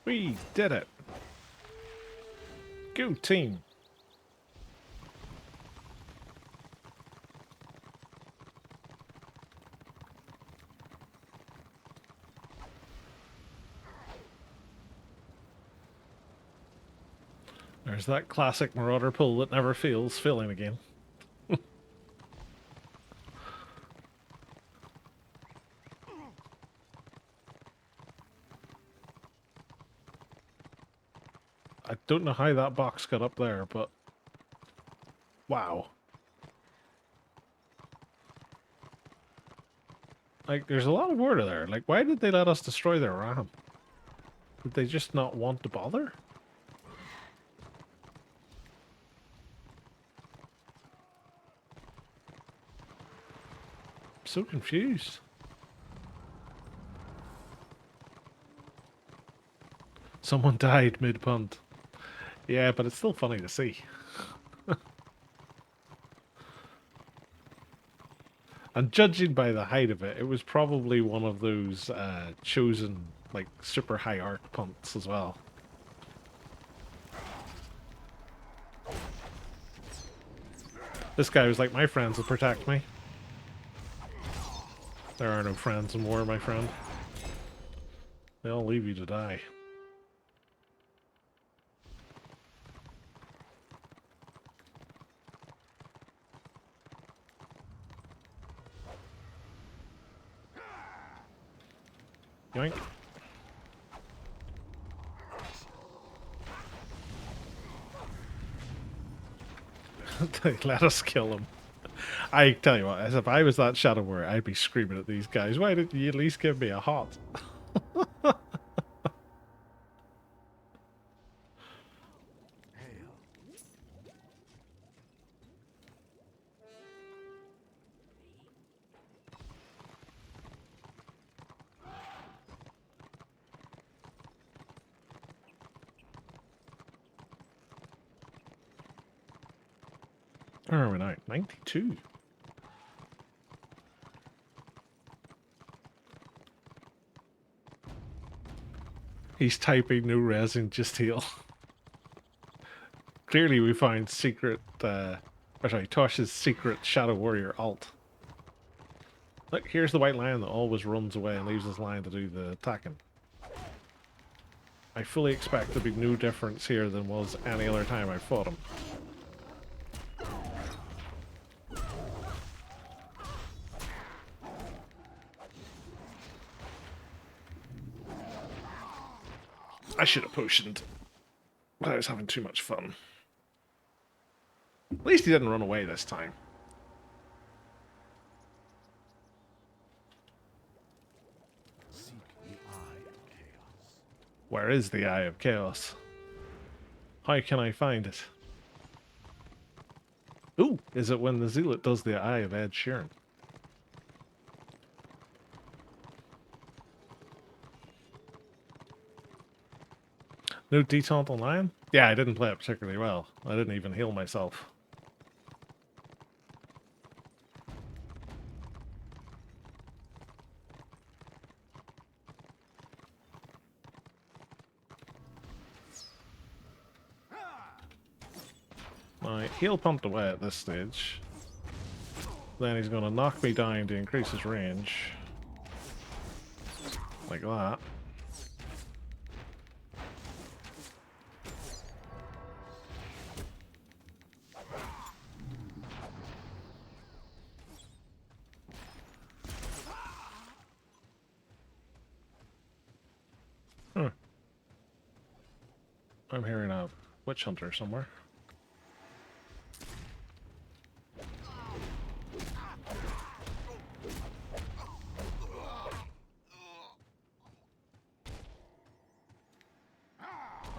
We did it. Go team. There's that classic Marauder pull that never fails, filling again. I don't know how that box got up there, but wow. Like, there's a lot of water there. Like, why did they let us destroy their ram? Did they just not want to bother? I'm so confused. Someone died mid-punt. Yeah, but it's still funny to see. And judging by the height of it, it was probably one of those chosen, like, super high art punts as well. This guy was like, my friends will protect me. There are no friends in war, my friend. They'll leave you to die. Yoink. They let us kill him. I tell you what, as if I was that Shadow Warrior, I'd be screaming at these guys. Why didn't you at least give me a hot? Hail. Where are we now? 92. He's typing no resin, just heal. Clearly we find secret, or sorry, Tosh's secret Shadow Warrior alt. Look, here's the white lion that always runs away and leaves his lion to do the attacking. I fully expect there'll be no difference here than was any other time I fought him. I should have potioned, but I was having too much fun. At least he didn't run away this time. Seek the eye of chaos. Where is the Eye of Chaos? How can I find it? Ooh, is it when the Zealot does the Eye of Ed Sheeran? No detaunt on Lion? Yeah, I didn't play it particularly well. I didn't even heal myself. My heal pumped away at this stage. Then he's going to knock me down to increase his range. Like that. I'm hearing a witch hunter somewhere.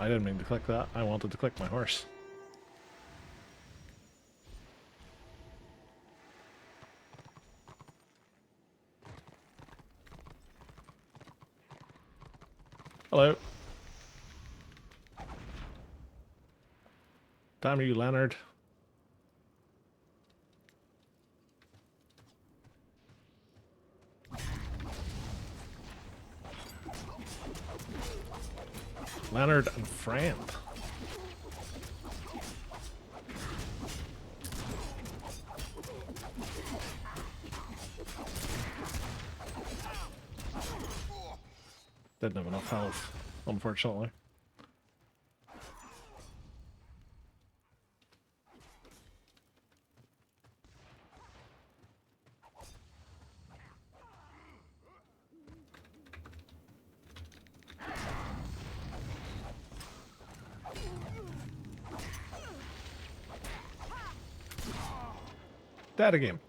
I didn't mean to click that. I wanted to click my horse. Hello. Damn you, Leonard. Leonard and friend. Didn't have enough health, unfortunately. Dead again.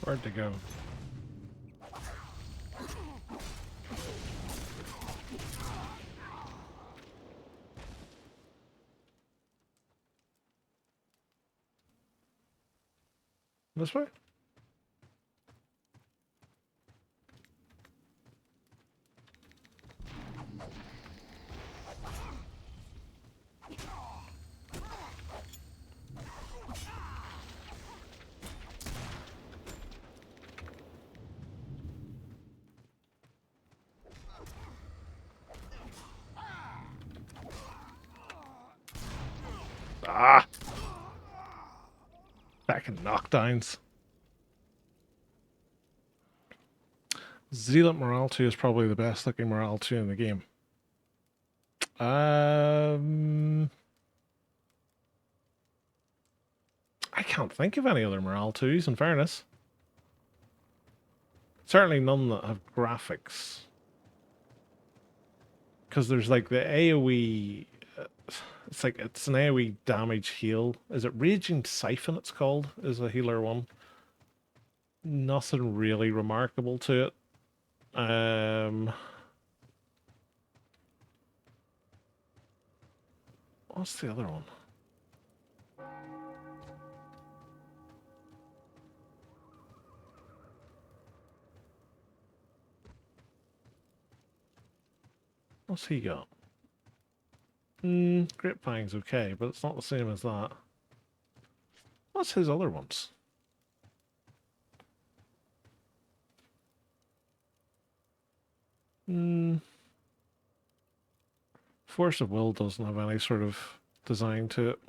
Where'd they go? This way? Ah! Back in knockdowns. Zealot Morale 2 is probably the best looking Morale 2 in the game. I can't think of any other Morale 2s, in fairness. Certainly none that have graphics. Because there's like the AoE. It's like it's an AoE damage heal. Is it Raging Siphon? It's called is a healer one. Nothing really remarkable to it. What's the other one? What's he got? Grapevine's okay, but it's not the same as that. What's his other ones? Force of Will doesn't have any sort of design to it.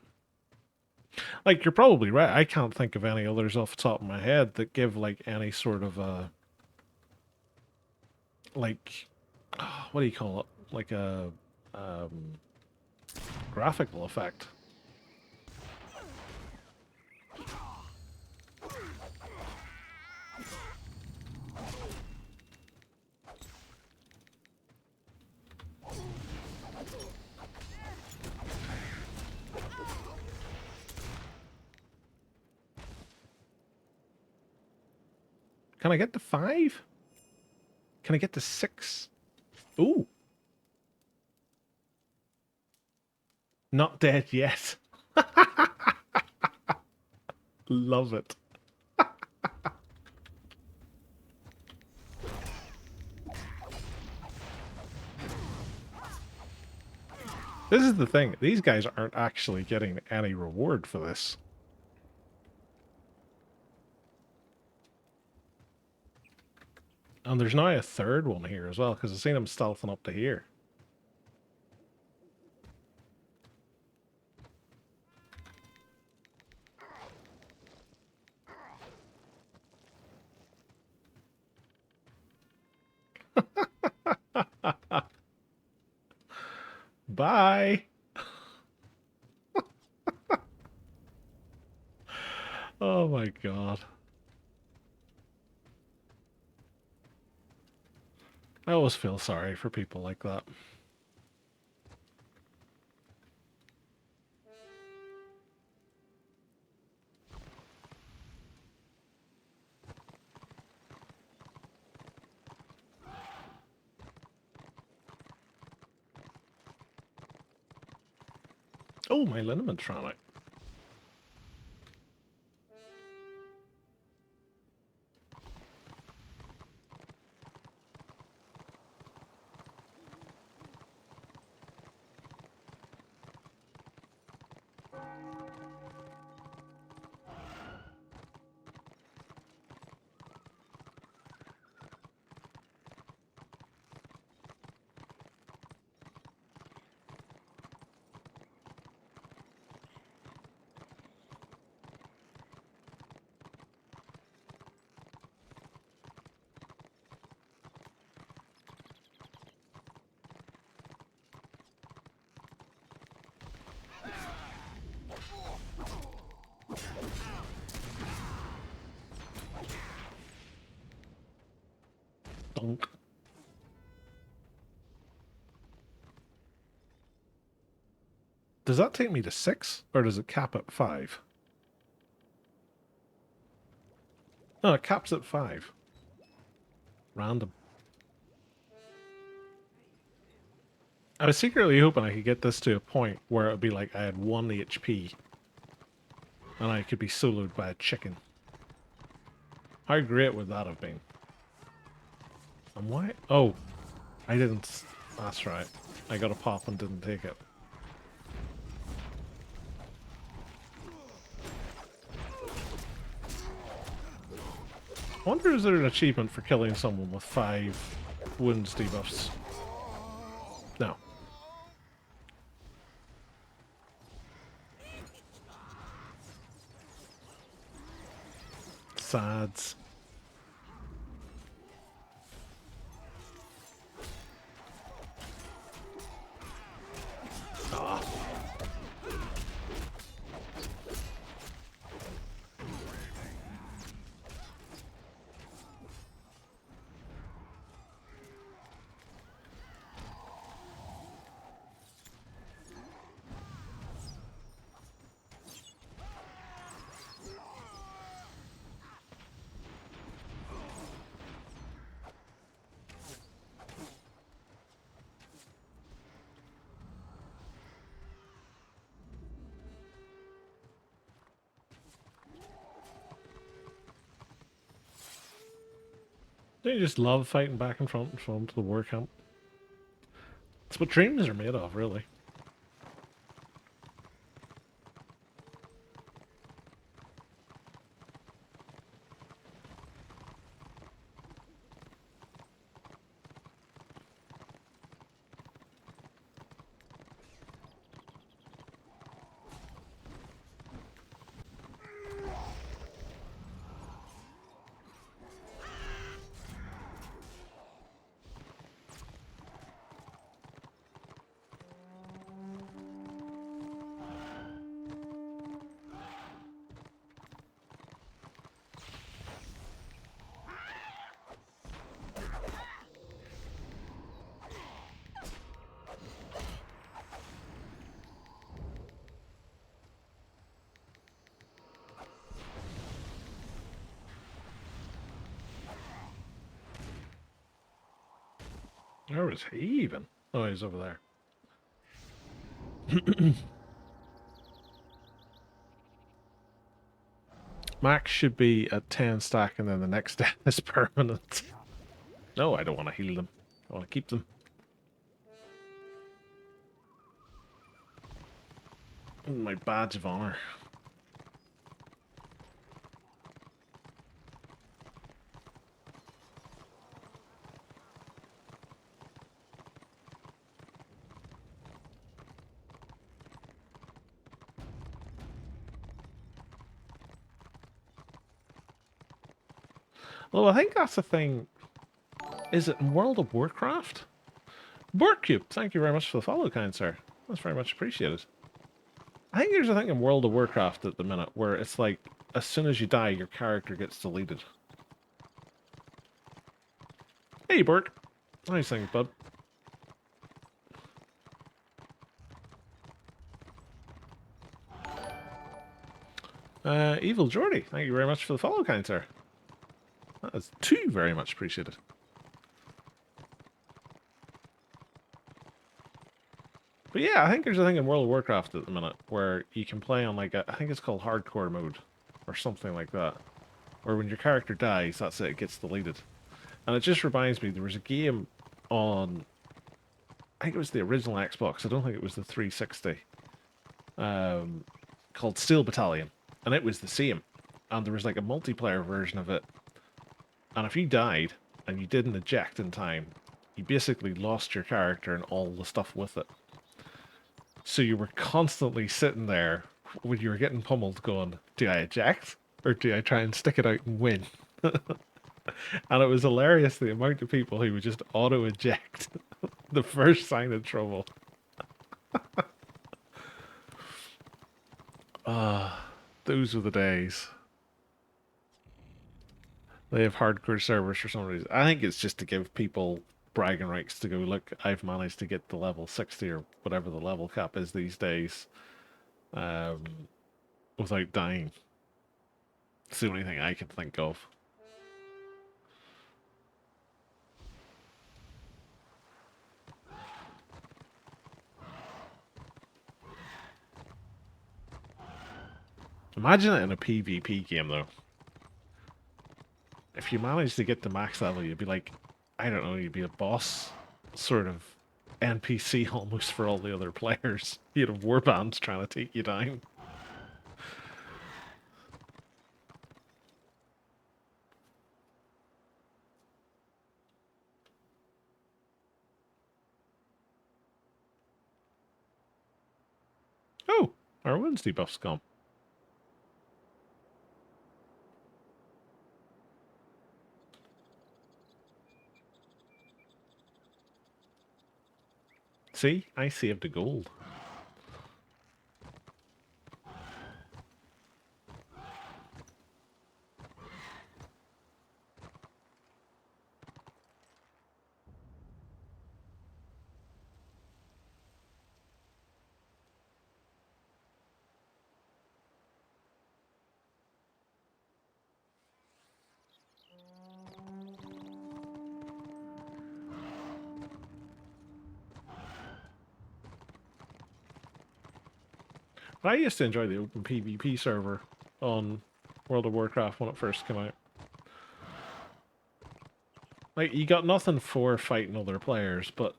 Like, you're probably right. I can't think of any others off the top of my head that give, like, any sort of, like, what do you call it? Like a, graphical effect. Can I get to 5? Can I get to 6? Ooh. Not dead yet. Love it. This is the thing. These guys aren't actually getting any reward for this. And there's now a third one here as well, because I've seen him stealthing up to here. Bye! Oh my god. I always feel sorry for people like that. Oh, my liniment ran out. Dunk. Does that take me to 6, or does it cap at 5? No, it caps at 5. Random. I was secretly hoping I could get this to a point where it would be like I had 1 HP and I could be soloed by a chicken. How great would that have been? And why? Oh, I didn't. That's right. I got a pop and didn't take it. I wonder is there an achievement for killing someone with 5 wounds debuffs? No. Sads. Ah. Don't you just love fighting back and front to the war camp? It's what dreams are made of, really. Where was he even? Oh, he's over there. Max should be at 10 stack and then the next death is permanent. No, I don't want to heal them. I want to keep them. My badge of honor. Well, I think that's the thing. Is it in World of Warcraft? Borkcube, thank you very much for the follow, kind sir. That's very much appreciated. I think there's a thing in World of Warcraft at the minute where it's like, as soon as you die, your character gets deleted. Hey, Bork. Nice thing, bud. Evil Jordy, thank you very much for the follow, kind sir. That is too very much appreciated. But yeah, I think there's a thing in World of Warcraft at the minute where you can play on like I think it's called hardcore mode or something like that. Where when your character dies, that's it, it gets deleted. And it just reminds me, there was a game on, I think it was the original Xbox, I don't think it was the 360, called Steel Battalion. And it was the same. And there was like a multiplayer version of it. And if you died and you didn't eject in time, you basically lost your character and all the stuff with it. So you were constantly sitting there when you were getting pummeled going, do I eject? Or do I try and stick it out and win? And it was hilarious the amount of people who would just auto-eject the first sign of trouble. Ah, those were the days. They have hardcore servers for some reason. I think it's just to give people bragging rights to go, look, I've managed to get the level 60 or whatever the level cap is these days, um, without dying. It's the only thing I can think of. Imagine it in a PvP game, though. If you manage to get to max level, you'd be like, I don't know, you'd be a boss sort of NPC almost for all the other players. You'd have warbands trying to take you down. Oh, our Wednesday buff's gone. See, I saved the gold. But I used to enjoy the open PvP server on World of Warcraft when it first came out. Like, you got nothing for fighting other players, but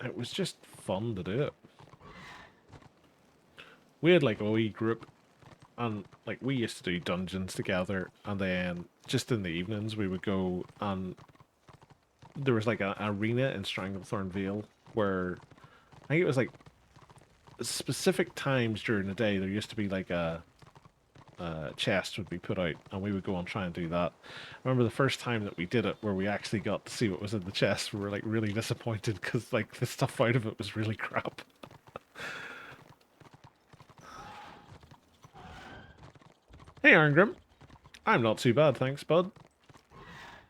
it was just fun to do it. We had like a wee group, and like we used to do dungeons together, and then just in the evenings we would go and there was like an arena in Stranglethorn Vale where I think it was like specific times during the day there used to be like a chest would be put out, and we would go and try and do that. I remember the first time that we did it, where we actually got to see what was in the chest. We were like really disappointed because like the stuff out of it was really crap. Hey, Arngrim. I'm not too bad, thanks, bud.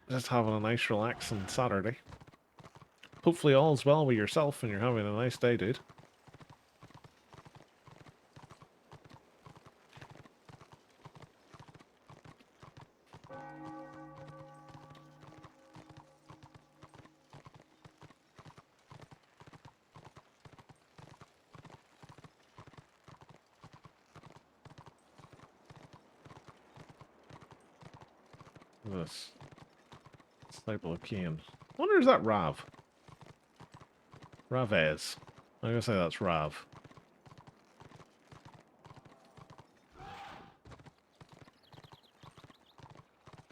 Just having a nice, relaxing Saturday. Hopefully all's well with yourself and you're having a nice day, dude. This Staple of Cain. I wonder, is that Rav? Ravez. I'm gonna say that's Rav.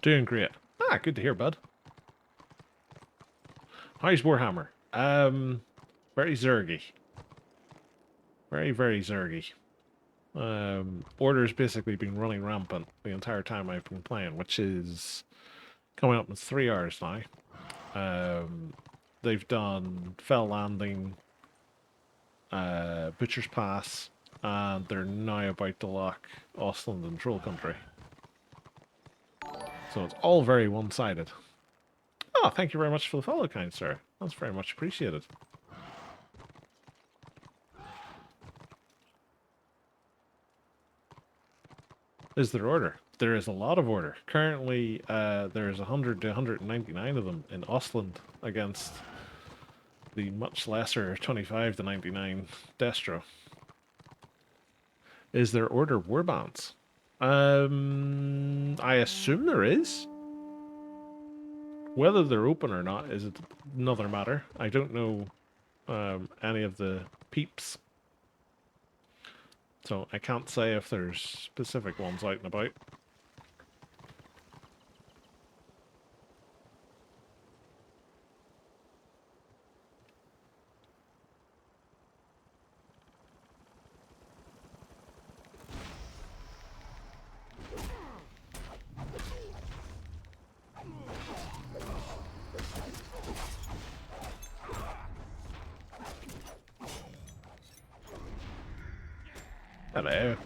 Doing great. Ah, good to hear, bud. How's Warhammer? Very zergy. Very, very zergy. Order's basically been running rampant the entire time I've been playing, which is coming up in 3 hours now. They've done Fell Landing, Butcher's Pass, and they're now about to lock Ostland and Troll Country. So it's all very one-sided. Oh, thank you very much for the follow, kind sir. That's very much appreciated. Is there order? There is a lot of order. Currently, there's 100 to 199 of them in Ostland against the much lesser 25 to 99 Destro. Is there order warbands? I assume there is. Whether they're open or not is another matter. I don't know any of the peeps. So I can't say if there's specific ones out and about. Hello.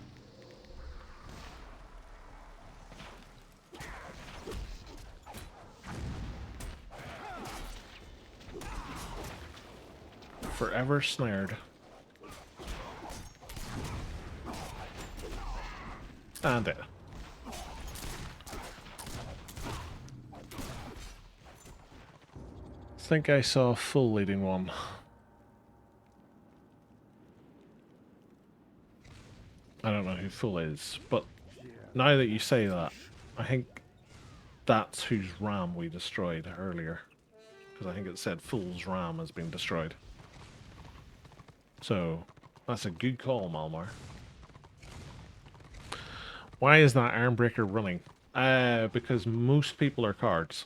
forever snared. And it. Think I saw a full leading one. I don't know who full is, but now that you say that, I think that's whose ram we destroyed earlier. Because I think it said Fool's ram has been destroyed. So, that's a good call, Malmar. Why is that Armbreaker running? Because most people are cards.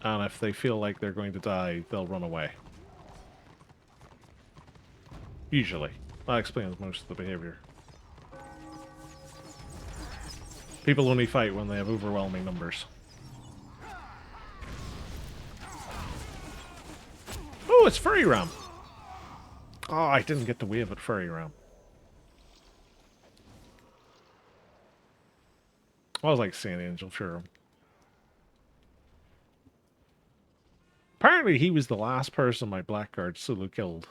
And if they feel like they're going to die, they'll run away. Usually. That explains most of the behavior. People only fight when they have overwhelming numbers. Oh, it's Furry Ram! Oh, I didn't get to wave at Furry Ram. I was like seeing Angel Furum. Apparently he was the last person my Blackguard solo killed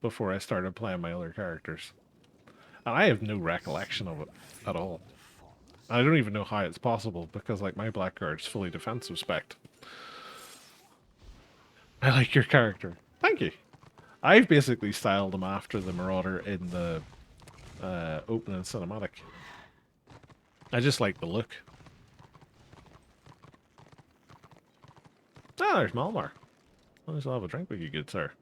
before I started playing my other characters. And I have no recollection of it at all. I don't even know how it's possible because like my Blackguard's fully defensive spec. I like your character. Thank you. I've basically styled him after the Marauder in the opening cinematic. I just like the look. Ah, there's Malmar. I'll just have a drink with you, good sir.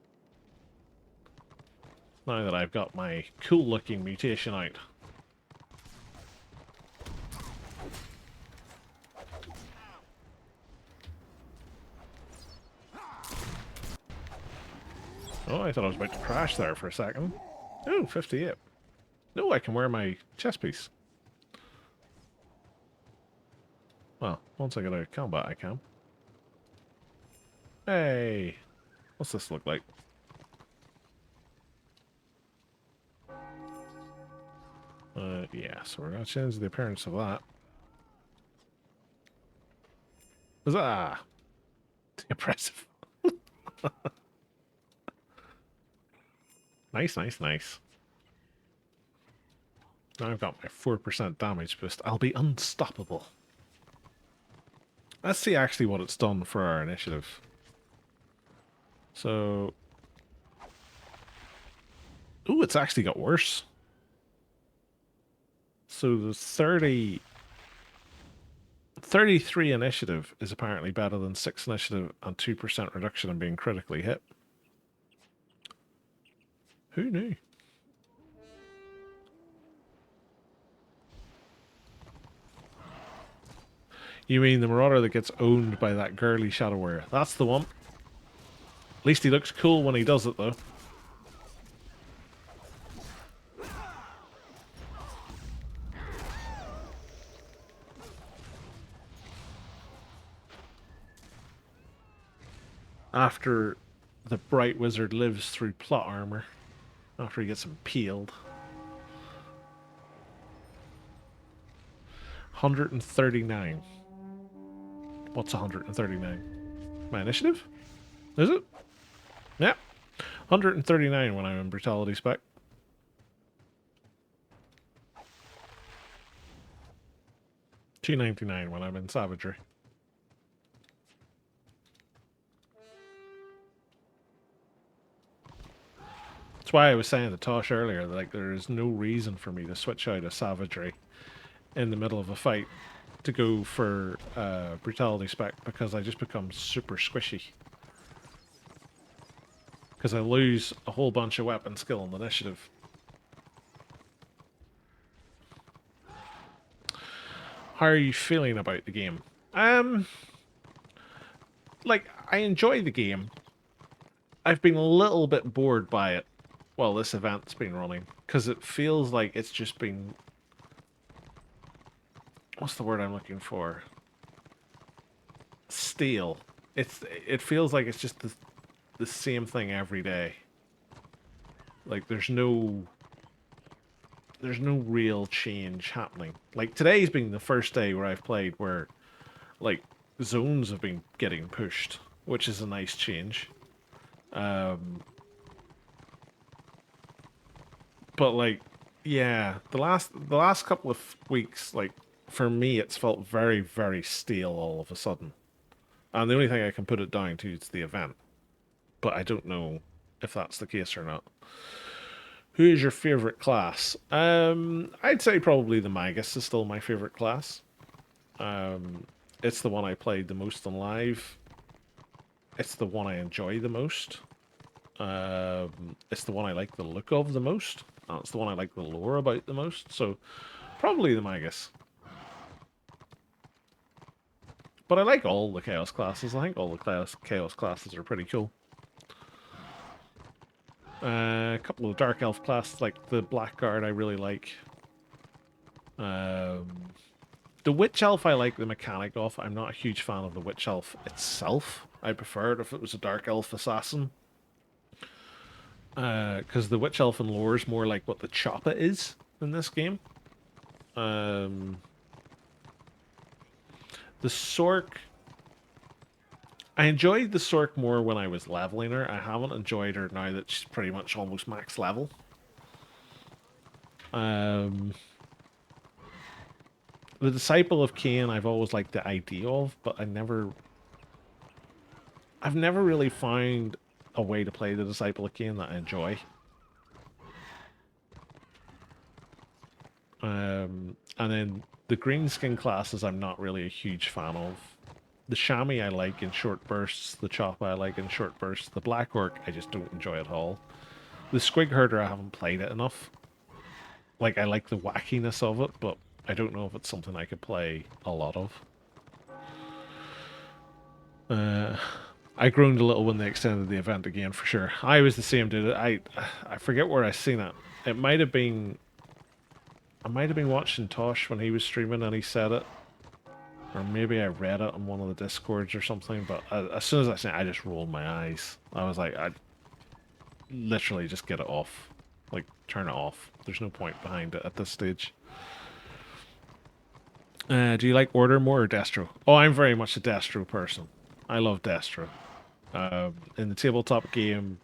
Now that I've got my cool-looking mutation out. Oh, I thought I was about to crash there for a second. Oh, 58. No, I can wear my chest piece. Well, once I get out of combat, I can. Hey! What's this look like? Yeah, so we're gonna change the appearance of that. Huzzah! Impressive. Nice, nice, nice. Now I've got my 4% damage boost. I'll be unstoppable. Let's see actually what it's done for our initiative. So... Ooh, it's actually got worse. So the 33 initiative is apparently better than 6 initiative and 2% reduction in being critically hit. Who knew? You mean the Marauder that gets owned by that girly Shadow Warrior? That's the one. At least he looks cool when he does it, though. After the Bright Wizard lives through plot armor. After he gets impaled. 139. What's 139? My initiative? Is it? Yeah. 139 when I'm in Brutality spec. $2.99 when I'm in Savagery. That's why I was saying to Tosh earlier, like, there is no reason for me to switch out of Savagery in the middle of a fight to go for Brutality spec, because I just become super squishy. Because I lose a whole bunch of weapon skill and initiative. How are you feeling about the game? Like, I enjoy the game. I've been a little bit bored by it while this event's been running, because it feels like it's just been... What's the word I'm looking for? Stale. It feels like it's just the same thing every day. Like, there's no real change happening. Like, today's been the first day where I've played where, like, zones have been getting pushed, which is a nice change. But like, yeah, the last couple of weeks, like for me, it's felt very very stale all of a sudden. And the only thing I can put it down to is the event, but I don't know if that's the case or not. Who is your favorite class? I'd say probably the Magus is still my favorite class. Um, it's the one I played the most on live. It's the one I enjoy the most. It's the one I like the look of the most. And it's the one I like the lore about the most. So probably the Magus. But I like all the Chaos classes. I think all the Chaos classes are pretty cool. A couple of Dark Elf classes, like the Blackguard, I really like. Um, the Witch Elf, I like the mechanic of. I'm not a huge fan of the Witch Elf itself. I prefer it if it was a Dark Elf assassin. Because the Witch Elf in lore is more like what the Choppa is in this game. Um, the Sork, I enjoyed the Sork more when I was leveling her. I haven't enjoyed her now that she's pretty much almost max level. Um, the Disciple of Cain, I've always liked the idea of, but I've never really found a way to play the Disciple of Cain that I enjoy. And then the green skin classes, I'm not really a huge fan of. The Chamois I like in short bursts, the Choppa I like in short bursts, the Black Orc I just don't enjoy at all. The Squig Herder I haven't played it enough. Like, I like the wackiness of it, but I don't know if it's something I could play a lot of. I groaned a little when they extended the event again, for sure. I was the same, dude. I forget where I seen it. It might have been... I might have been watching Tosh when he was streaming and he said it. Or maybe I read it on one of the Discords or something, but as soon as I seen it, I just rolled my eyes. I was like, I literally just get it off. Like, turn it off. There's no point behind it at this stage. Do you like Order more or Destro? Oh, I'm very much a Destro person. I love Destro. In the tabletop game,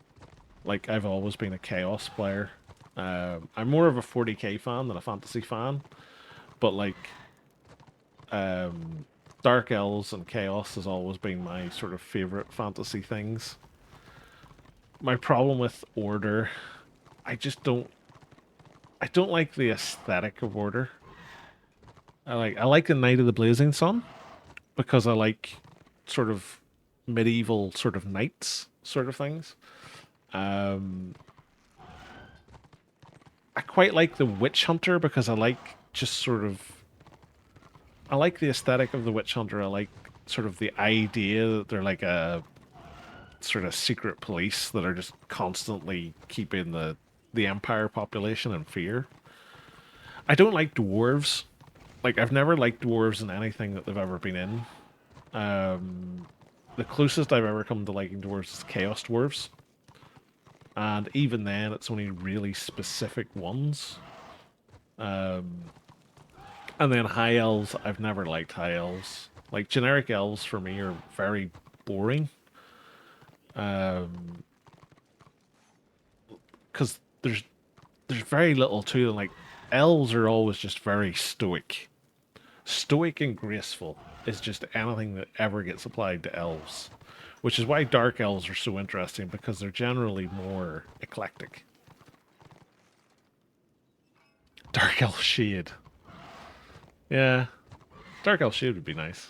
like, I've always been a Chaos player. I'm more of a 40k fan than a fantasy fan, but like, Dark Elves and Chaos has always been my sort of favorite fantasy things. My problem with Order, I just don't. I don't like the aesthetic of Order. I like the Night of the Blazing Sun because I like sort of medieval sort of knights sort of things. Um, I quite like the Witch Hunter because I like just sort of I like the aesthetic of the Witch Hunter. I like sort of the idea that they're like a sort of secret police that are just constantly keeping the Empire population in fear. I don't like dwarves. Like, I've never liked dwarves in anything that they've ever been in. The closest I've ever come to liking dwarves is Chaos Dwarves. And even then, it's only really specific ones. And then High Elves, I've never liked High Elves. Like, generic elves for me are very boring. Because there's very little to them. Like, elves are always just very stoic. Stoic and graceful is just anything that ever gets applied to elves. Which is why dark elves are so interesting, because they're generally more eclectic. Dark elf shade. Yeah. Dark elf shade would be nice.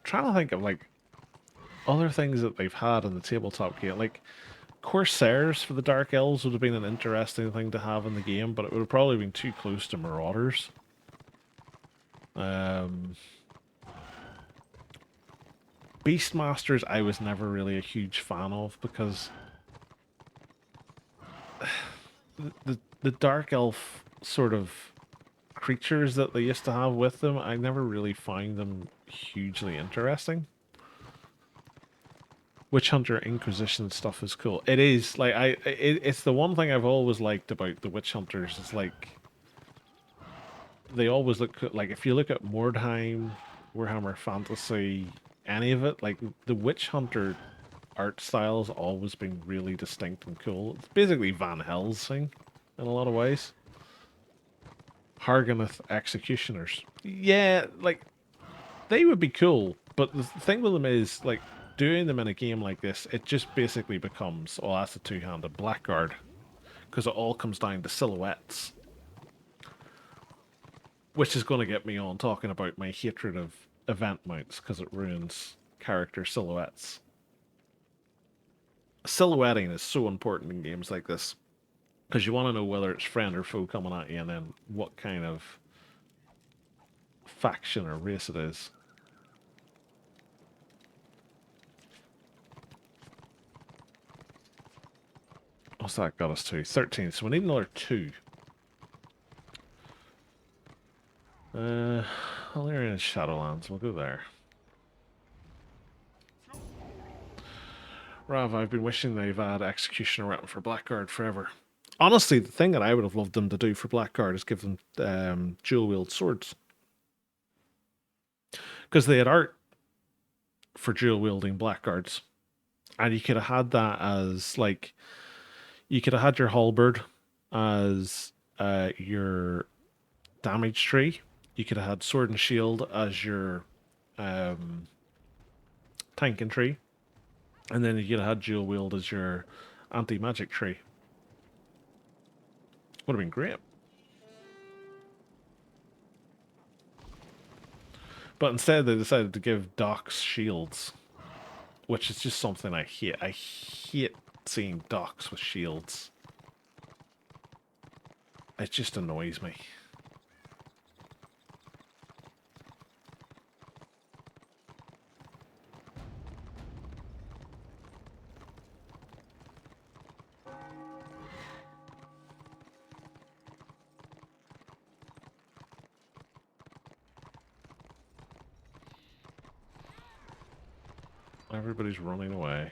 Trying to think of like other things that they've had in the tabletop game. Like Corsairs for the Dark Elves would have been an interesting thing to have in the game, but it would have probably been too close to Marauders. Beastmasters I was never really a huge fan of because the Dark Elf sort of creatures that they used to have with them, I never really found them hugely interesting. Witch Hunter Inquisition stuff is cool. It is like it's the one thing I've always liked about the Witch Hunters. It's like they always look like if you look at Mordheim, Warhammer Fantasy, any of it, like the Witch Hunter art style has always been really distinct and cool. It's basically Van Helsing in a lot of ways. Harganeth Executioners. Yeah, like, they would be cool, but the thing with them is, like, doing them in a game like this, it just basically becomes, oh, that's a two-handed blackguard. Because it all comes down to silhouettes. Which is going to get me on talking about my hatred of event mounts, because it ruins character silhouettes. Silhouetting is so important in games like this. Because you want to know whether it's friend or foe coming at you, and then what kind of faction or race it is. What's that got us to? 13, so we need another 2. Valerian and Shadowlands, we'll go there. Rav, I've been wishing they've had Executioner written for Blackguard forever. Honestly, the thing that I would have loved them to do for Blackguard is give them dual-wield swords. Because they had art for dual-wielding Blackguards. And you could have had that as, like... You could have had your halberd as your damage tree. You could have had sword and shield as your tanking tree. And then you could have had dual wield as your anti-magic tree. Would have been great. But instead they decided to give Docs shields. Which is just something I hate. I hate seeing Docs with shields. It just annoys me. Everybody's running away.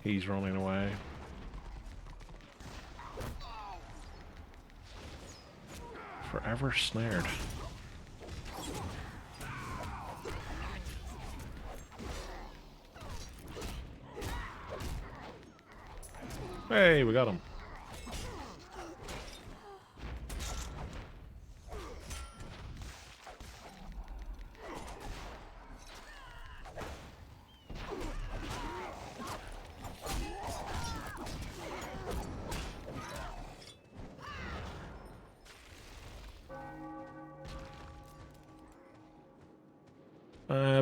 He's running away. Forever snared. Hey, we got him.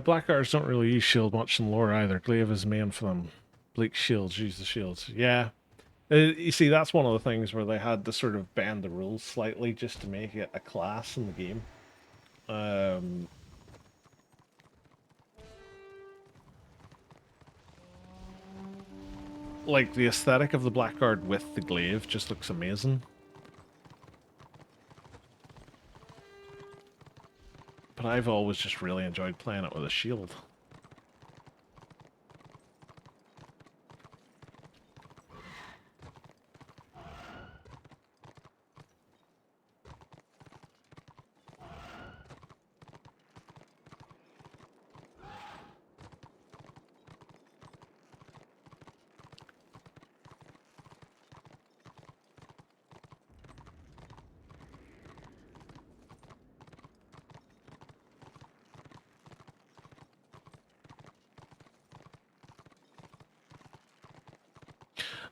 Blackguards don't really use shield much in lore either. Glaive is main for them. Bleak shields use the shields. Yeah. You see, that's one of the things where they had to sort of bend the rules slightly just to make it a class in the game. Like, the aesthetic of the Blackguard with the glaive just looks amazing. But I've always just really enjoyed playing it with a shield.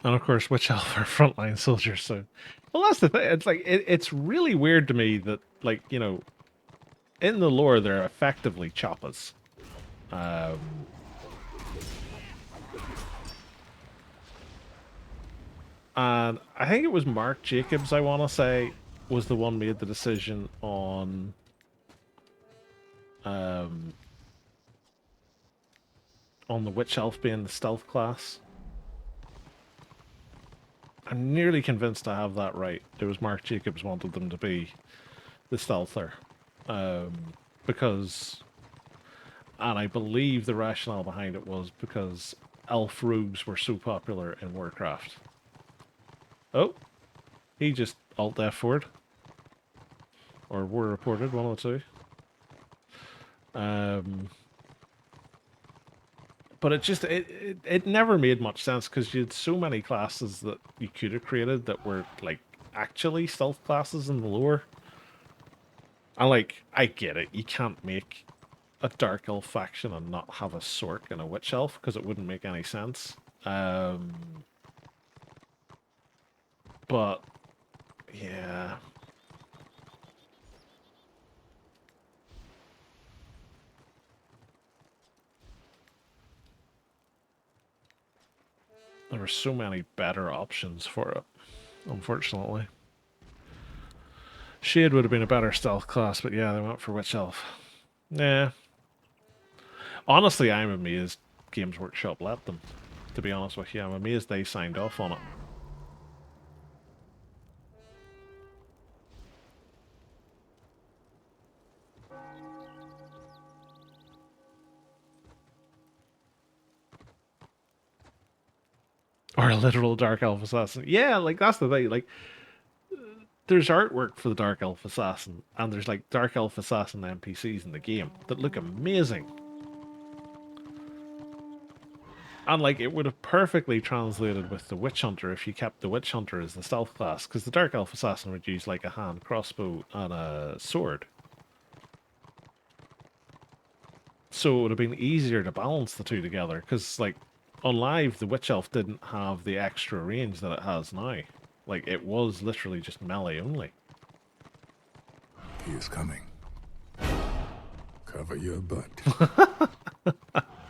And of course, Witch Elf are frontline soldiers, so... Well, that's the thing. It's like, it's really weird to me that, like, you know, in the lore, they're effectively choppas. And I think it was Mark Jacobs, I want to say, was the one made the decision on... on the Witch Elf being the stealth class. I'm nearly convinced I have that right. It was Mark Jacobs wanted them to be the stealther. Because... And I believe the rationale behind it was because elf rogues were so popular in Warcraft. Oh! He just alt F forward. or were reported, one of the two. But it never made much sense because you had so many classes that you could have created that were like actually stealth classes in the lore. And like, I get it, you can't make a dark elf faction and not have a sork and a witch elf because it wouldn't make any sense. But yeah. There were so many better options for it, unfortunately. Shade would have been a better stealth class, but yeah, they went for Witch Elf. Nah. Honestly, I'm amazed Games Workshop let them, to be honest with you. I'm amazed they signed off on it. Or a literal Dark Elf Assassin. Yeah, like, that's the thing. Like, there's artwork for the Dark Elf Assassin, and there's, like, Dark Elf Assassin NPCs in the game that look amazing. And, like, it would have perfectly translated with the Witch Hunter if you kept the Witch Hunter as the stealth class, because the Dark Elf Assassin would use, like, a hand crossbow and a sword. So it would have been easier to balance the two together, because, like, on live, the Witch Elf didn't have the extra range that it has now. Like, it was literally just melee only. He is coming. Cover your butt.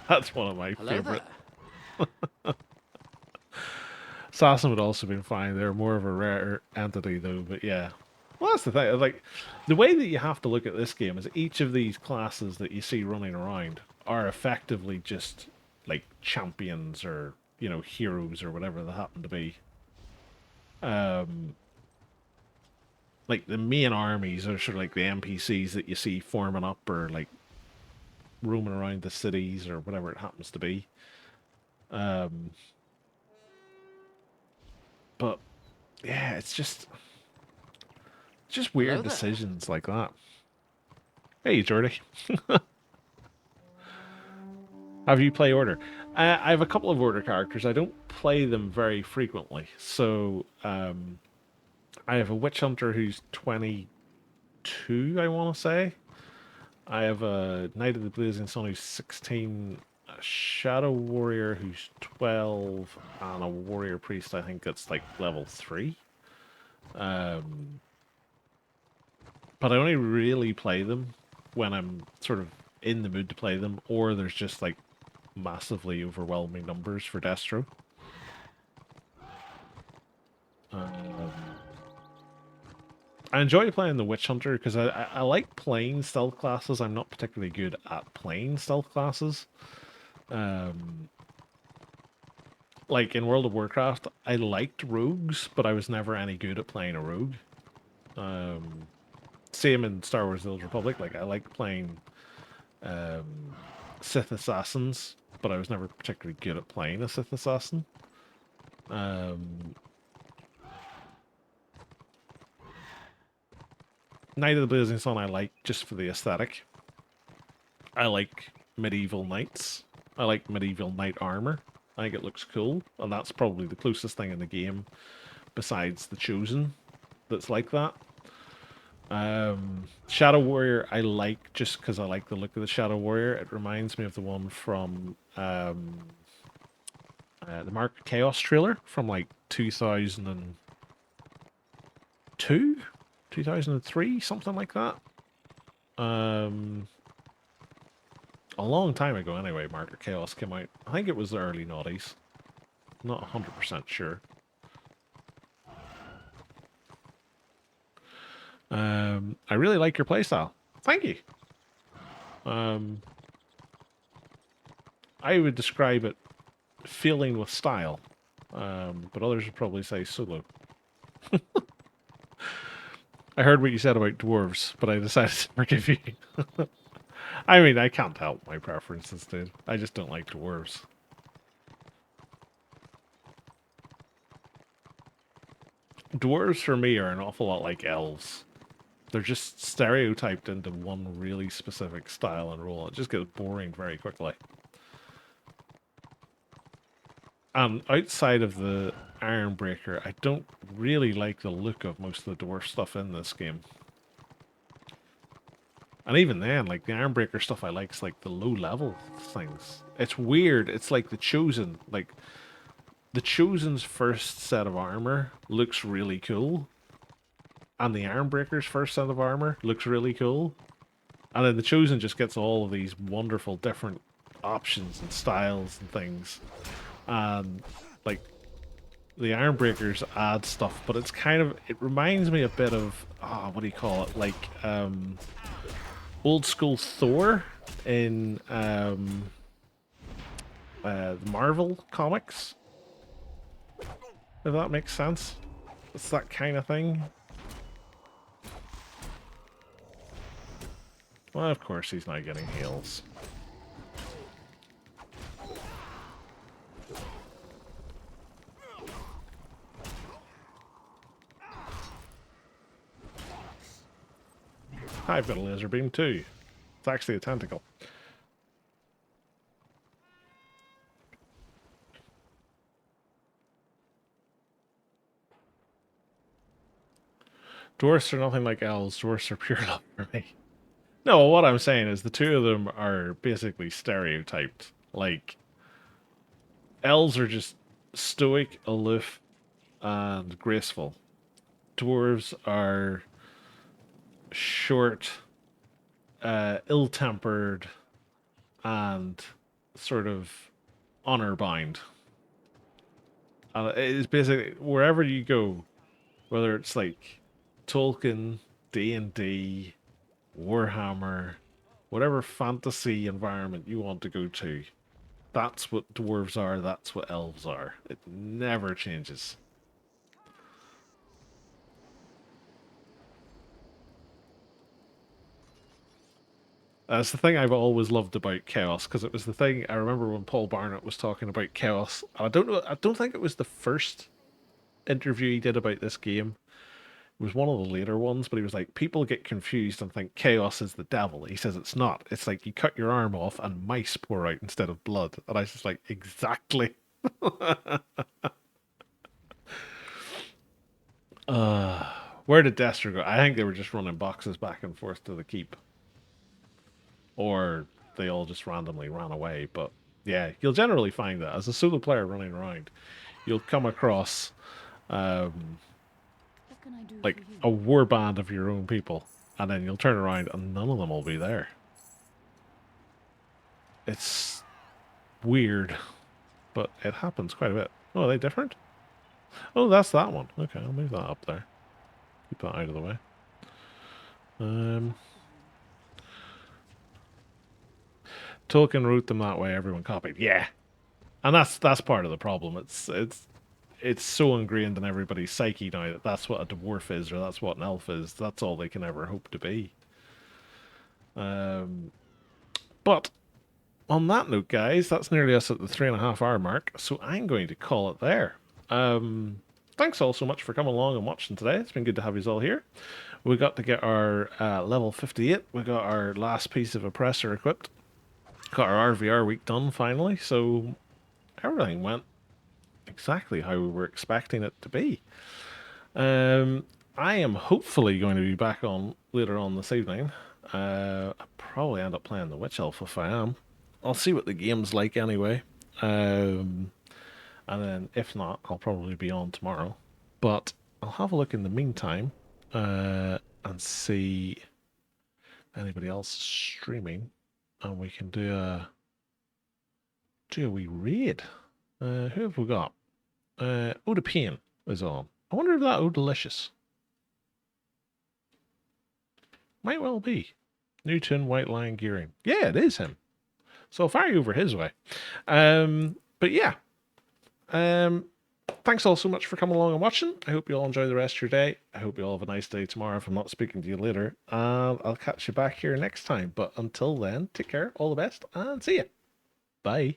That's one of my Hello favorite. there. Assassin would also been fine. They're more of a rare entity, though, but yeah. Well, that's the thing. Like, the way that you have to look at this game is each of these classes that you see running around are effectively just, like, champions or, you know, heroes or whatever they happen to be. Like, the main armies are sort of like the NPCs that you see forming up or, like, roaming around the cities or whatever it happens to be. But, yeah, it's just weird Hello there. decisions like that. Hey, Jordy. Have you play Order? I have a couple of Order characters. I don't play them very frequently. So, I have a Witch Hunter who's 22, I want to say. I have a Knight of the Blazing Sun who's 16, a Shadow Warrior who's 12, and a Warrior Priest, I think that's like level 3. But I only really play them when I'm sort of in the mood to play them, or there's just like massively overwhelming numbers for Destro. I enjoy playing the Witch Hunter because I like playing stealth classes. I'm not particularly good at playing stealth classes. Like in World of Warcraft, I liked rogues, but I was never any good at playing a rogue. Same in Star Wars: The Old Republic. Like I like playing Sith assassins, but I was never particularly good at playing a Sith assassin. Knight of the Blazing Sun I like just for the aesthetic. I like medieval knights. I like medieval knight armor. I think it looks cool, and that's probably the closest thing in the game besides the Chosen that's like that. Shadow Warrior I like just because I like the look of the Shadow Warrior. It reminds me of the one from the Mark Chaos trailer from like 2002, 2003, something like that. A long time ago anyway, Market Chaos came out. I think it was the early noughties. Not 100% sure. I really like your playstyle. Thank you. I would describe it feeling with style, but others would probably say solo. I heard what you said about dwarves, but I decided to forgive you. I mean, I can't help my preferences, dude. I just don't like dwarves. Dwarves for me are an awful lot like elves. They're just stereotyped into one really specific style and role. It just gets boring very quickly. And outside of the Ironbreaker, I don't really like the look of most of the dwarf stuff in this game. And even then, like, the Ironbreaker stuff I like is like the low-level things. It's weird. It's like the Chosen. Like, the Chosen's first set of armor looks really cool. And the Ironbreaker's first set of armor looks really cool. And then the Chosen just gets all of these wonderful different options and styles and things. And, like, the Ironbreakers add stuff, but it's kind of, it reminds me a bit of, what do you call it? Like, old school Thor in the Marvel comics. If that makes sense. It's that kind of thing. Well, of course he's not getting heals. I've got a laser beam too. It's actually a tentacle. Dwarfs are nothing like elves. Dwarfs are pure love for me. No, what I'm saying is the two of them are basically stereotyped. Like, elves are just stoic, aloof, and graceful. Dwarves are short, ill-tempered, and sort of honor-bound. And it is basically, wherever you go, whether it's like Tolkien, D&D, Warhammer, whatever fantasy environment you want to go to, that's what dwarves are, that's what elves are. It never changes. That's the thing I've always loved about Chaos, because it was the thing I remember when Paul Barnett was talking about Chaos. I don't think it was the first interview he did about this game. It was one of the later ones, but he was like, people get confused and think Chaos is the devil. He says it's not. It's like you cut your arm off and mice pour out instead of blood. And I was just like, exactly. Where did Destro go? I think they were just running boxes back and forth to the keep. Or they all just randomly ran away. But yeah, you'll generally find that as a solo player running around, you'll come across like a war band of your own people, and then you'll turn around and none of them will be there. It's weird, but it happens quite a bit. Oh, are they different? Oh, that's that one. Okay, I'll move that up there. Keep that out of the way. Tolkien wrote them that way, everyone copied. Yeah. And that's part of the problem. It's so ingrained in everybody's psyche now that that's what a dwarf is, or that's what an elf is. That's all they can ever hope to be. But on that note, guys, that's nearly us at the 3.5 hour mark, so I'm going to call it there. Thanks all so much for coming along and watching today. It's been good to have you all here. We got to get our level 58. We got our last piece of oppressor equipped. Got our RVR week done finally, so everything went exactly how we were expecting it to be. I am hopefully going to be back on later on this evening. I'll probably end up playing the Witch Elf if I am. I'll see what the game's like anyway. And then if not, I'll probably be on tomorrow. But I'll have a look in the meantime and see anybody else streaming, and we can do a wee raid. Who have we got? Oda Pain is on. I wonder if that Odalicious. Might well be. Newton, White Lion Gearing. Yeah, it is him. So far over his way. But yeah. Thanks all so much for coming along and watching. I hope you all enjoy the rest of your day. I hope you all have a nice day tomorrow if I'm not speaking to you later. And I'll catch you back here next time. But until then, take care, all the best, and see ya. Bye.